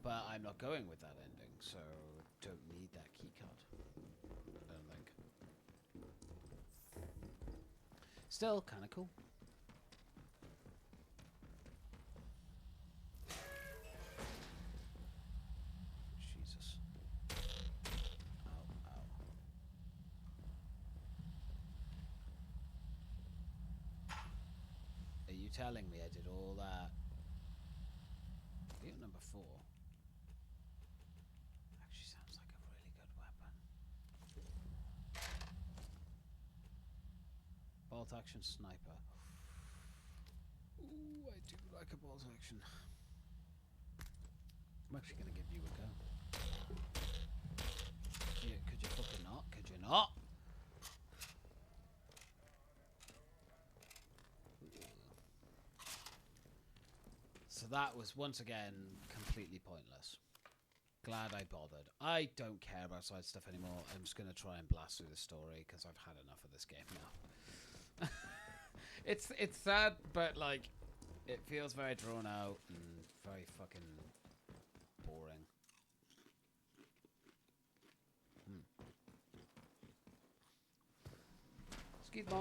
But I'm not going with that ending, so don't need that keycard. I don't think. Still kind of cool. Jesus. Ow, ow. Are you telling me I did all that? Unit number 4. Actually sounds like a really good weapon. Bolt action sniper. Ooh, I do like a bolt action. I'm actually gonna give you a go. Yeah, could you fucking not? Could you not? So that was once again completely pointless. Glad I bothered. I don't care about side stuff anymore. I'm just gonna try and blast through the story because I've had enough of this game now. It's sad, but like it feels very drawn out and very fucking boring. Excuse me.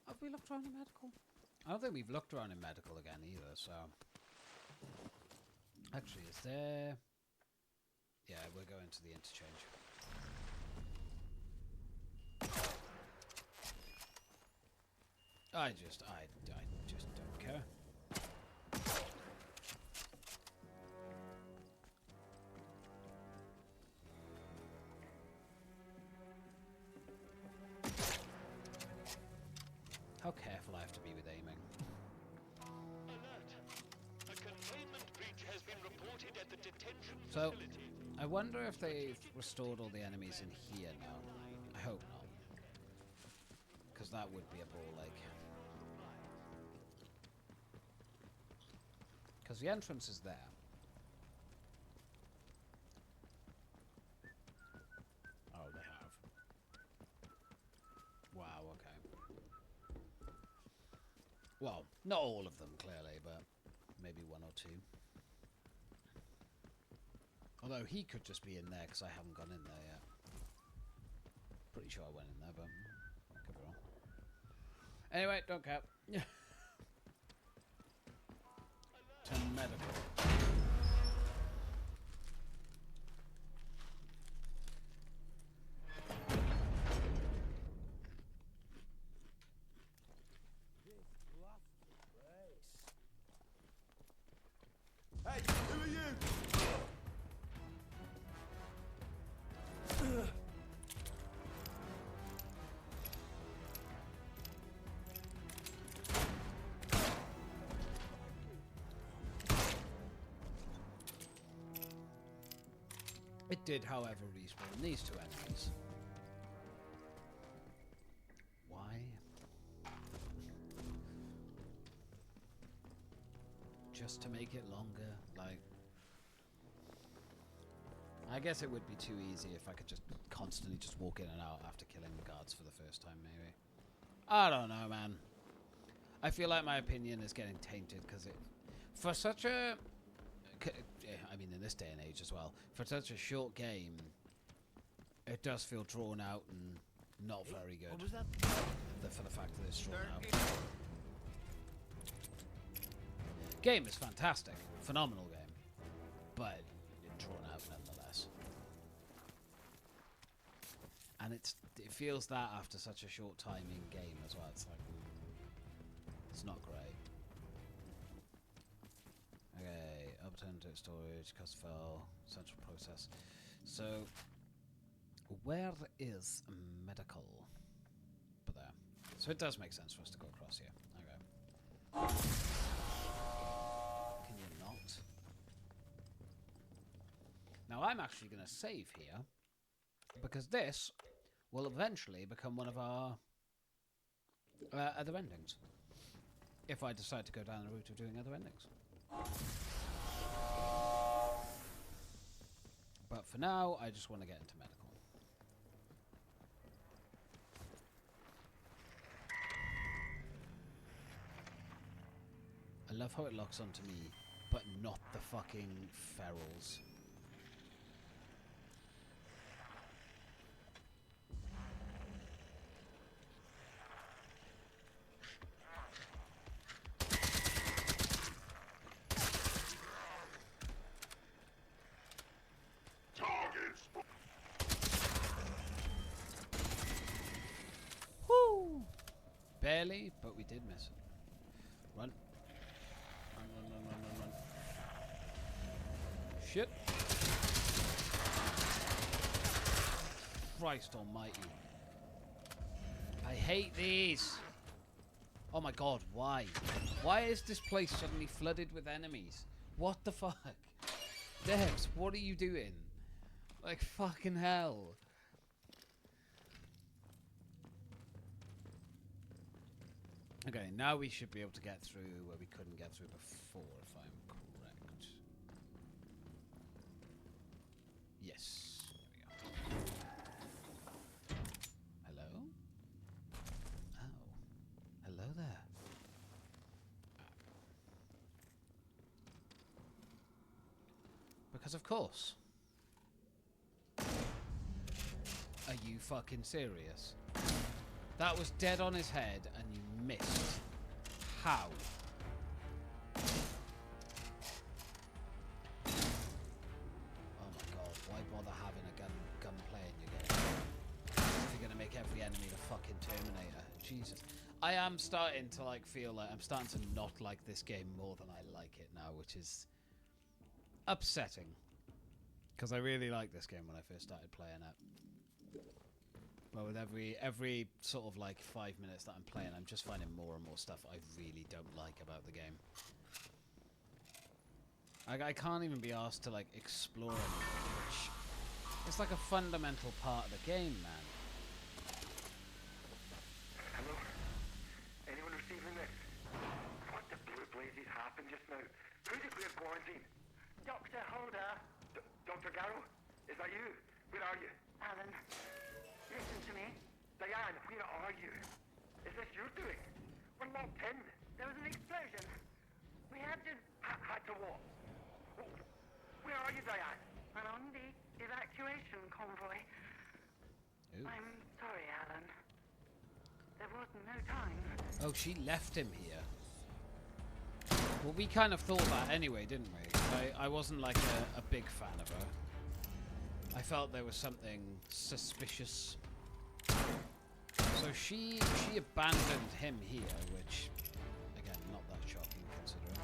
Have we looked around in medical? I don't think we've looked around in medical again either, so... Actually, is there... Yeah, we're going to the interchange. I just don't care. How careful I have to be with aiming. Alert. A containment breach has been reported at the detention So, facility. I wonder if they've restored all the enemies in here now. I hope not. Because that would be a ball ache. Because the entrance is there. Oh, they have. Wow, okay. Well, not all of them, clearly, but maybe one or two. Although he could just be in there because I haven't gone in there yet. Pretty sure I went in there, but I could be wrong. Anyway, don't care. To medical. Hey, who are you? It did, however, respawn these two enemies. Why? Just to make it longer, like... I guess it would be too easy if I could just constantly just walk in and out after killing the guards for the first time, maybe. I don't know, man. I feel like my opinion is getting tainted because it... For such a... I mean, in this day and age as well, for such a short game, it does feel drawn out and not very good. What was that? For the fact that it's drawn out. Game is fantastic, phenomenal game, but drawn out nonetheless. And And it feels that after such a short time in game as well. It's like, it's not great. Okay, alternative storage, cast file, central process. So, where is medical? But there. So it does make sense for us to go across here. Okay. Can you not? Now I'm actually going to save here, because this will eventually become one of our other endings. If I decide to go down the route of doing other endings. But for now, I just want to get into medical. I love how it locks onto me, but not the fucking ferals. Woo! Barely, but we did miss it. Run. Run, run, run, run, run, run. Shit. Christ almighty. I hate these. Oh my god, why? Why is this place suddenly flooded with enemies? What the fuck? Devs, what are you doing? Like, fucking hell. Okay, now we should be able to get through where we couldn't get through before, if I'm correct. Yes. There we go. Hello? Oh. Hello there. Because of course. Are you fucking serious? That was dead on his head and you missed. How? Oh my god, why bother having a gunplay in your game? If you're gonna make every enemy the fucking Terminator. Jesus. I am starting to like feel like I'm starting to not like this game more than I like it now, which is upsetting. Because I really liked this game when I first started playing it. But with every sort of like 5 minutes that I'm playing, I'm just finding more and more stuff I really don't like about the game. I can't even be asked to like explore anymore, which it's like a fundamental part of the game, man. Hello? Anyone receiving this? What the blue blazes happened just now? Who declared quarantine? Dr. Holder. Dr. Garrow? Is that you? Where are you? Alan, listen to me. Diane, where are you? Is this your doing? We're locked in. There was an explosion. We had to... Had to what? Where are you, Diane? We're on the evacuation convoy. Ooh. I'm sorry, Alan. There was no time. Oh, she left him here. Well, we kind of thought that anyway, didn't we? I wasn't like a big fan of her. I felt there was something suspicious. So she abandoned him here, which, again, not that shocking considering.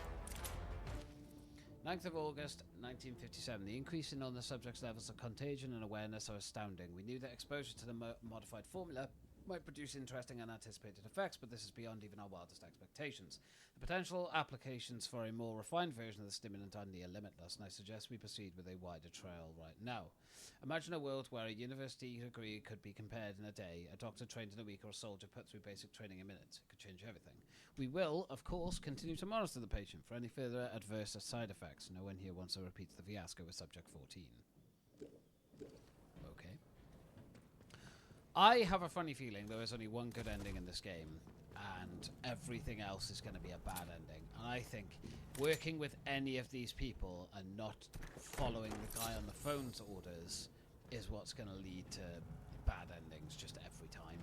9th of August, 1957. The increase in the subject's levels of contagion and awareness are astounding. We knew that exposure to the modified formula might produce interesting and anticipated effects, but this is beyond even our wildest expectations. The potential applications for a more refined version of the stimulant are near limitless, and I suggest we proceed with a wider trial right now. Imagine a world where a university degree could be compared in a day, a doctor trained in a week, or a soldier put through basic training in minutes. It could change everything. We will, of course, continue to monitor the patient for any further adverse side effects. No one here wants to repeat the fiasco with Subject 14. Okay. I have a funny feeling there is only one good ending in this game, and everything else is going to be a bad ending. And I think working with any of these people and not following the guy on the phone's orders is what's going to lead to bad endings just every time.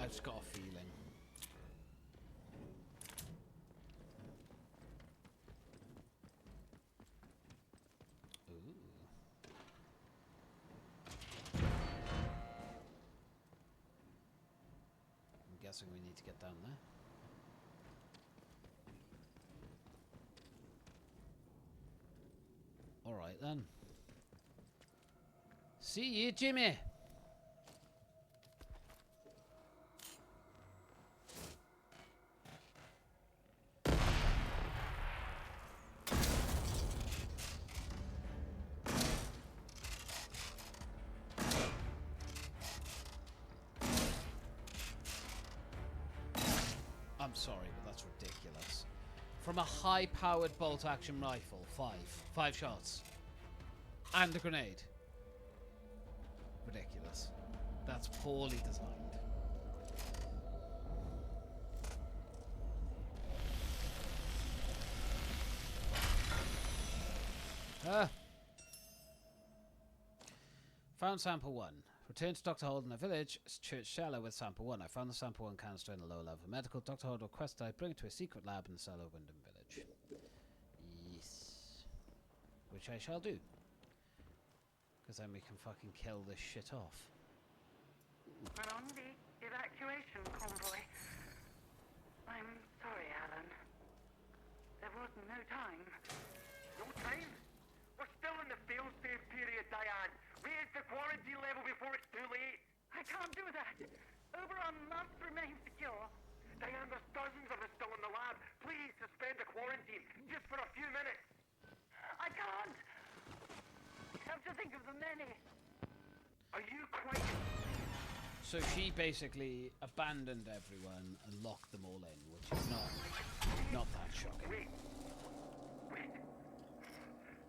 I've just got a feeling. guessing we need to get down there. Alright then. See you, Jimmy! I'm sorry, but that's ridiculous. From a high-powered bolt-action rifle, five shots. And a grenade. Ridiculous. That's poorly designed. Found sample 1. Return to Dr. Holden, a village, church cellar with sample 1. I found the sample 1 canister in a low level medical. Dr. Holden requested I bring it to a secret lab in the cellar of Wyndham Village. Yes. Which I shall do. Because then we can fucking kill this shit off. And on the evacuation convoy. I'm sorry, Alan. There was no time. No time? We're still in the fail-safe period, Diane. Raise the quarantine level before it's too late. I can't do that. Oberon must remain secure. Diane, there's dozens of us still in the lab. Please suspend the quarantine, just for a few minutes. I can't. You have to think of the many. Are you quite... So she basically abandoned everyone and locked them all in, which is not that shocking. Wait.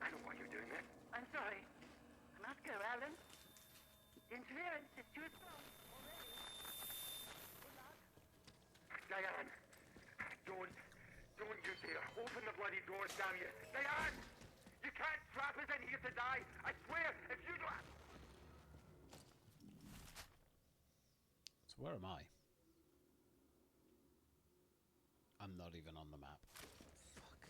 I know why you're doing this. I'm sorry. I must go, Alan. Interference is too strong already. Good luck. Diane, don't you dare. Open the bloody doors, damn you. Diane! You can't trap us in here to die. I swear, if you don't... So where am I? I'm not even on the map. Fuck.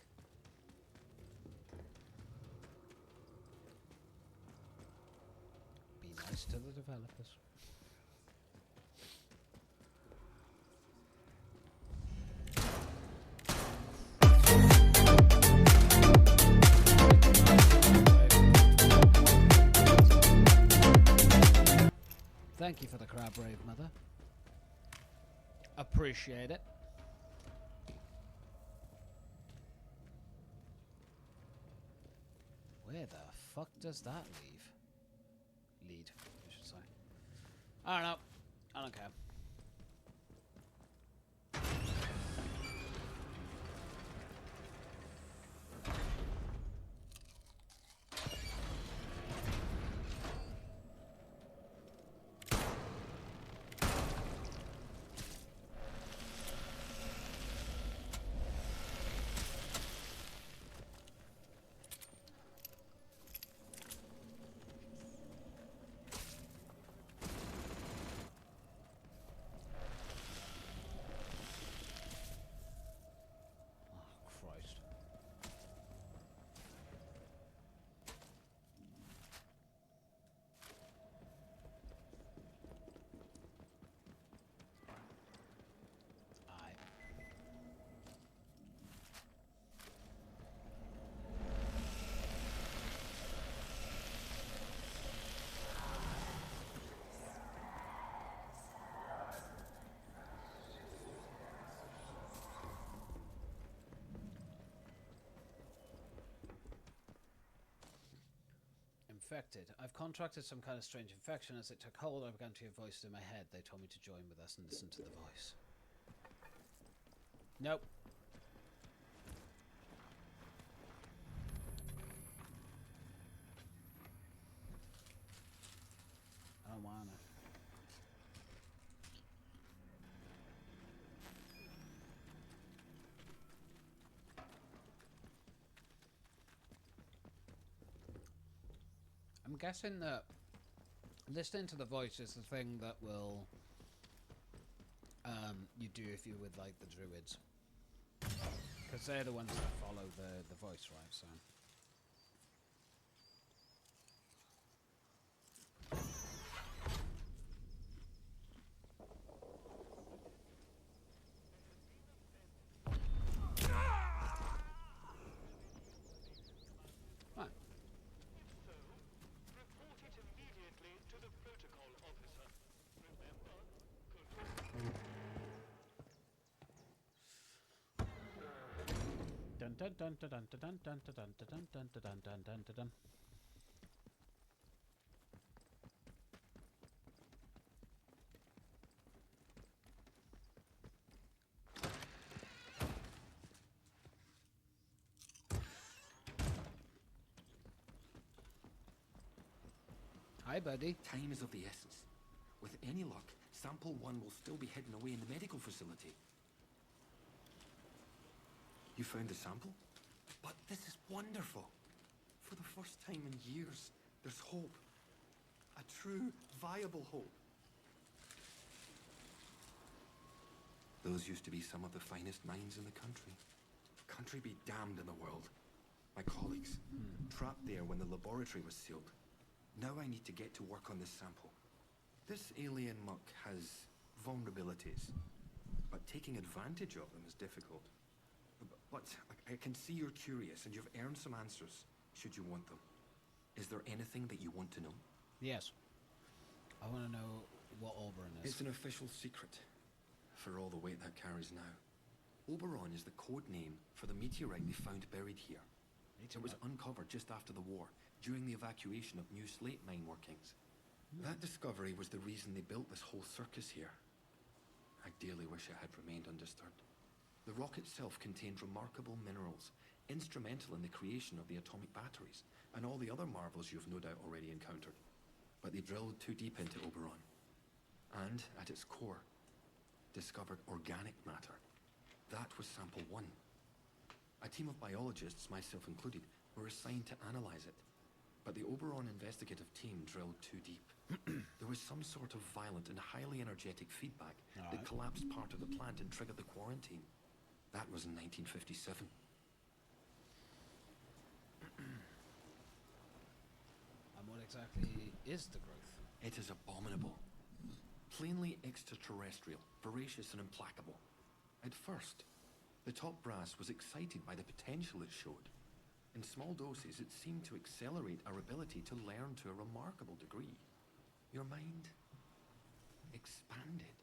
Be nice to the developers. Thank you for the crab, brave mother. Appreciate it. Where the fuck does that lead, I should say. I don't know. I don't care. Infected. I've contracted some kind of strange infection. As it took hold, I began to hear voices in my head. They told me to join with us and listen to the voice. Nope. I don't wanna. I'm guessing that listening to the voice is the thing that will you do if you're with like the druids, because they're the ones that follow the voice, right? So Dun dun dun dun dun dun dun dun dun dun dun dun dun dun dun dun dun. Hi, buddy. Time is of the essence. With any luck, Sample 1 will still be hidden away in the medical facility. You found the sample? But this is wonderful. For the first time in years, there's hope. A true, viable hope. Those used to be some of the finest minds in the country. Country be damned in the world. My colleagues, trapped there when the laboratory was sealed. Now I need to get to work on this sample. This alien muck has vulnerabilities, but taking advantage of them is difficult. But I can see you're curious and you've earned some answers, should you want them. Is there anything that you want to know? Yes. I want to know what Oberon is. It's an official secret, for all the weight that carries now. Oberon is the code name for the meteorite they found buried here. It was uncovered just after the war, during the evacuation of new slate mine workings. That discovery was the reason they built this whole circus here. I dearly wish it had remained undisturbed. The rock itself contained remarkable minerals, instrumental in the creation of the atomic batteries, and all the other marvels you've no doubt already encountered. But they drilled too deep into Oberon, and, at its core, discovered organic matter. That was Sample 1. A team of biologists, myself included, were assigned to analyze it. But the Oberon investigative team drilled too deep. There was some sort of violent and highly energetic feedback that collapsed part of the plant and triggered the quarantine. That was in 1957. And what exactly is the growth? It is abominable. Plainly extraterrestrial, voracious and implacable. At first, the top brass was excited by the potential it showed. In small doses, it seemed to accelerate our ability to learn to a remarkable degree. Your mind expanded.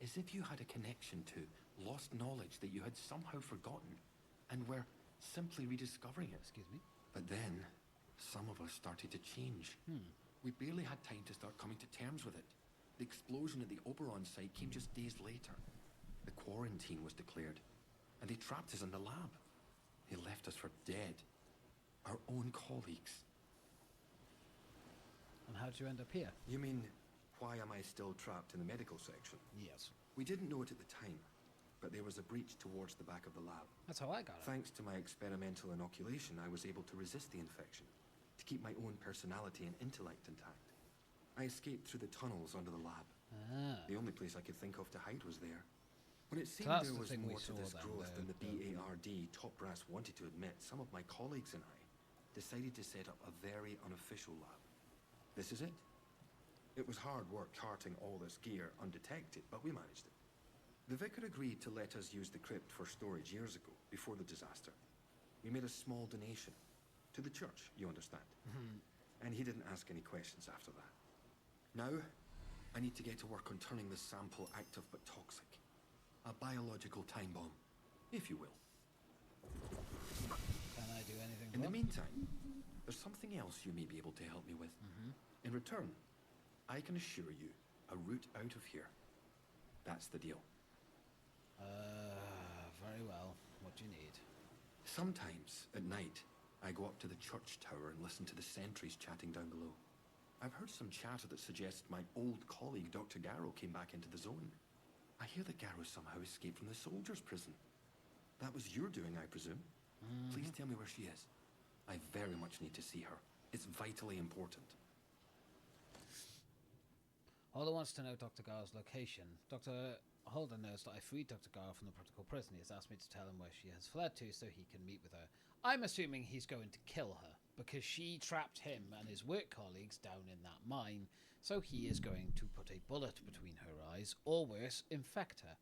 As if you had a connection to lost knowledge that you had somehow forgotten and were simply rediscovering it. Excuse me? But then, some of us started to change. We barely had time to start coming to terms with it. The explosion at the Oberon site came just days later. The quarantine was declared, and they trapped us in the lab. They left us for dead. Our own colleagues. And how did you end up here? You mean, why am I still trapped in the medical section? Yes. We didn't know it at the time, but there was a breach towards the back of the lab. That's how I got it. Thanks to my experimental inoculation, I was able to resist the infection, to keep my own personality and intellect intact. I escaped through the tunnels under the lab. The only place I could think of to hide was there. When it seemed there was more to this growth than the BARD top brass wanted to admit, some of my colleagues and I decided to set up a very unofficial lab. This is it. It was hard work carting all this gear undetected, but we managed it. The vicar agreed to let us use the crypt for storage years ago, before the disaster. We made a small donation. To the church, you understand. And he didn't ask any questions after that. Now, I need to get to work on turning this sample active but toxic. A biological time bomb, if you will. Can I do anything In the wrong? meantime, there's something else you may be able to help me with. In return, I can assure you a route out of here. That's the deal. Very well. What do you need? Sometimes, at night, I go up to the church tower and listen to the sentries chatting down below. I've heard some chatter that suggests my old colleague, Dr. Garrow, came back into the zone. I hear that Garrow somehow escaped from the soldiers' prison. That was your doing, I presume. Please tell me where she is. I very much need to see her. It's vitally important. Holder wants to know Dr. Gar's location. Dr. Holder knows that I freed Dr. Gar from the protocol prison. He has asked me to tell him where she has fled to so he can meet with her. I'm assuming he's going to kill her, because she trapped him and his work colleagues down in that mine, so he is going to put a bullet between her eyes, or worse, infect her.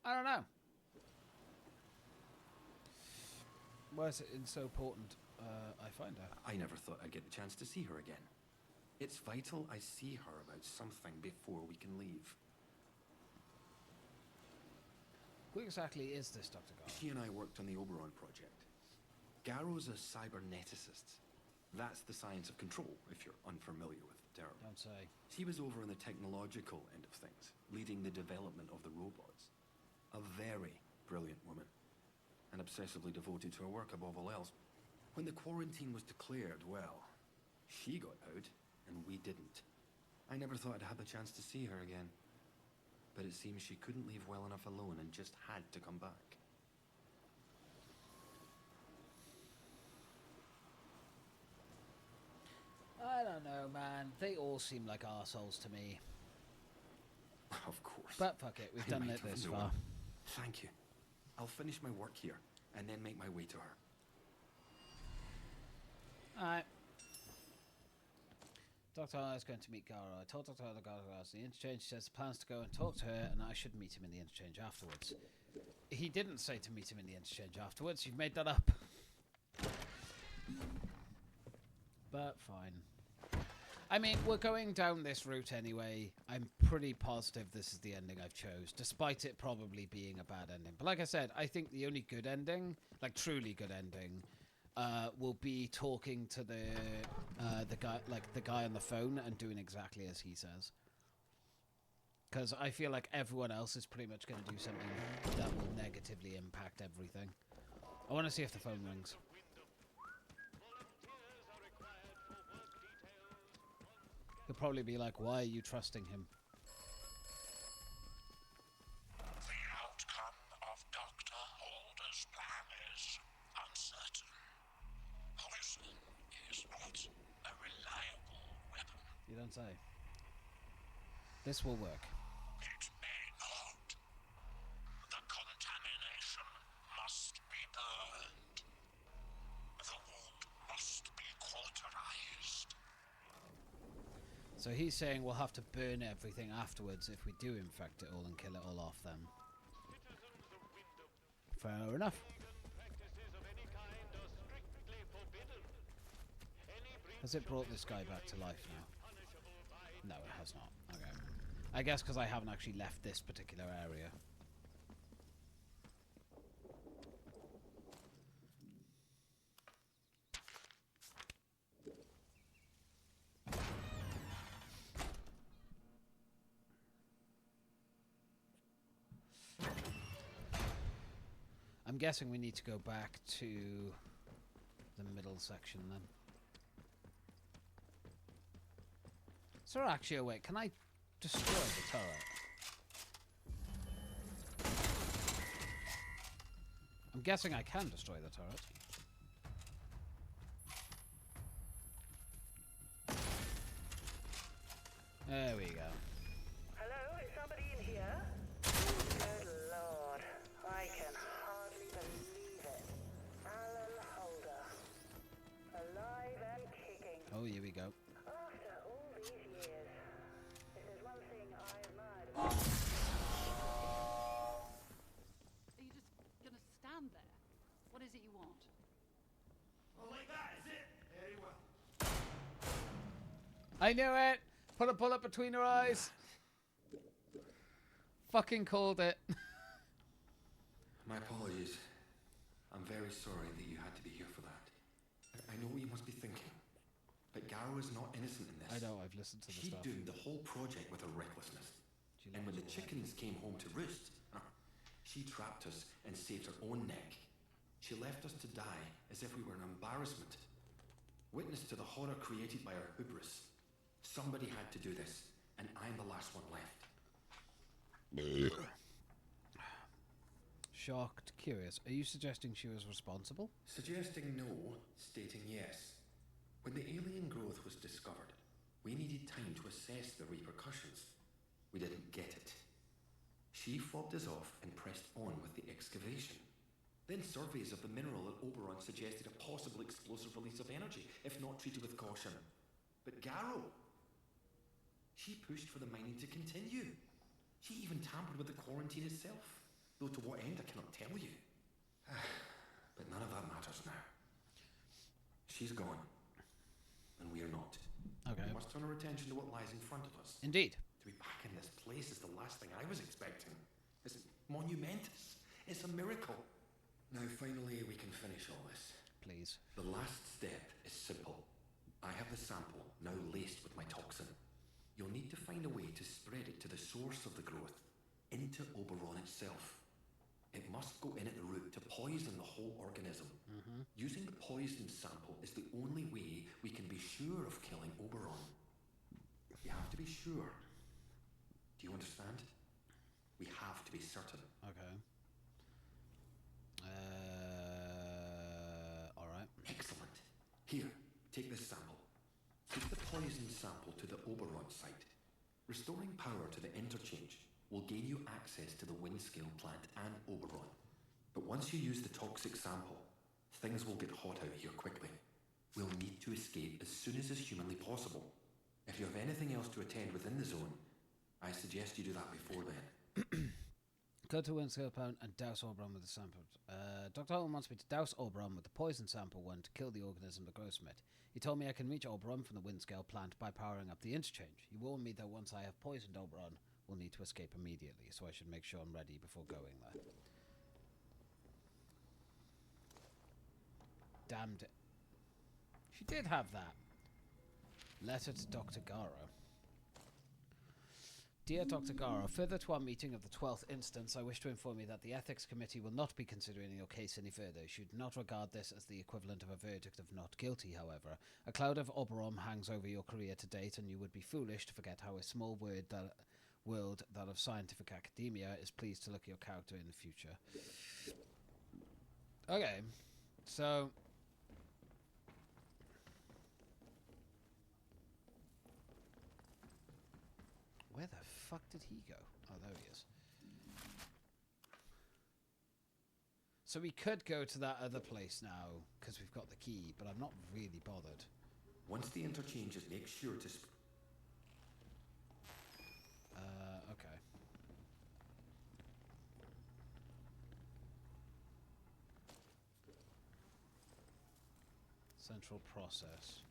I don't know. Why is it so important I find her? I never thought I'd get the chance to see her again. It's vital I see her about something before we can leave. Who exactly is this Dr. Garrow? She and I worked on the Oberon project. Garrow's a cyberneticist. That's the science of control, if you're unfamiliar with the term. Don't say. She was over on the technological end of things, leading the development of the robots. A very brilliant woman, and obsessively devoted to her work above all else. When the quarantine was declared, well, she got out, and we didn't. I never thought I'd have the chance to see her again. But it seems she couldn't leave well enough alone and just had to come back. I don't know, man. They all seem like arseholes to me. Of course. But fuck it, we've done it this far. Thank you. I'll finish my work here, and then make my way to her. Alright. Dr. I is going to meet Gara. I told Dr. the Gara was the interchange. She says plans to go and talk to her, and I should meet him in the interchange afterwards. He didn't say to meet him in the interchange afterwards. You've made that up. But fine. I mean, we're going down this route anyway. I'm pretty positive this is the ending I've chose, despite it probably being a bad ending. But like I said, I think the only good ending, like truly good ending, will be talking to the guy, like the guy on the phone, and doing exactly as he says. Because I feel like everyone else is pretty much going to do something that will negatively impact everything. I want to see if the phone rings. He'll probably be like, "Why are you trusting him?" The outcome of Dr. Holder's plan is uncertain. Poison is not a reliable weapon. You don't say. This will work. It may not. The contamination must be burned. The wound must be cauterized. So he's saying we'll have to burn everything afterwards if we do infect it all and kill it all off then. Fair enough. Has it brought this guy back to life now? No, it has not. Okay. I guess because I haven't actually left this particular area. I'm guessing we need to go back to the middle section then. So actually, wait, can I destroy the turret? I'm guessing I can destroy the turret. There we go. Hello, is somebody in here? Good Lord, I can hardly believe it. Alan Holder. Alive and kicking. Oh, here we go. After all these years, if there's one thing I admired about Are you just gonna stand there? What is it you want? Oh, like that, is it? Very well. I knew it! Put a bullet between her eyes! Fucking called it. My apologies. I'm very sorry that you had to be here for that. I know what you must be thinking. But Garrow is not innocent in this. I know, I've listened to the She stuff. doomed the whole project with her recklessness. And when the chickens came home to roost, she trapped us and saved her own neck. She left us to die as if we were an embarrassment. Witness to the horror created by her hubris. Somebody had to do this, and I'm the last one left. Shocked, curious. Are you suggesting she was responsible? Suggesting no, stating yes. When the alien growth was discovered, we needed time to assess the repercussions. We didn't get it. She fobbed us off and pressed on with the excavation. Then surveys of the mineral at Oberon suggested a possible explosive release of energy, if not treated with caution. But Garrow, she pushed for the mining to continue. She even tampered with the quarantine itself, though to what end I cannot tell you. But none of that matters now. She's gone, and we are not. Okay. We must turn our attention to what lies in front of us. Indeed. To be back in this place is the last thing I was expecting. It's monumentous. It's a miracle. Now finally we can finish all this. Please. The last step is simple. I have the sample now laced with my toxin. You'll need to find a way to spread it to the source of the growth, into Oberon itself. It must go in at the root to poison the whole organism. Using the poison sample is the only way we can be sure of killing Oberon. We have to be sure. Do you understand? We have to be certain. Okay. Alright. Excellent. Here, take this sample. Take the poison sample to the Oberon site. Restoring power to the interchange will gain you access to the Windscale plant and Oberon. But once you use the toxic sample, things will get hot out here quickly. We'll need to escape as soon as is humanly possible. If you have anything else to attend within the zone, I suggest you do that before then. Go to Windscale plant and douse Oberon with the sample. Dr. Holm wants me to douse Oberon with the poison sample one to kill the organism that grows from it. He told me I can reach Oberon from the Windscale plant by powering up the interchange. He warned me that once I have poisoned Oberon, we'll need to escape immediately, so I should make sure I'm ready before going there. Damned it. She did have that. Letter to Dr. Gara. Dear Dr. Gara, further to our meeting of the 12th instance, I wish to inform you that the Ethics Committee will not be considering your case any further. You should not regard this as the equivalent of a verdict of not guilty, however. A cloud of Oberon hangs over your career to date, and you would be foolish to forget how a small world that of scientific academia is pleased to look at your character in the future. Okay, so... Where the fuck did he go? Oh, there he is. So we could go to that other place now, because we've got the key, but I'm not really bothered. Once the interchange is, make sure to... Okay. Central process.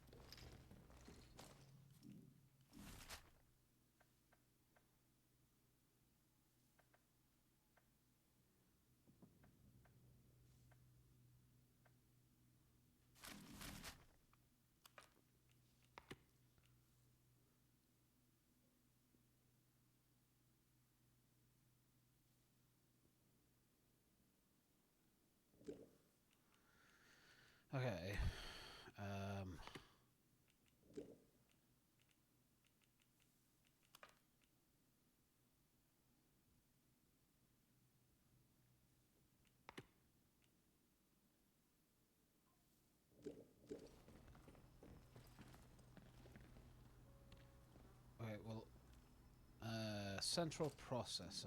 Okay. Okay, well, central processor.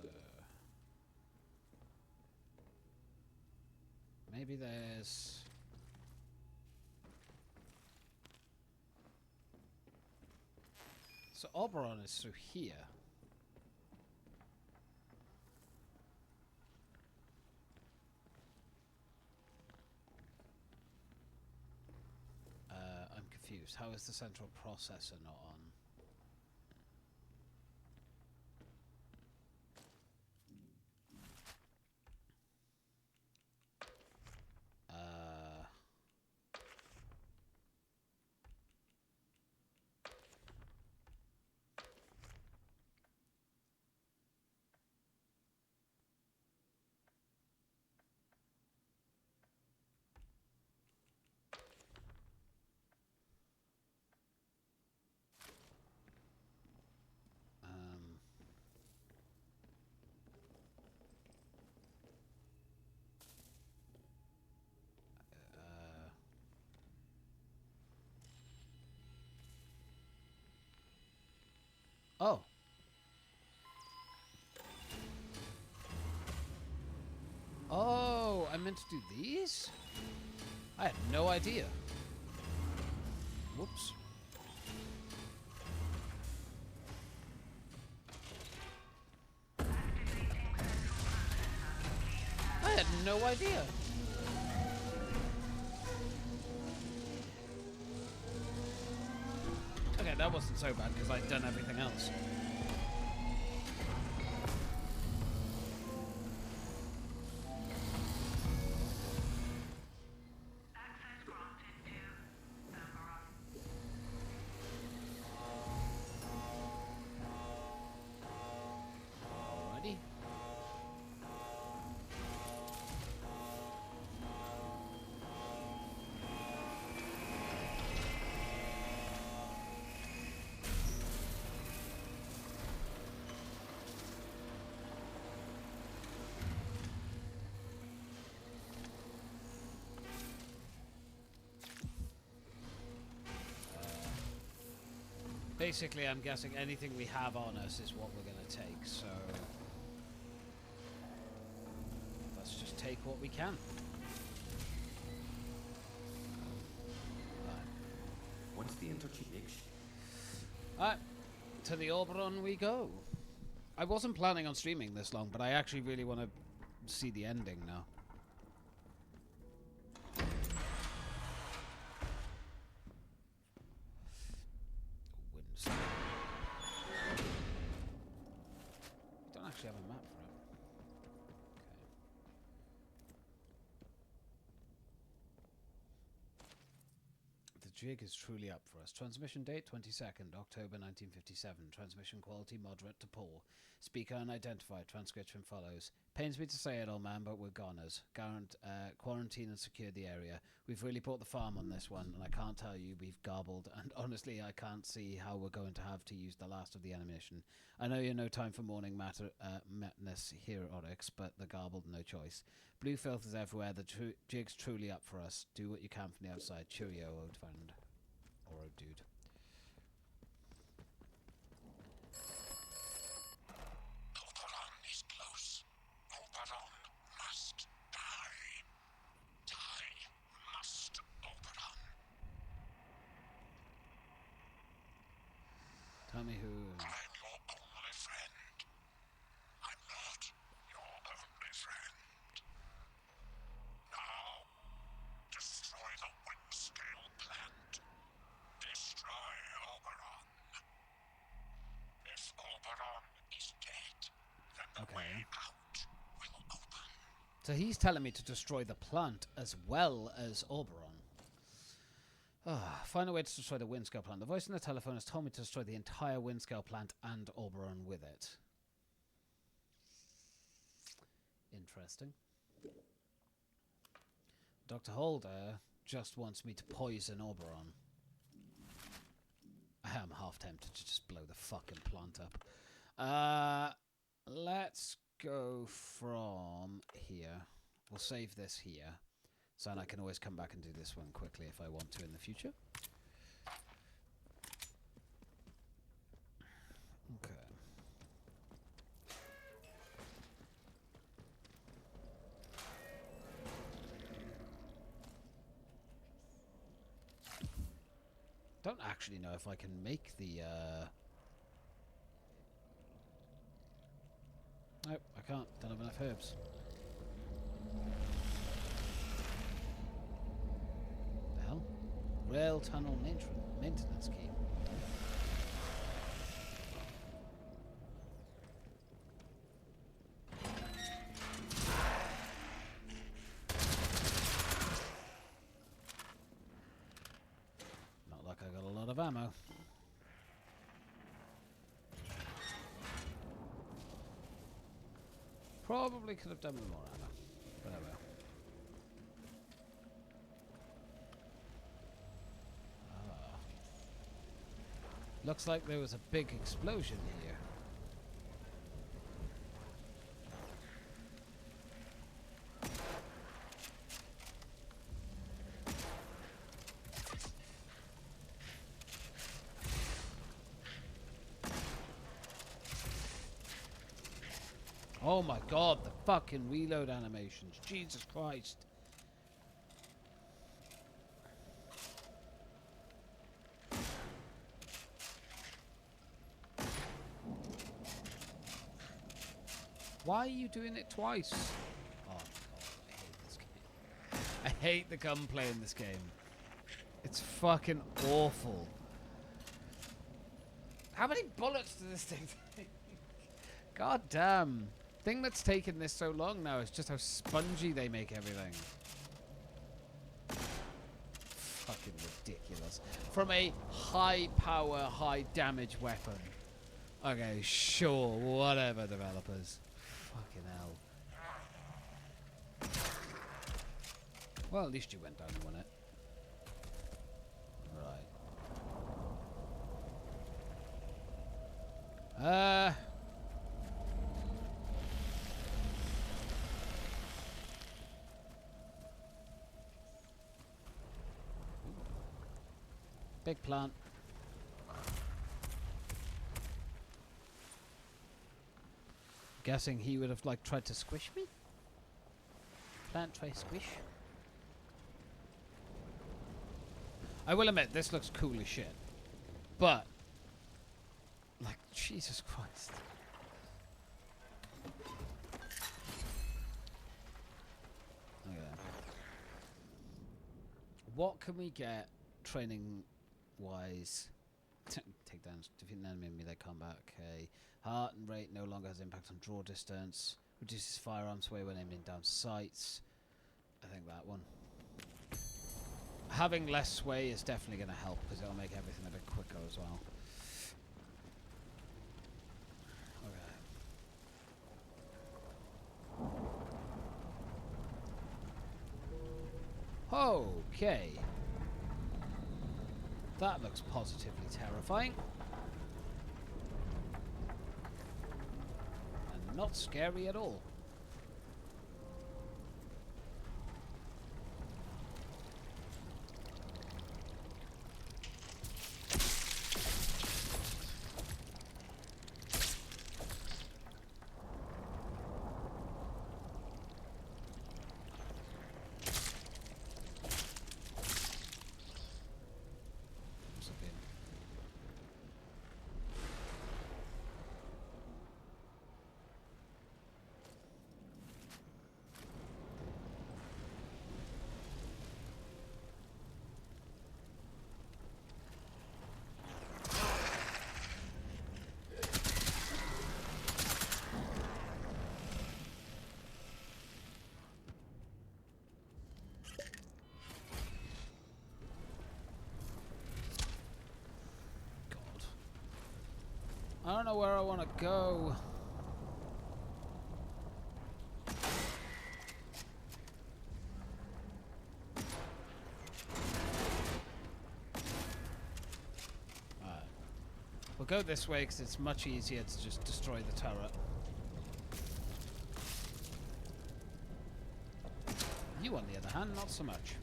Maybe there's... So Oberon is through here. I'm confused. How is the central processor not on? Oh. Oh, I meant to do these? I had no idea. Whoops. I had no idea. Okay, that wasn't so bad because I'd done everything else. basically, I'm guessing anything we have on us is what we're going to take, so let's just take what we can. Once the interchange. Alright, to the Oberon we go. I wasn't planning on streaming this long, but I actually really want to see the ending now. Windstorm. We don't actually have a map for it. The jig is truly up for us. Transmission date 22nd October 1957. Transmission quality moderate to poor. Speaker unidentified. Transcription follows. Pains me to say it, old man, but we're goners. Quarantine and secure the area. We've really brought the farm on this one, and I can't tell you we've garbled, and honestly I can't see how we're going to have to use the last of the ammunition. I know you're no time for morning madness here at Oryx, but the garbled no choice. Blue filth is everywhere. The jig's truly up for us. Do what you can from the outside. Cheerio, old friend. Or old dude. Oberon is close. Oberon must die. Die must, Oberon. Tell me who... I'm your only friend. I'm not your only friend. Now, destroy the wind-scale plant. Destroy Oberon. If Oberon is dead, then the way out will open. So he's telling me to destroy the plant as well as Oberon. Find a way to destroy the Windscale plant. The voice on the telephone has told me to destroy the entire Windscale plant and Oberon with it. Interesting. Dr. Holder just wants me to poison Oberon. I am half tempted to just blow the fucking plant up. Let's go from here. We'll save this here. So I can always come back and do this one quickly if I want to in the future. Okay. Don't actually know if I can make the Nope, I can't. Don't have enough herbs. The hell? Rail tunnel maintenance key. Not like I got a lot of ammo. Probably could have done with more ammo. Whatever. Looks like there was a big explosion here. Oh my god, the fucking reload animations. Jesus Christ. Why are you doing it twice? Oh my god, I hate this game. I hate the gunplay in this game. It's fucking awful. How many bullets does this thing take? God damn. Thing that's taken this so long now is just how spongy they make everything. Fucking ridiculous. From a high power, high damage weapon. Okay, sure, whatever, developers. Fucking hell. Well, at least you went down and won it. Right. Big plant. guessing he would have like tried to squish me. Plant try squish. I will admit this looks cool as shit, but like Jesus Christ. Okay. What can we get training wise? Takedowns, defeat an enemy in melee combat. Okay. Heart and rate no longer has impact on draw distance. Reduces firearm sway when aiming down sights. I think that one. Having less sway is definitely going to help because it'll make everything a bit quicker as well. Okay. That looks positively terrifying. And not scary at all. I don't know where I want to go. Alright. We'll go this way because it's much easier to just destroy the turret. You, on the other hand, not so much.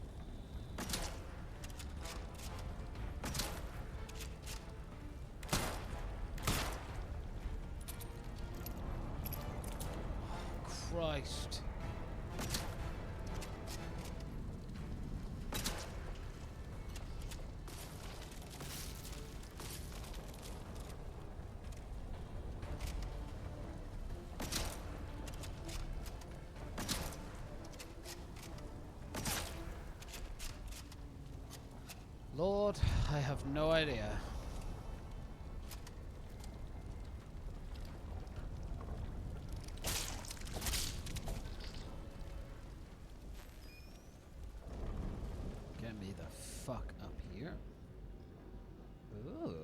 Christ. Lord, I have no idea. Get me the fuck up here. Ooh.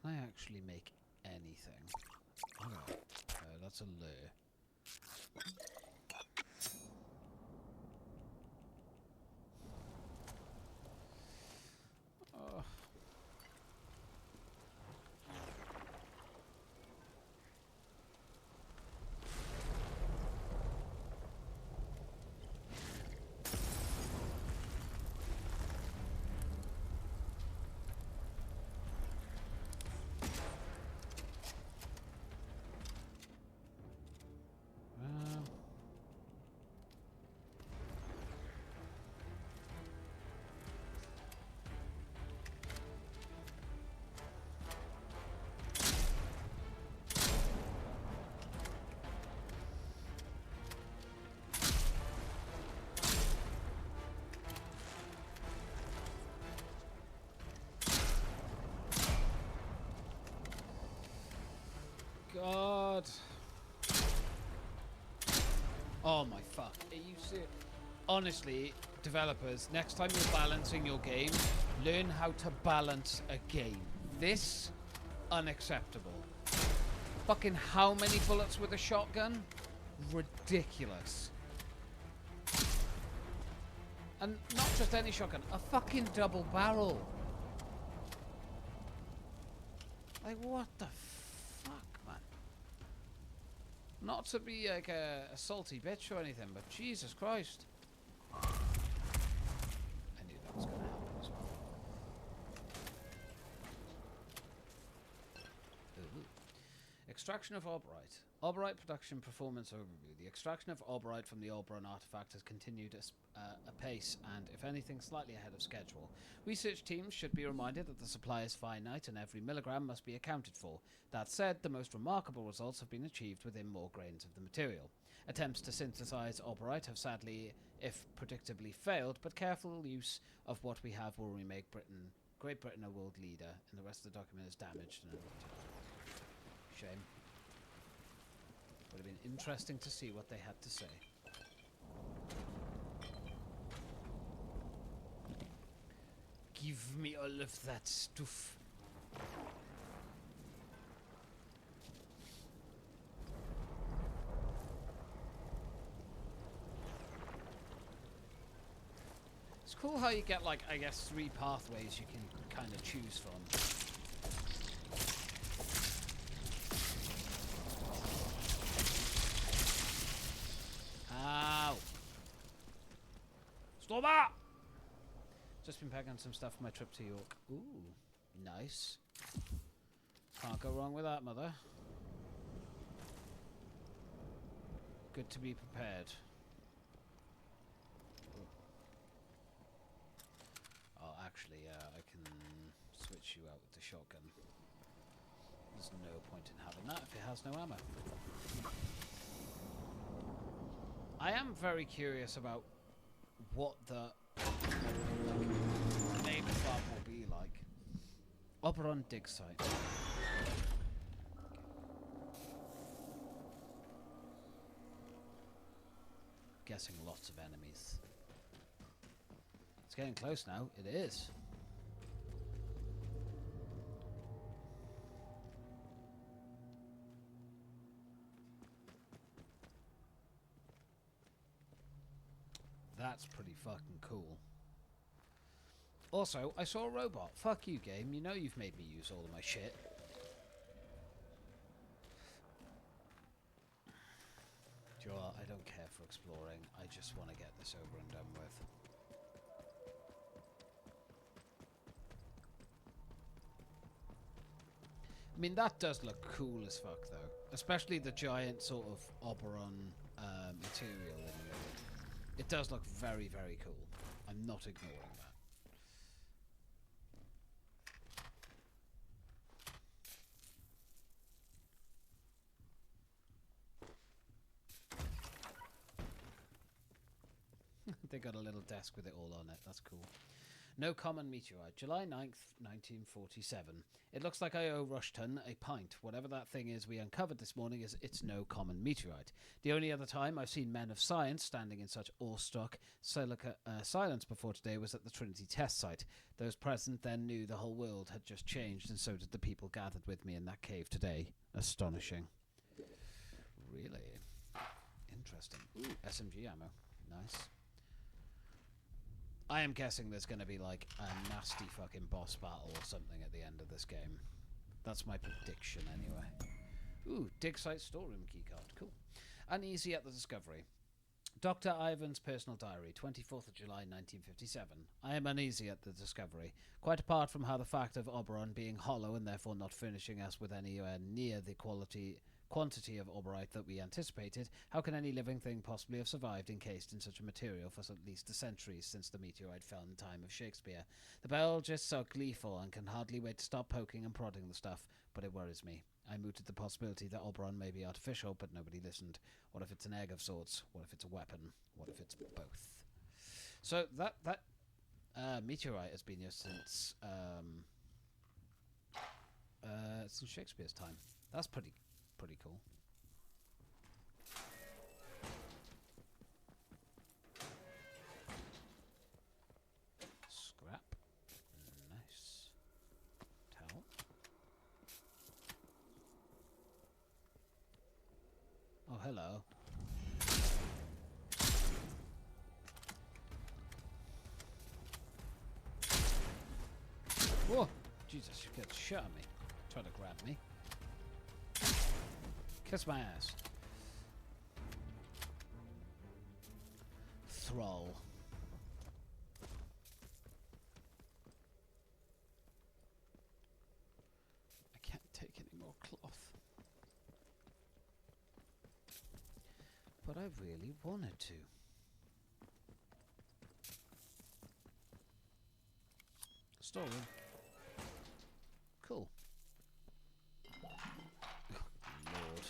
Can I actually make anything? Okay. That's a lure. God. Oh my fuck. Are you serious? Honestly, developers, next time you're balancing your game, learn how to balance a game. This, unacceptable. Fucking how many bullets with a shotgun? Ridiculous. And not just any shotgun, a fucking double barrel. Like, what the fuck, man? Not to be like a salty bitch or anything, but Jesus Christ. I knew that was going to happen as well. Ooh. Extraction of Albright. Albright production performance overview. The extraction of Albright from the Oberon artifact has continued apace and, if anything, slightly ahead of schedule. Research teams should be reminded that the supply is finite and every milligram must be accounted for. That said, the most remarkable results have been achieved within more grains of the material. Attempts to synthesize Albright have sadly, if predictably, failed, but careful use of what we have will remake Great Britain a world leader, and the rest of the document is damaged and shame. Would have been interesting to see what they had to say. Give me all of that stuff. It's cool how you get, like, I guess 3 pathways you can kind of choose from. Ow! Stop that! Just been packing some stuff for my trip to York. Ooh, nice. Can't go wrong with that, mother. Good to be prepared. Oh, actually, I can switch you out with the shotgun. There's no point in having that if it has no ammo. I am very curious about what the name of that will be like. Oberon dig site. Guessing lots of enemies. It's getting close now. It is. That's pretty fucking cool. Also, I saw a robot. Fuck you, game. You know you've made me use all of my shit. Do you know what? I don't care for exploring. I just want to get this over and done with. I mean, that does look cool as fuck, though. Especially the giant sort of Oberon material in it. It does look very, very cool. I'm not ignoring that. They got a little desk with it all on it. That's cool. No common meteorite. July 9th, 1947. It looks like I owe Rushton a pint. Whatever that thing is we uncovered this morning it's no common meteorite. The only other time I've seen men of science standing in such awestruck silence before today was at the Trinity test site. Those present then knew the whole world had just changed, and so did the people gathered with me in that cave today. Astonishing. Really? Interesting. Ooh, SMG ammo. Nice. I am guessing there's going to be like a nasty fucking boss battle or something at the end of this game. That's my prediction anyway. Ooh, dig site storeroom keycard. Cool. Uneasy at the discovery. Dr. Ivan's personal diary, 24th of July 1957. I am uneasy at the discovery. Quite apart from how the fact of Oberon being hollow and therefore not furnishing us with anywhere near the quantity of Albright that we anticipated, how can any living thing possibly have survived encased in such a material for at least a century since the meteorite fell in the time of Shakespeare? The biologists are gleeful and can hardly wait to stop poking and prodding the stuff, but it worries me. I mooted the possibility that Oberon may be artificial, but nobody listened. What if it's an egg of sorts? What if it's a weapon? What if it's both? So that meteorite has been here since Shakespeare's time. That's pretty cool. Scrap. Nice. Towel. Oh, hello. Whoa! Jesus, you got shot at me. Try to grab me. Kiss my ass. Thrall. I can't take any more cloth. But I really wanted to. Storeroom. Cool. Lord.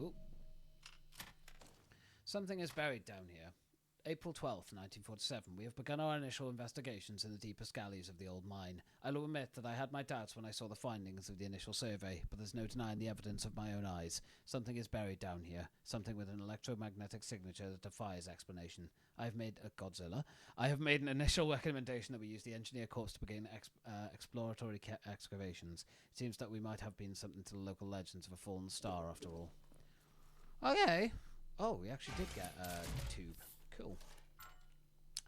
Ooh. Something is buried down here. April 12th, 1947. We have begun our initial investigations in the deepest galleys of the old mine. I will admit that I had my doubts when I saw the findings of the initial survey, but there's no denying the evidence of my own eyes. Something is buried down here. Something with an electromagnetic signature that defies explanation. I have made an initial recommendation that we use the Engineer Corps to begin exploratory excavations. It seems that we might have been something to the local legends of a fallen star after all. Okay. Oh, we actually did get a tube. Cool.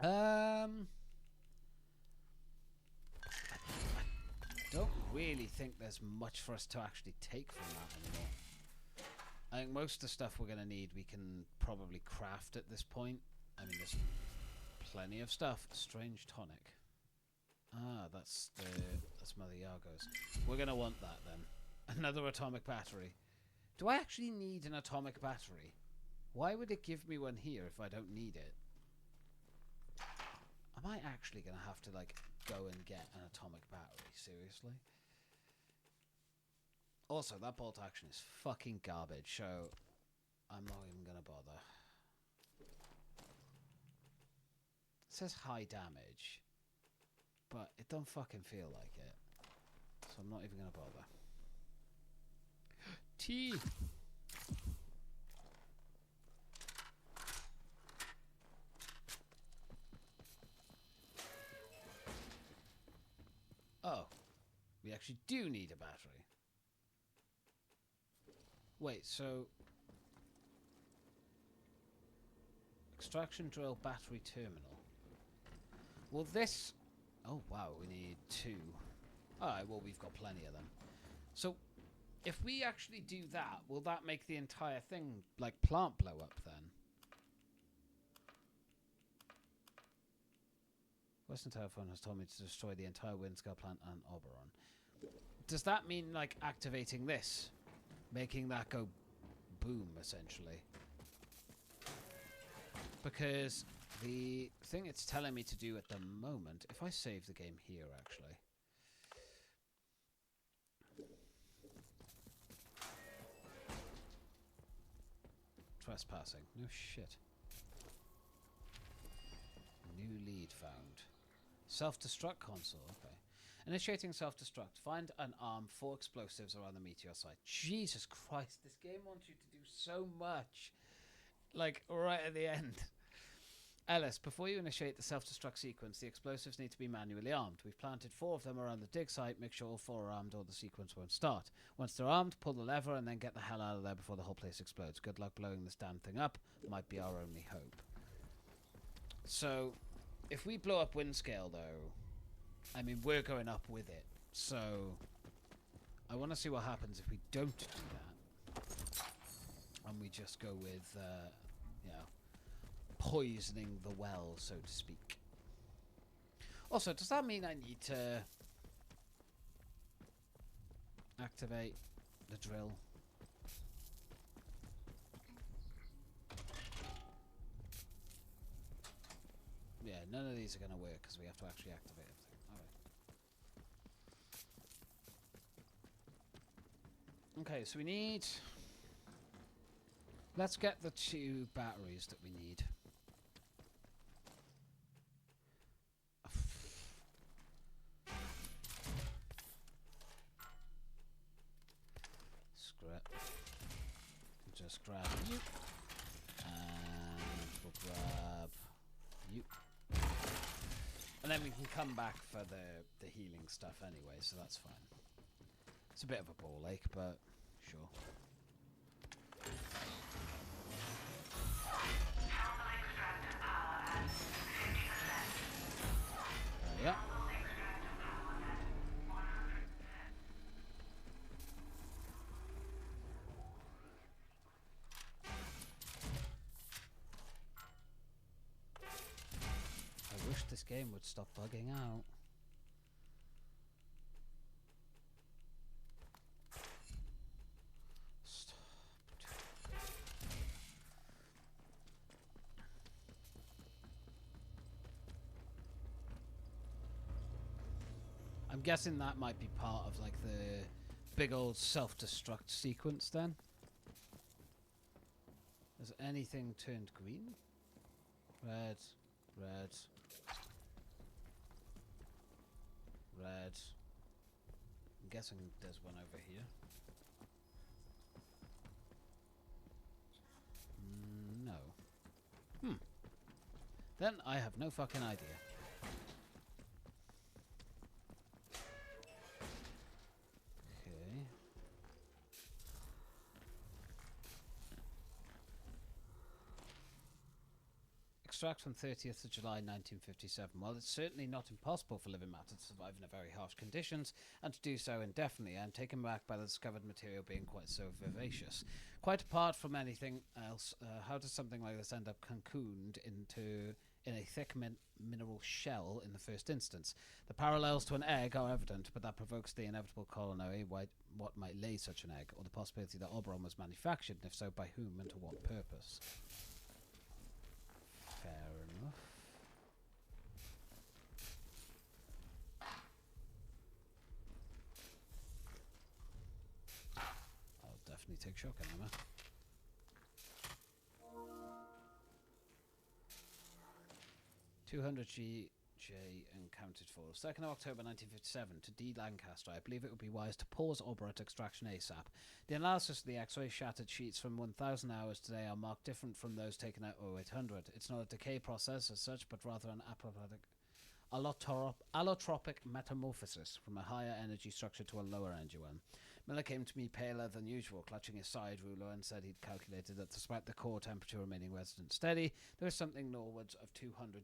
I don't really think there's much for us to actually take from that anymore. I think most of the stuff we're going to need we can probably craft at this point. I mean, there's plenty of stuff. Strange tonic. Ah, that's Mother Yago's. We're going to want that then. Another atomic battery. Do I actually need an atomic battery? Why would it give me one here if I don't need it? Am I actually going to have to, like, go and get an atomic battery? Seriously? Also, that bolt action is fucking garbage, so I'm not even going to bother. It says high damage, but it don't fucking feel like it. So I'm not even going to bother. Tea! Oh, we actually do need a battery. Wait, so... Extraction drill battery terminal. Well, this... Oh, wow, we need 2. Alright, well, we've got plenty of them. So, if we actually do that, will that make the entire thing, like, plant blow up then? Western Telephone has told me to destroy the entire Windscale plant and Oberon. Does that mean, like, activating this? Making that go boom, essentially? Because the thing it's telling me to do at the moment... If I save the game here, actually... Trespassing. No shit. New lead found. Self-destruct console, okay. Initiating self-destruct. Find an arm, 4 explosives around the meteor site. Jesus Christ, this game wants you to do so much. Like, right at the end. Ellis, before you initiate the self-destruct sequence, the explosives need to be manually armed. We've planted 4 of them around the dig site. Make sure all 4 are armed or the sequence won't start. Once they're armed, pull the lever and then get the hell out of there before the whole place explodes. Good luck blowing this damn thing up. Might be our only hope. So... if we blow up Windscale, though, I mean, we're going up with it. So, I want to see what happens if we don't do that. And we just go with, you know, poisoning the well, so to speak. Also, does that mean I need to activate the drill? Yeah, none of these are going to work because we have to actually activate everything. Alright. Okay, so we need... Let's get the 2 batteries that we need. Scrap. Just grab you. And we'll grab you. And then we can come back for the healing stuff anyway, so that's fine. It's a bit of a ball ache, but sure. Yeah. this game would stop bugging out. Stop. I'm guessing that might be part of like the big old self-destruct sequence then. Has anything turned green? Red, red, red. I'm guessing there's one over here. No. Then I have no fucking idea. Okay. Extract from 30th of July 1957. While it's certainly not impossible for living matter to survive in very harsh conditions, and to do so indefinitely, I am taken back by the discovered material being quite so vivacious. Quite apart from anything else, how does something like this end up cocooned in a thick mineral shell in the first instance? The parallels to an egg are evident, but that provokes the inevitable corollary, what might lay such an egg, or the possibility that Oberon was manufactured, and if so, by whom and to what purpose? Fair enough. I'll definitely take shotgun ammo. $200 GJ uncounted for. 2nd of October 1957 to D. Lancaster. I believe it would be wise to pause Oberate extraction ASAP. The analysis of the X-ray shattered sheets from 1000 hours today are marked different from those taken at 0800. It's not a decay process as such, but rather an allotropic metamorphosis from a higher energy structure to a lower energy one. Miller came to me paler than usual, clutching his side ruler, and said he'd calculated that despite the core temperature remaining resident steady, there was something norwards of 200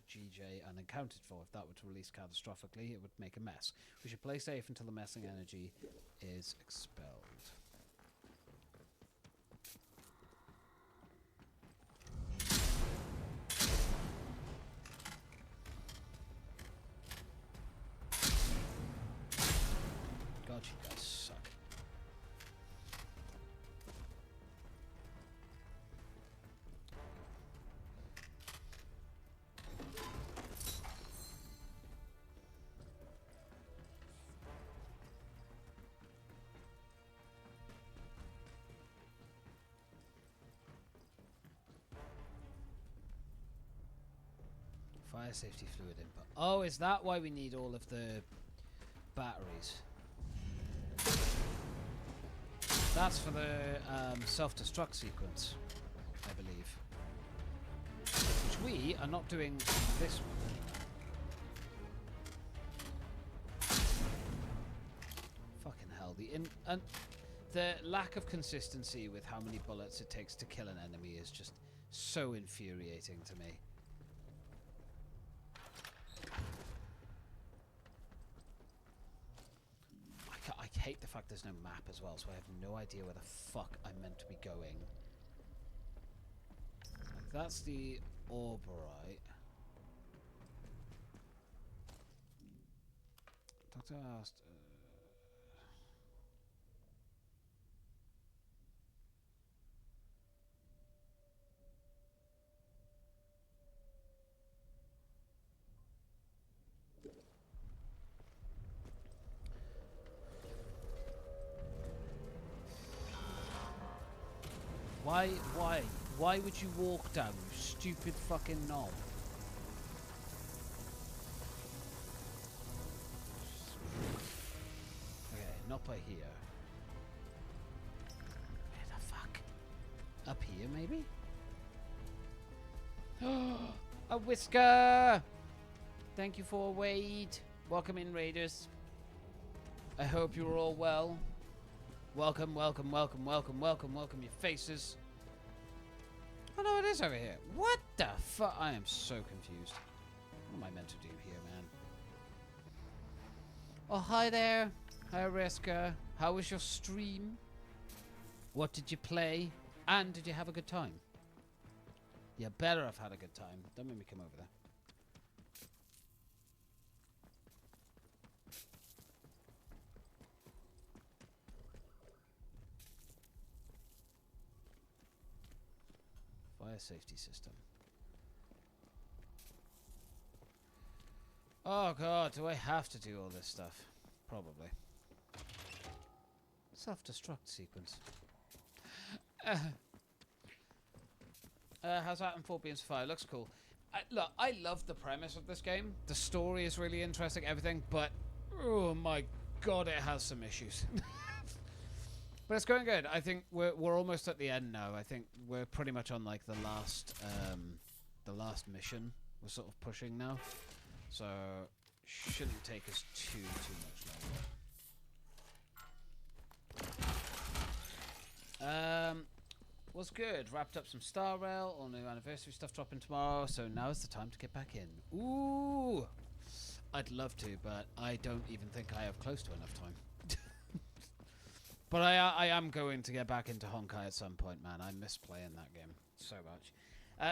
GJ unaccounted for. If that were to release catastrophically, it would make a mess. We should play safe until the messing energy is expelled. God, you guys suck. Fire safety fluid input. Oh, is that why we need all of the batteries? That's for the self-destruct sequence, I believe. Which we are not doing this one anyway. Fucking hell. The lack of consistency with how many bullets it takes to kill an enemy is just so infuriating to me. I hate the fact there's no map as well, so I have no idea where the fuck I'm meant to be going. Like, that's the Orberite. Doctor asked... Why would you walk down, you stupid fucking knob? Okay, not by here. Where the fuck? Up here, maybe? A whisker! Thank you for a wait. Welcome in, Raiders. I hope you're all well. Welcome, welcome, welcome, welcome, welcome, welcome, your faces. Oh no, it is over here. What the fuck? I am so confused. What am I meant to do here, man? Oh, hi there. Hi, Reska. How was your stream? What did you play? And did you have a good time? You better have had a good time. Don't make me come over there. Fire safety system. Oh god, do I have to do all this stuff? Probably. Self-destruct sequence. How's Atomfall being so far? It looks cool. Look, I love the premise of this game. The story is really interesting, everything, but oh my god, it has some issues. But it's going good. I think we're almost at the end now. I think we're pretty much on like the last mission. We're sort of pushing now, so shouldn't take us too much longer. Was good. Wrapped up some Star Rail. All new anniversary stuff dropping tomorrow. So now is the time to get back in. Ooh, I'd love to, but I don't even think I have close to enough time. But I am going to get back into Honkai at some point, man. I miss playing that game so much.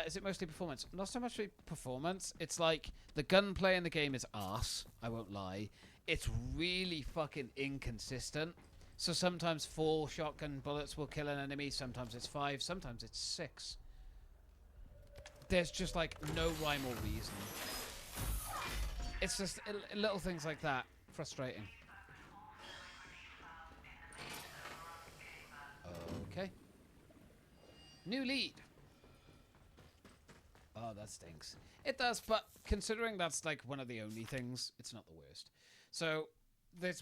Is it mostly performance? Not so much performance. It's like the gunplay in the game is arse. I won't lie. It's really fucking inconsistent. So sometimes 4 shotgun bullets will kill an enemy. Sometimes it's 5. Sometimes it's 6. There's just like no rhyme or reason. It's just little things like that. Frustrating. Okay. New lead. Oh, that stinks. It does, but considering that's like one of the only things, it's not the worst. So there's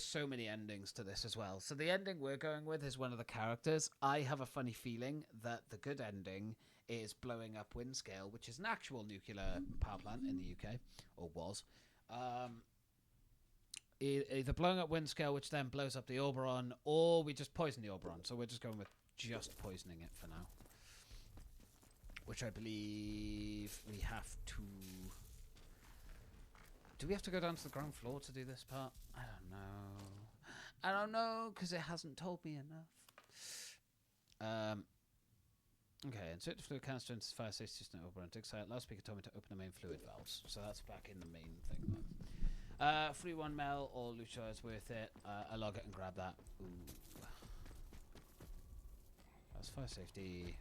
so many endings to this as well. So the ending we're going with is one of the characters. I have a funny feeling that the good ending is blowing up Windscale, which is an actual nuclear power plant in the UK, or was. Either blowing up Windscale, which then blows up the Oberon, or we just poison the Oberon. So we're just going with just poisoning it for now. Which I believe we have to... Do we have to go down to the ground floor to do this part? I don't know. I don't know, because it hasn't told me enough. Okay, insert the fluid canister into the fire safety system Oberon. Loudspeaker told me to open the main fluid valves. So that's back in the main thing then. Free 1 mil or Lucha is worth it. I'll log it and grab that. Ooh. That's fire safety.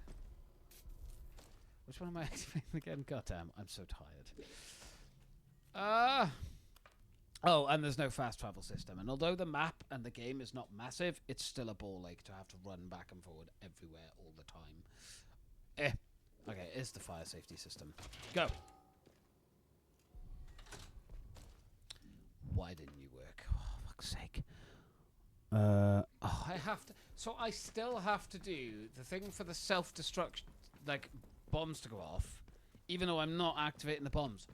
Which one am I activating again? Goddamn, I'm so tired. Oh, and there's no fast travel system. And although the map and the game is not massive, it's still a ball ache to have to run back and forward everywhere all the time. Okay, it's the fire safety system. Go. Why didn't you work? Oh, fuck's sake. I have to... So I still have to do the thing for the self-destruct, like, bombs to go off, even though I'm not activating the bombs.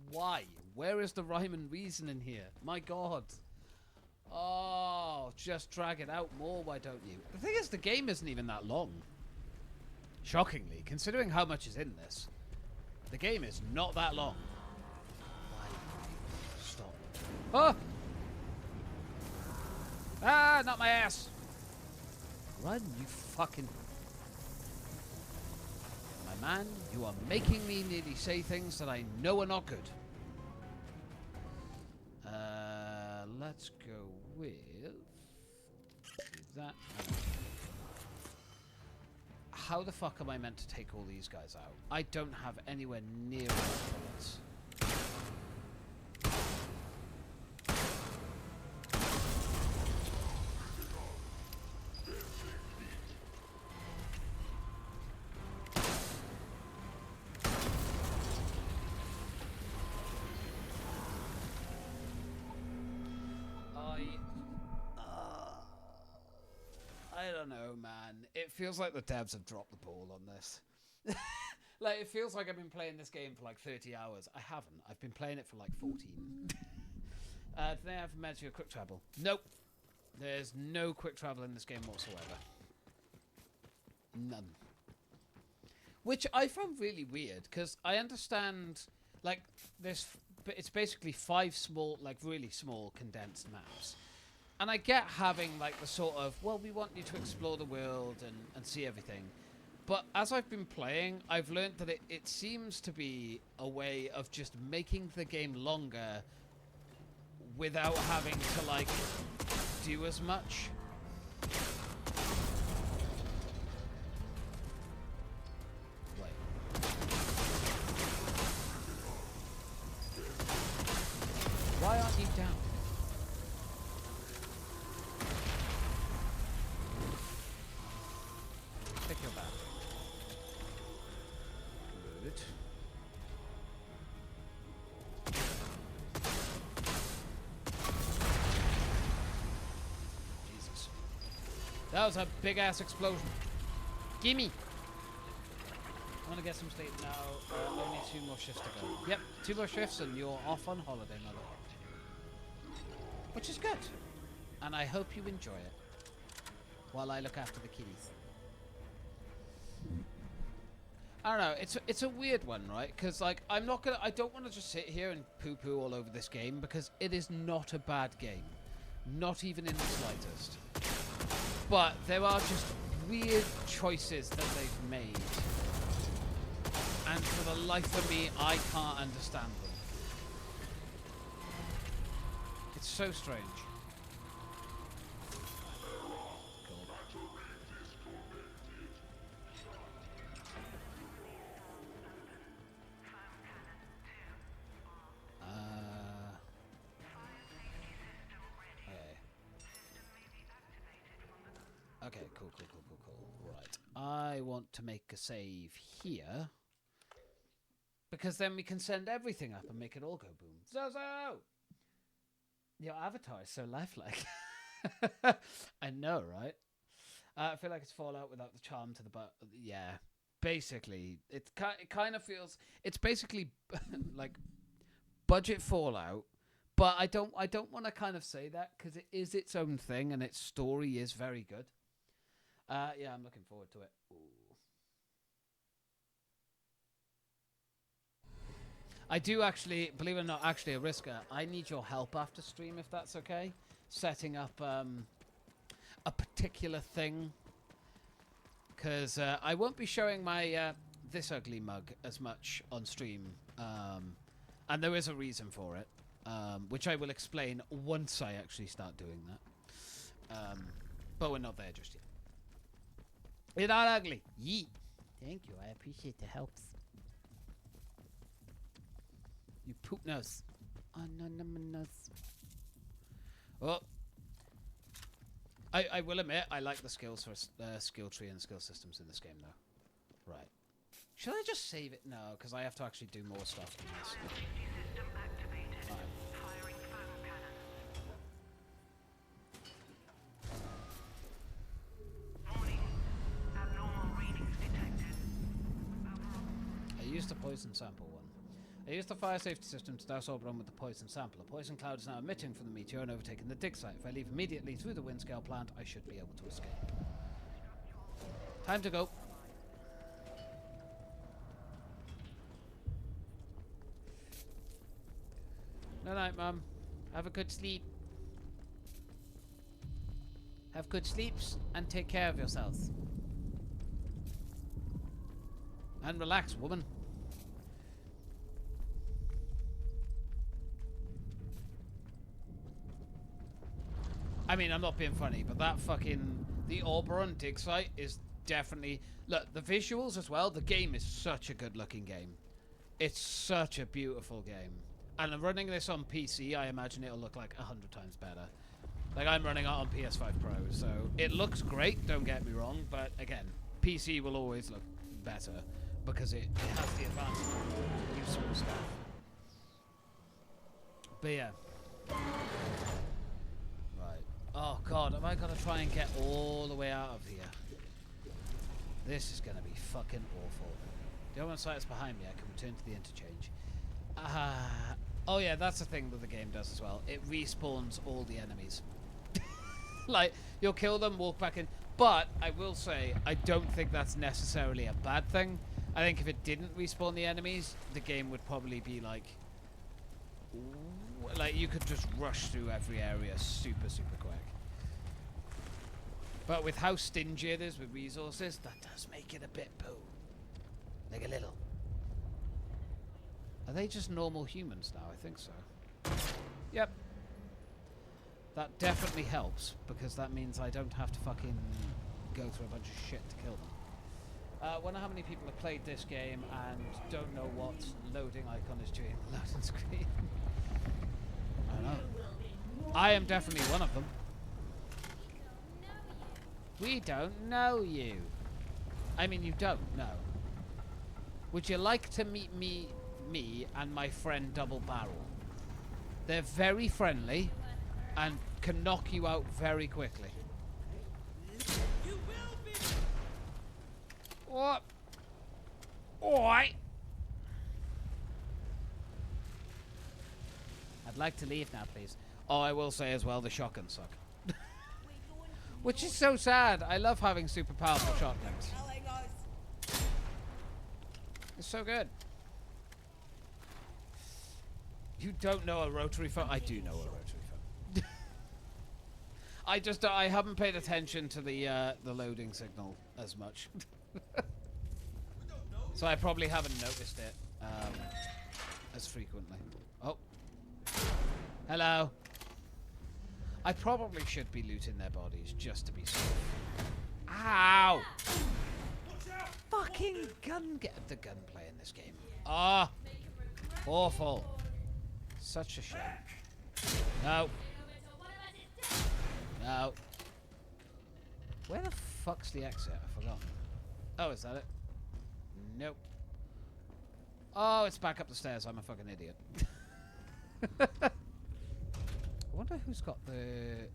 Why? Where is the rhyme and reason in here? My god. Oh, just drag it out more, why don't you? The thing is, the game isn't even that long. Shockingly, considering how much is in this. The game is not that long. Why? Stop. Oh! Ah, not my ass! Run, you fucking... My man, you are making me nearly say things that I know are not good. Let's go with that. How the fuck am I meant to take all these guys out? I don't have anywhere near enough bullets. I don't know, man. It feels like the devs have dropped the ball on this. Like, it feels like I've been playing this game for like 30 hours. I haven't. I've been playing it for like 14. Do they have mention of quick travel? Nope. There's no quick travel in this game whatsoever. None. Which I found really weird, because I understand, like, it's basically 5 small, like, really small condensed maps. And I get having, like, the sort of, well, we want you to explore the world and see everything. But as I've been playing, I've learned that it seems to be a way of just making the game longer without having to, like, do as much. Right. good. Jesus. That was a big ass explosion. Gimme! I want to get some sleep now. Only 2 more shifts to go. Yep, 2 more shifts and you're off on holiday, mother. Which is good. And I hope you enjoy it. While I look after the kitties. I don't know, it's a weird one, right? Because like I don't want to just sit here and poo-poo all over this game because it is not a bad game. Not even in the slightest. But there are just weird choices that they've made. And for the life of me, I can't understand them. It's so strange. Okay, cool. Right. I want to make a save here. Because then we can send everything up and make it all go boom. Zozo! Your avatar is so lifelike. I know, right? I feel like it's Fallout without the charm to the butt. Yeah. Basically, it kind of feels... It's basically like budget Fallout. But I don't want to kind of say that because it is its own thing and its story is very good. Yeah, I'm looking forward to it. Ooh. I do actually, believe it or not, actually, Ariska, I need your help after stream, if that's okay. Setting up a particular thing. Because I won't be showing my this ugly mug as much on stream. And there is a reason for it. Which I will explain once I actually start doing that. But we're not there just yet. You're not ugly. Yeet. Thank you. I appreciate the helps. You poop nose. Anonymous. Well, I will admit I like the skills for skill tree and skill systems in this game, though. Right. Should I just save it? No, because I have to actually do more stuff than this. Right. I used the poison sample one. I used the fire safety system to douse Oberon with the poison sample. A poison cloud is now emitting from the meteor and overtaking the dig site. If I leave immediately through the wind scale plant, I should be able to escape. Time to go. No night, Mum. Have a good sleep. Have good sleeps and take care of yourselves. And relax, woman. I mean, I'm not being funny, but that fucking... The Oberon dig site is definitely... Look, the visuals as well. The game is such a good-looking game. It's such a beautiful game. And running this on PC, I imagine it'll look like 100 times better. Like, I'm running it on PS5 Pro, so... It looks great, don't get me wrong, but again, PC will always look better. Because it has the advantage of useful stuff. But yeah. Right. Oh god, am I gonna try and get all the way out of here? This is gonna be fucking awful. The Omen site is behind me, I can return to the interchange. Oh yeah, that's the thing that the game does as well. It respawns all the enemies. Like, you'll kill them, walk back in. But, I will say, I don't think that's necessarily a bad thing. I think if it didn't respawn the enemies, the game would probably be like... Like, you could just rush through every area super, super quick. But with how stingy it is with resources, that does make it a bit poo. Like a little. Are they just normal humans now? I think so. Yep. That definitely helps, because that means I don't have to fucking go through a bunch of shit to kill them. Wonder how many people have played this game and don't know what loading icon is during the loading screen. I don't know. I am definitely one of them. We don't know you. I mean, you don't know. Would you like to meet me and my friend Double Barrel? They're very friendly and can knock you out very quickly. You will be. What? Alright. I'd like to leave now, please. Oh, I will say as well, the shotguns suck. Which is so sad. I love having super powerful shotguns. It's so good. You don't know a rotary phone? I do know a rotary phone. I haven't paid attention to the loading signal as much. So I probably haven't noticed it as frequently. Oh. Hello. I probably should be looting their bodies just to be safe. Ow! Fucking get the gunplay in this game. Ah, awful. Such a shame. No. No. Where the fuck's the exit? I forgot. Oh, is that it? Nope. Oh, it's back up the stairs. I'm a fucking idiot. I wonder who's got the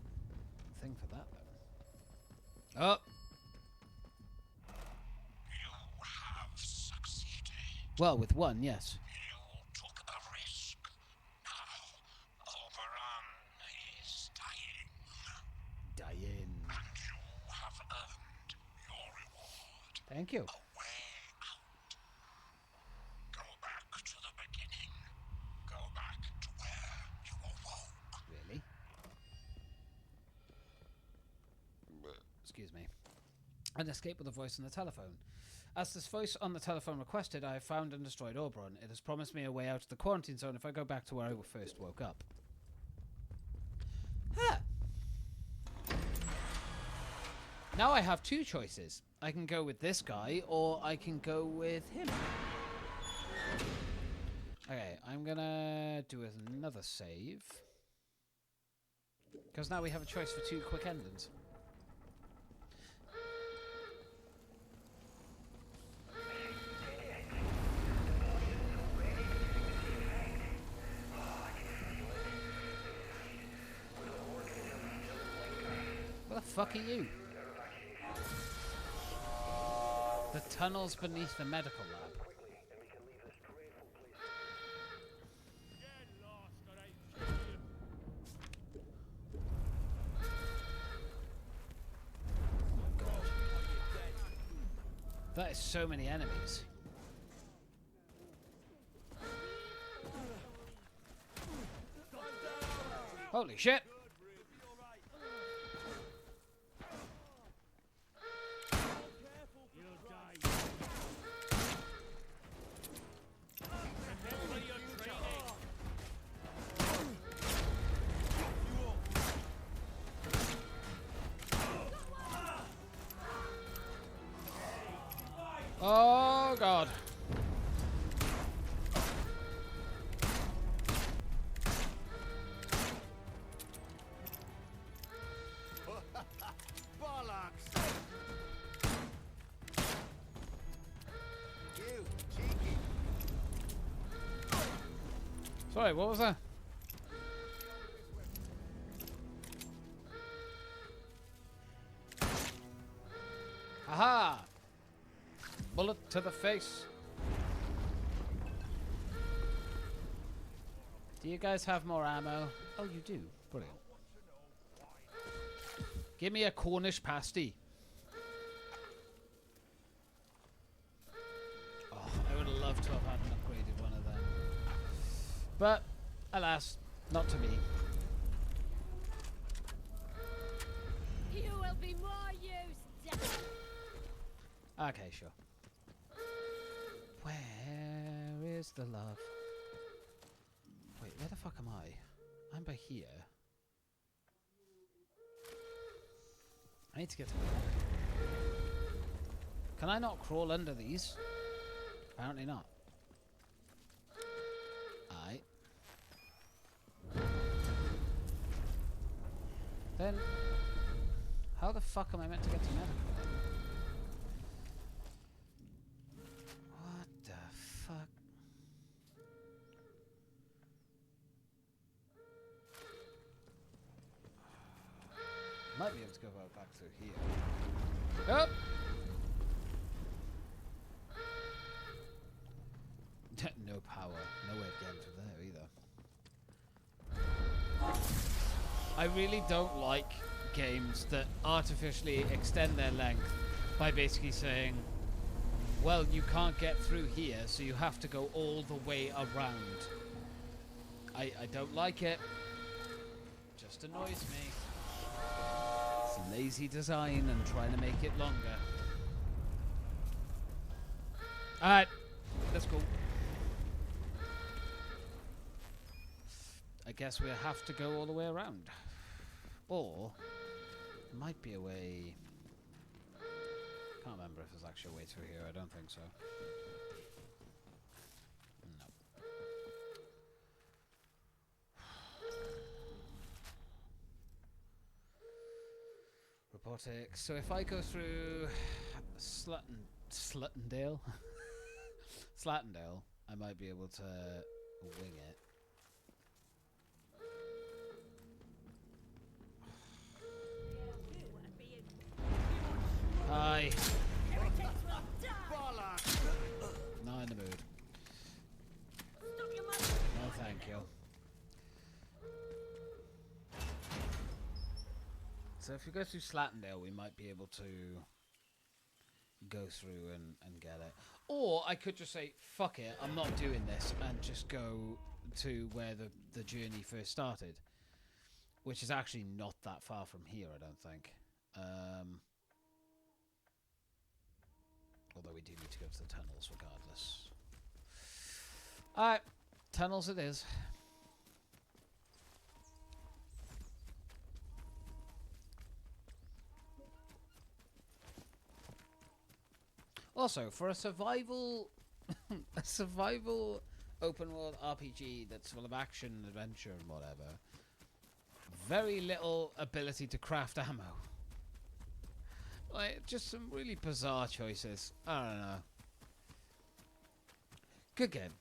thing for that, though. Oh. You have succeeded. Well, with one, yes. You took a risk. Now, Oberon is dying. Dying. And you have earned your reward. Thank you. A way out. Go back to the beginning. Go back to where you awoke. Really? Excuse me. And escape with a voice on the telephone. As this voice on the telephone requested, I have found and destroyed Oberon. It has promised me a way out of the quarantine zone if I go back to where I first woke up. Huh. Now I have two choices. I can go with this guy, or I can go with him. Okay, I'm gonna do another save. Because now we have a choice for two quick endings. What the fuck are you? The tunnels beneath the medical lab. That is so many enemies. Holy shit! Oh god. Bollocks! You cheeky. Sorry, what was that? Aha! Bullet to the face. Do you guys have more ammo? Oh, you do. Brilliant. Give me a Cornish pasty. Oh, I would have loved to have had an upgraded one of them. But, alas, not to be. You will be more used. Okay, sure. Where is the love? Wait, where the fuck am I? I'm by here. I need to get to the... Can I not crawl under these? Apparently not. Aight. Then... How the fuck am I meant to get to medical then? What the might be able to go back through here. Nope. No power. No way of getting through there either. I really don't like games that artificially extend their length by basically saying, well, you can't get through here, so you have to go all the way around. I don't like it. Just annoys me. It's lazy design and trying to make it longer. Alright, let's go. I guess we have to go all the way around. Or, might be a way... Can't remember if there's actually a way through here. I don't think so. No. Robotics. So if I go through Sluttondale, Slattendale, I might be able to wing it. Hi. Not in the mood. No, thank you. So if you go through Slattendale, we might be able to go through and get it. Or I could just say, fuck it, I'm not doing this, and just go to where the journey first started. Which is actually not that far from here, I don't think. Although we do need to go to the tunnels regardless. Alright, tunnels it is. Also, for a survival open world RPG that's full of action, adventure and whatever, very little ability to craft ammo. Like, just some really bizarre choices. I don't know. Good game.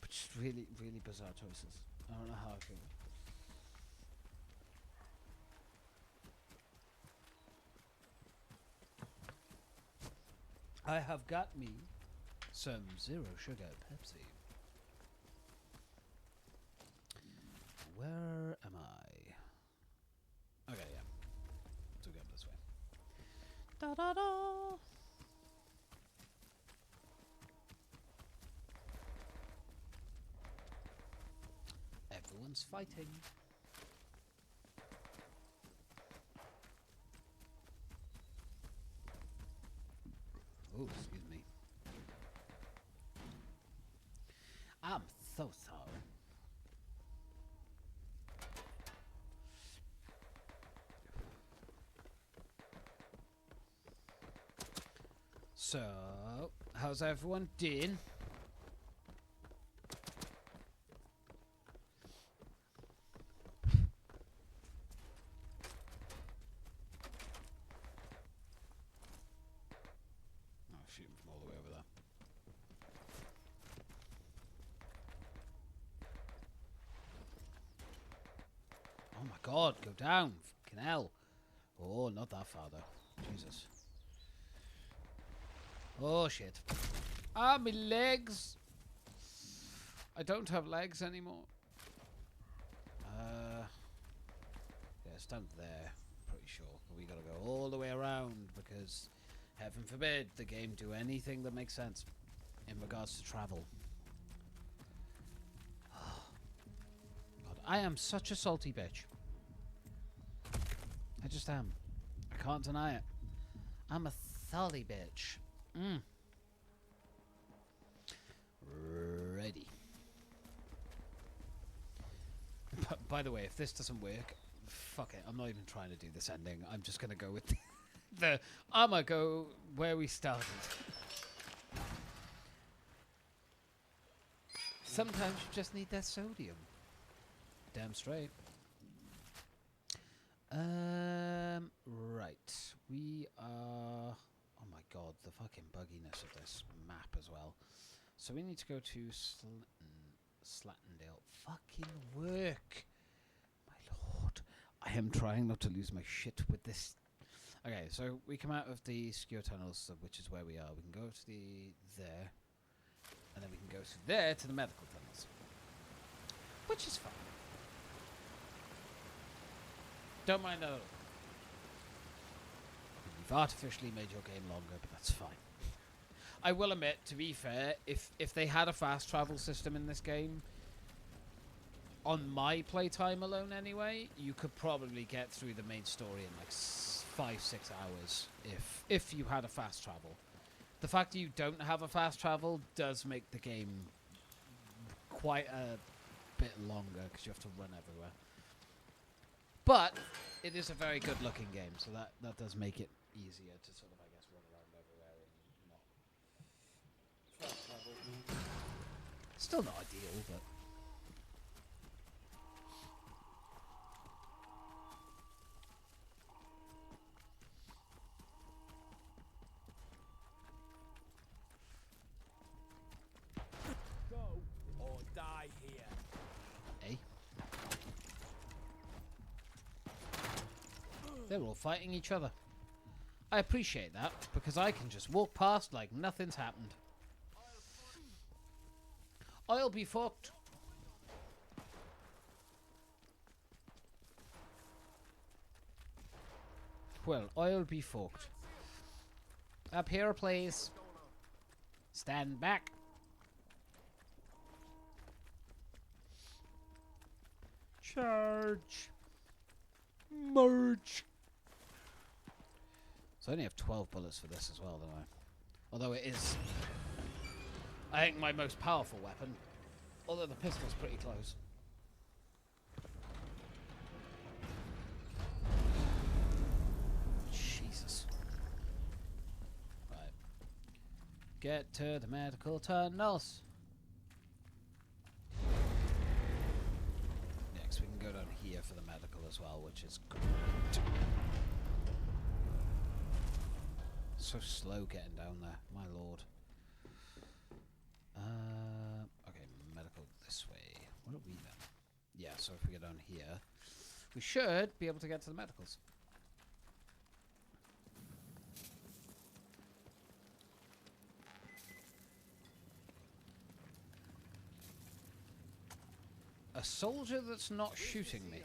But just really, really bizarre choices. I don't know how I feel. I have got me some zero sugar Pepsi. Where am I? Okay, yeah. So go this way. Da da da! Everyone's fighting. Oh, excuse me. I'm so sorry. So, how's everyone doing? Oh, shoot him from all the way over there. Oh my god, go down. Fucking hell. Oh, not that far though. Jesus. Oh shit. Ah, my legs. I don't have legs anymore. Yeah, it's down there. Pretty sure. But we gotta go all the way around because, heaven forbid, the game do anything that makes sense in regards to travel. God, I am such a salty bitch. I just am. I can't deny it. I'm a salty bitch. Ready. By the way, if this doesn't work, fuck it. I'm not even trying to do this ending. I'm just gonna go with the I'ma go where we started. Sometimes you just need that sodium. Damn straight. Right. We are... Oh my god, the fucking bugginess of this map as well. So we need to go to Slattendale. Fucking work! My lord. I am trying not to lose my shit with this. Okay, so we come out of the secure tunnels, which is where we are. We can go to there, and then we can go to there to the medical tunnels, which is fine. Don't mind that at all. You've artificially made your game longer, but that's fine. I will admit, to be fair, if they had a fast travel system in this game, on my playtime alone anyway, you could probably get through the main story in like 5-6 hours if you had a fast travel. The fact that you don't have a fast travel does make the game quite a bit longer because you have to run everywhere. But it is a very good looking game, so that does make it easier to sort of, I guess, run around everywhere and not fast travel. Still not ideal, but Go or die here. eh? They're all fighting each other. I appreciate that, because I can just walk past like nothing's happened. I'll be fucked. Well, I'll be fucked. Up here, please. Stand back. Charge. Merge. So I only have 12 bullets for this as well, don't I? Although it is, I think, my most powerful weapon. Although the pistol's pretty close. Jesus. Right. Get to the medical tunnels. Next, we can go down here for the medical as well, which is great. So slow getting down there, my lord. Okay, medical this way. What are we then? Yeah, so if we go down here, we should be able to get to the medicals. A soldier that's not shooting me.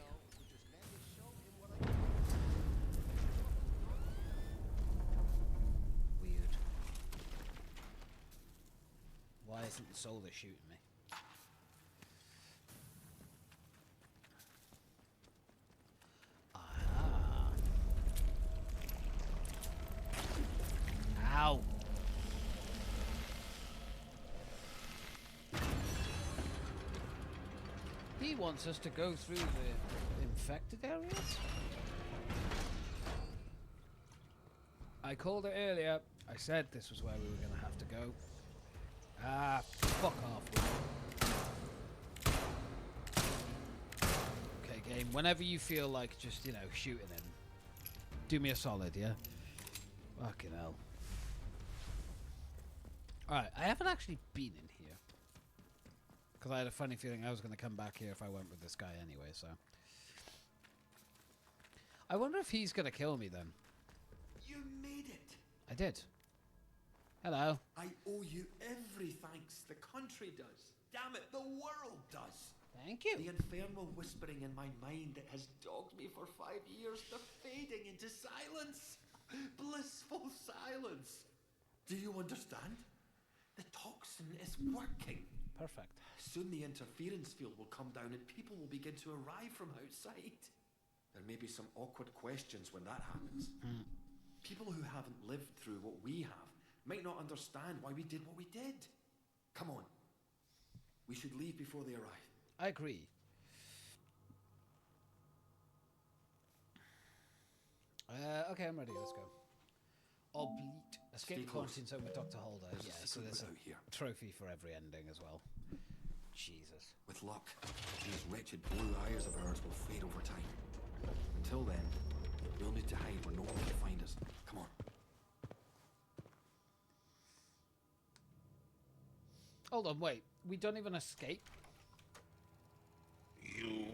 Weird. Why isn't the soldier shooting me? Ah. Ow. He wants us to go through the infected areas? I called it earlier. I said this was where we were going to have to go. Ah, fuck off. Okay, game. Whenever you feel like just, you know, shooting him, do me a solid, yeah? Fucking hell. Alright, I haven't actually been in here. Because I had a funny feeling I was going to come back here if I went with this guy anyway, so. I wonder if he's going to kill me then. You made it. I did. Hello. I owe you every thanks the country does. Damn it, the world does. Thank you. The infernal whispering in my mind that has dogged me for 5 years, they're fading into silence. Blissful silence. Do you understand? The toxin is working. Perfect. Soon the interference field will come down and people will begin to arrive from outside. There may be some awkward questions when that happens. People who haven't lived through what we have might not understand why we did what we did. Come on. We should leave before they arrive. I agree. Okay, I'm ready. Let's go. Oblite. Escape quarantine zone with Dr. Holder. Yeah, so there's a trophy for every ending as well. Jesus. With luck, these wretched blue eyes of ours will fade over time. Until then, we'll need to hide where no one can find us. Come on. Hold on, wait. We don't even escape? You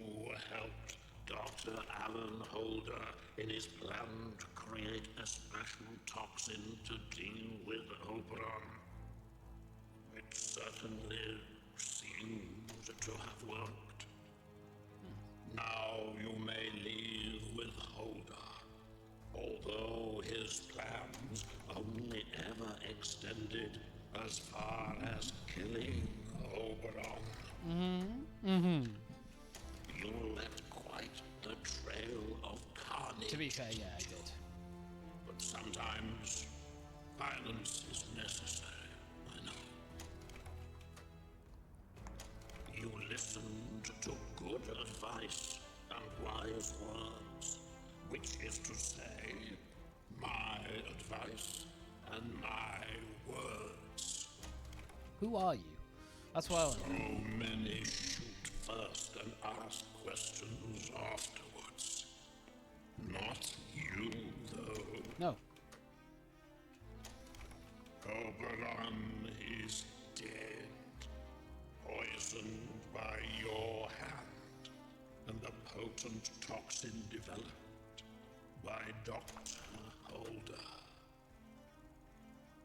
helped Dr. Dr. Alan Holder in his plan to create a special toxin to deal with Oberon. It certainly seems to have worked. Now you may leave with Holder, although his plans only ever extended as far as killing Oberon. You left quite the trail of carnage. To be fair, yeah, I did. But sometimes violence is necessary, I know. You listened to good advice and wise words, which is to say, my advice and my words. Who are you? That's why I So many shoot first and ask questions afterwards. Not you, though. No. Oberon is dead, poisoned by your hand, and a potent toxin developed by Dr. Holder.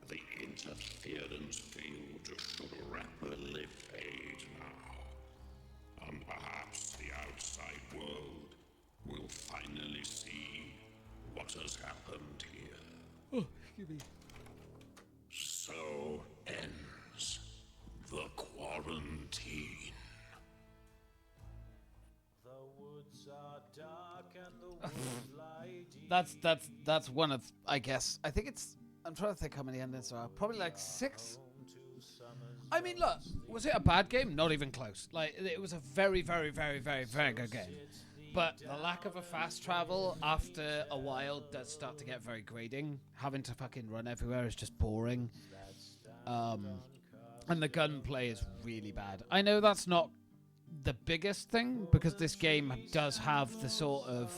The interference field should rapidly fade now, and perhaps the outside world will finally see what has happened here. Oh, excuse me. So ends the quarantine. The woods are dark and the woods lie deep. That's one of, I guess. I think it's. I'm trying to think how many endings there are. Probably like 6. I mean, look, was it a bad game? Not even close. Like, it was a very, very, very, very, very good game. But the lack of a fast travel after a while does start to get very grating. Having to fucking run everywhere is just boring. And the gunplay is really bad. I know that's not the biggest thing, because this game does have the sort of...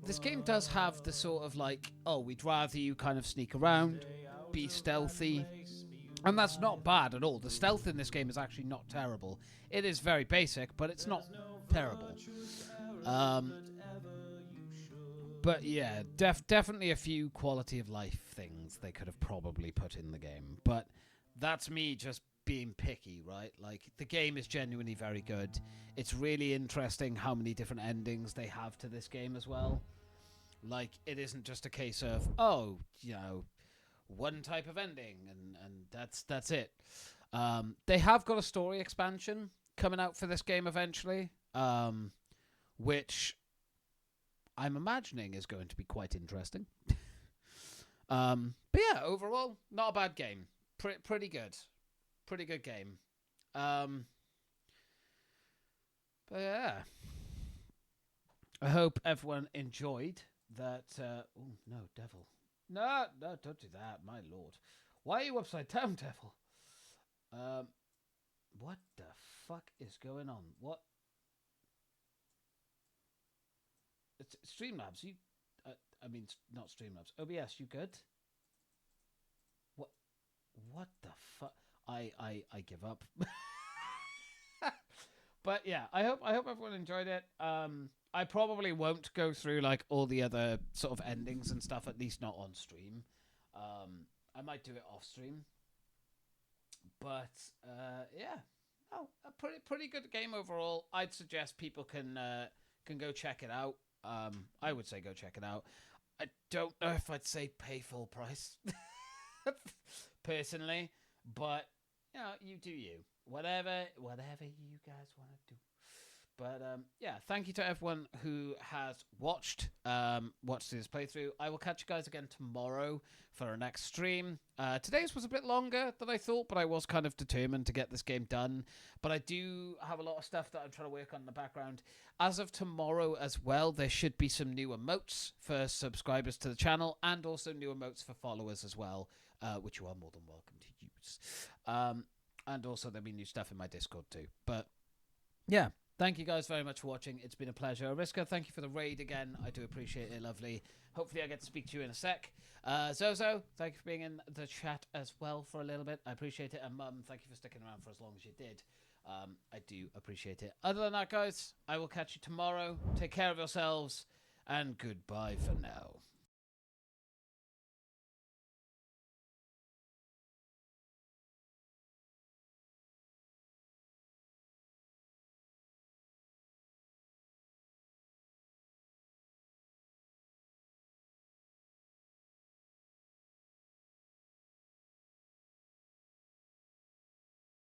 This game does have the sort of like, oh, we'd rather you kind of sneak around, be stealthy. And that's not bad at all. The stealth in this game is actually not terrible. It is very basic, but it's not terrible. But yeah, definitely a few quality of life things they could have probably put in the game. But that's me just being picky, right? Like, the game is genuinely very good. It's really interesting how many different endings they have to this game as well. Like, it isn't just a case of, oh, you know, one type of ending and that's it. They have got a story expansion coming out for this game eventually, which I'm imagining is going to be quite interesting. But yeah, overall, not a bad game. Pretty good. Pretty good game. But yeah. I hope everyone enjoyed that. Oh, no, devil. No, don't do that, my lord. Why are you upside down, devil? What the fuck is going on? What? It's Streamlabs, you... I mean, not Streamlabs. OBS, you good? What the fuck? I give up. But yeah, I hope everyone enjoyed it. I probably won't go through like all the other sort of endings and stuff, at least not on stream. I might do it off stream. But yeah, a pretty good game overall. I'd suggest people can go check it out. I would say go check it out. I don't know if I'd say pay full price, personally, but you know, you do you. Whatever you guys want to do. But yeah, thank you to everyone who has watched this playthrough. I will catch you guys again tomorrow for our next stream. Today's was a bit longer than I thought, but I was kind of determined to get this game done. But I do have a lot of stuff that I'm trying to work on in the background. As of tomorrow as well, there should be some new emotes for subscribers to the channel, and also new emotes for followers as well, which you are more than welcome to use. And also there'll be new stuff in my Discord too. But yeah, thank you guys very much for watching. It's been a pleasure. Ariska, thank you for the raid again. I do appreciate it. Lovely. Hopefully I get to speak to you in a sec. Zozo, thank you for being in the chat as well for a little bit. I appreciate it. And Mum, thank you for sticking around for as long as you did. I do appreciate it. Other than that, guys, I will catch you tomorrow. Take care of yourselves, and goodbye for now.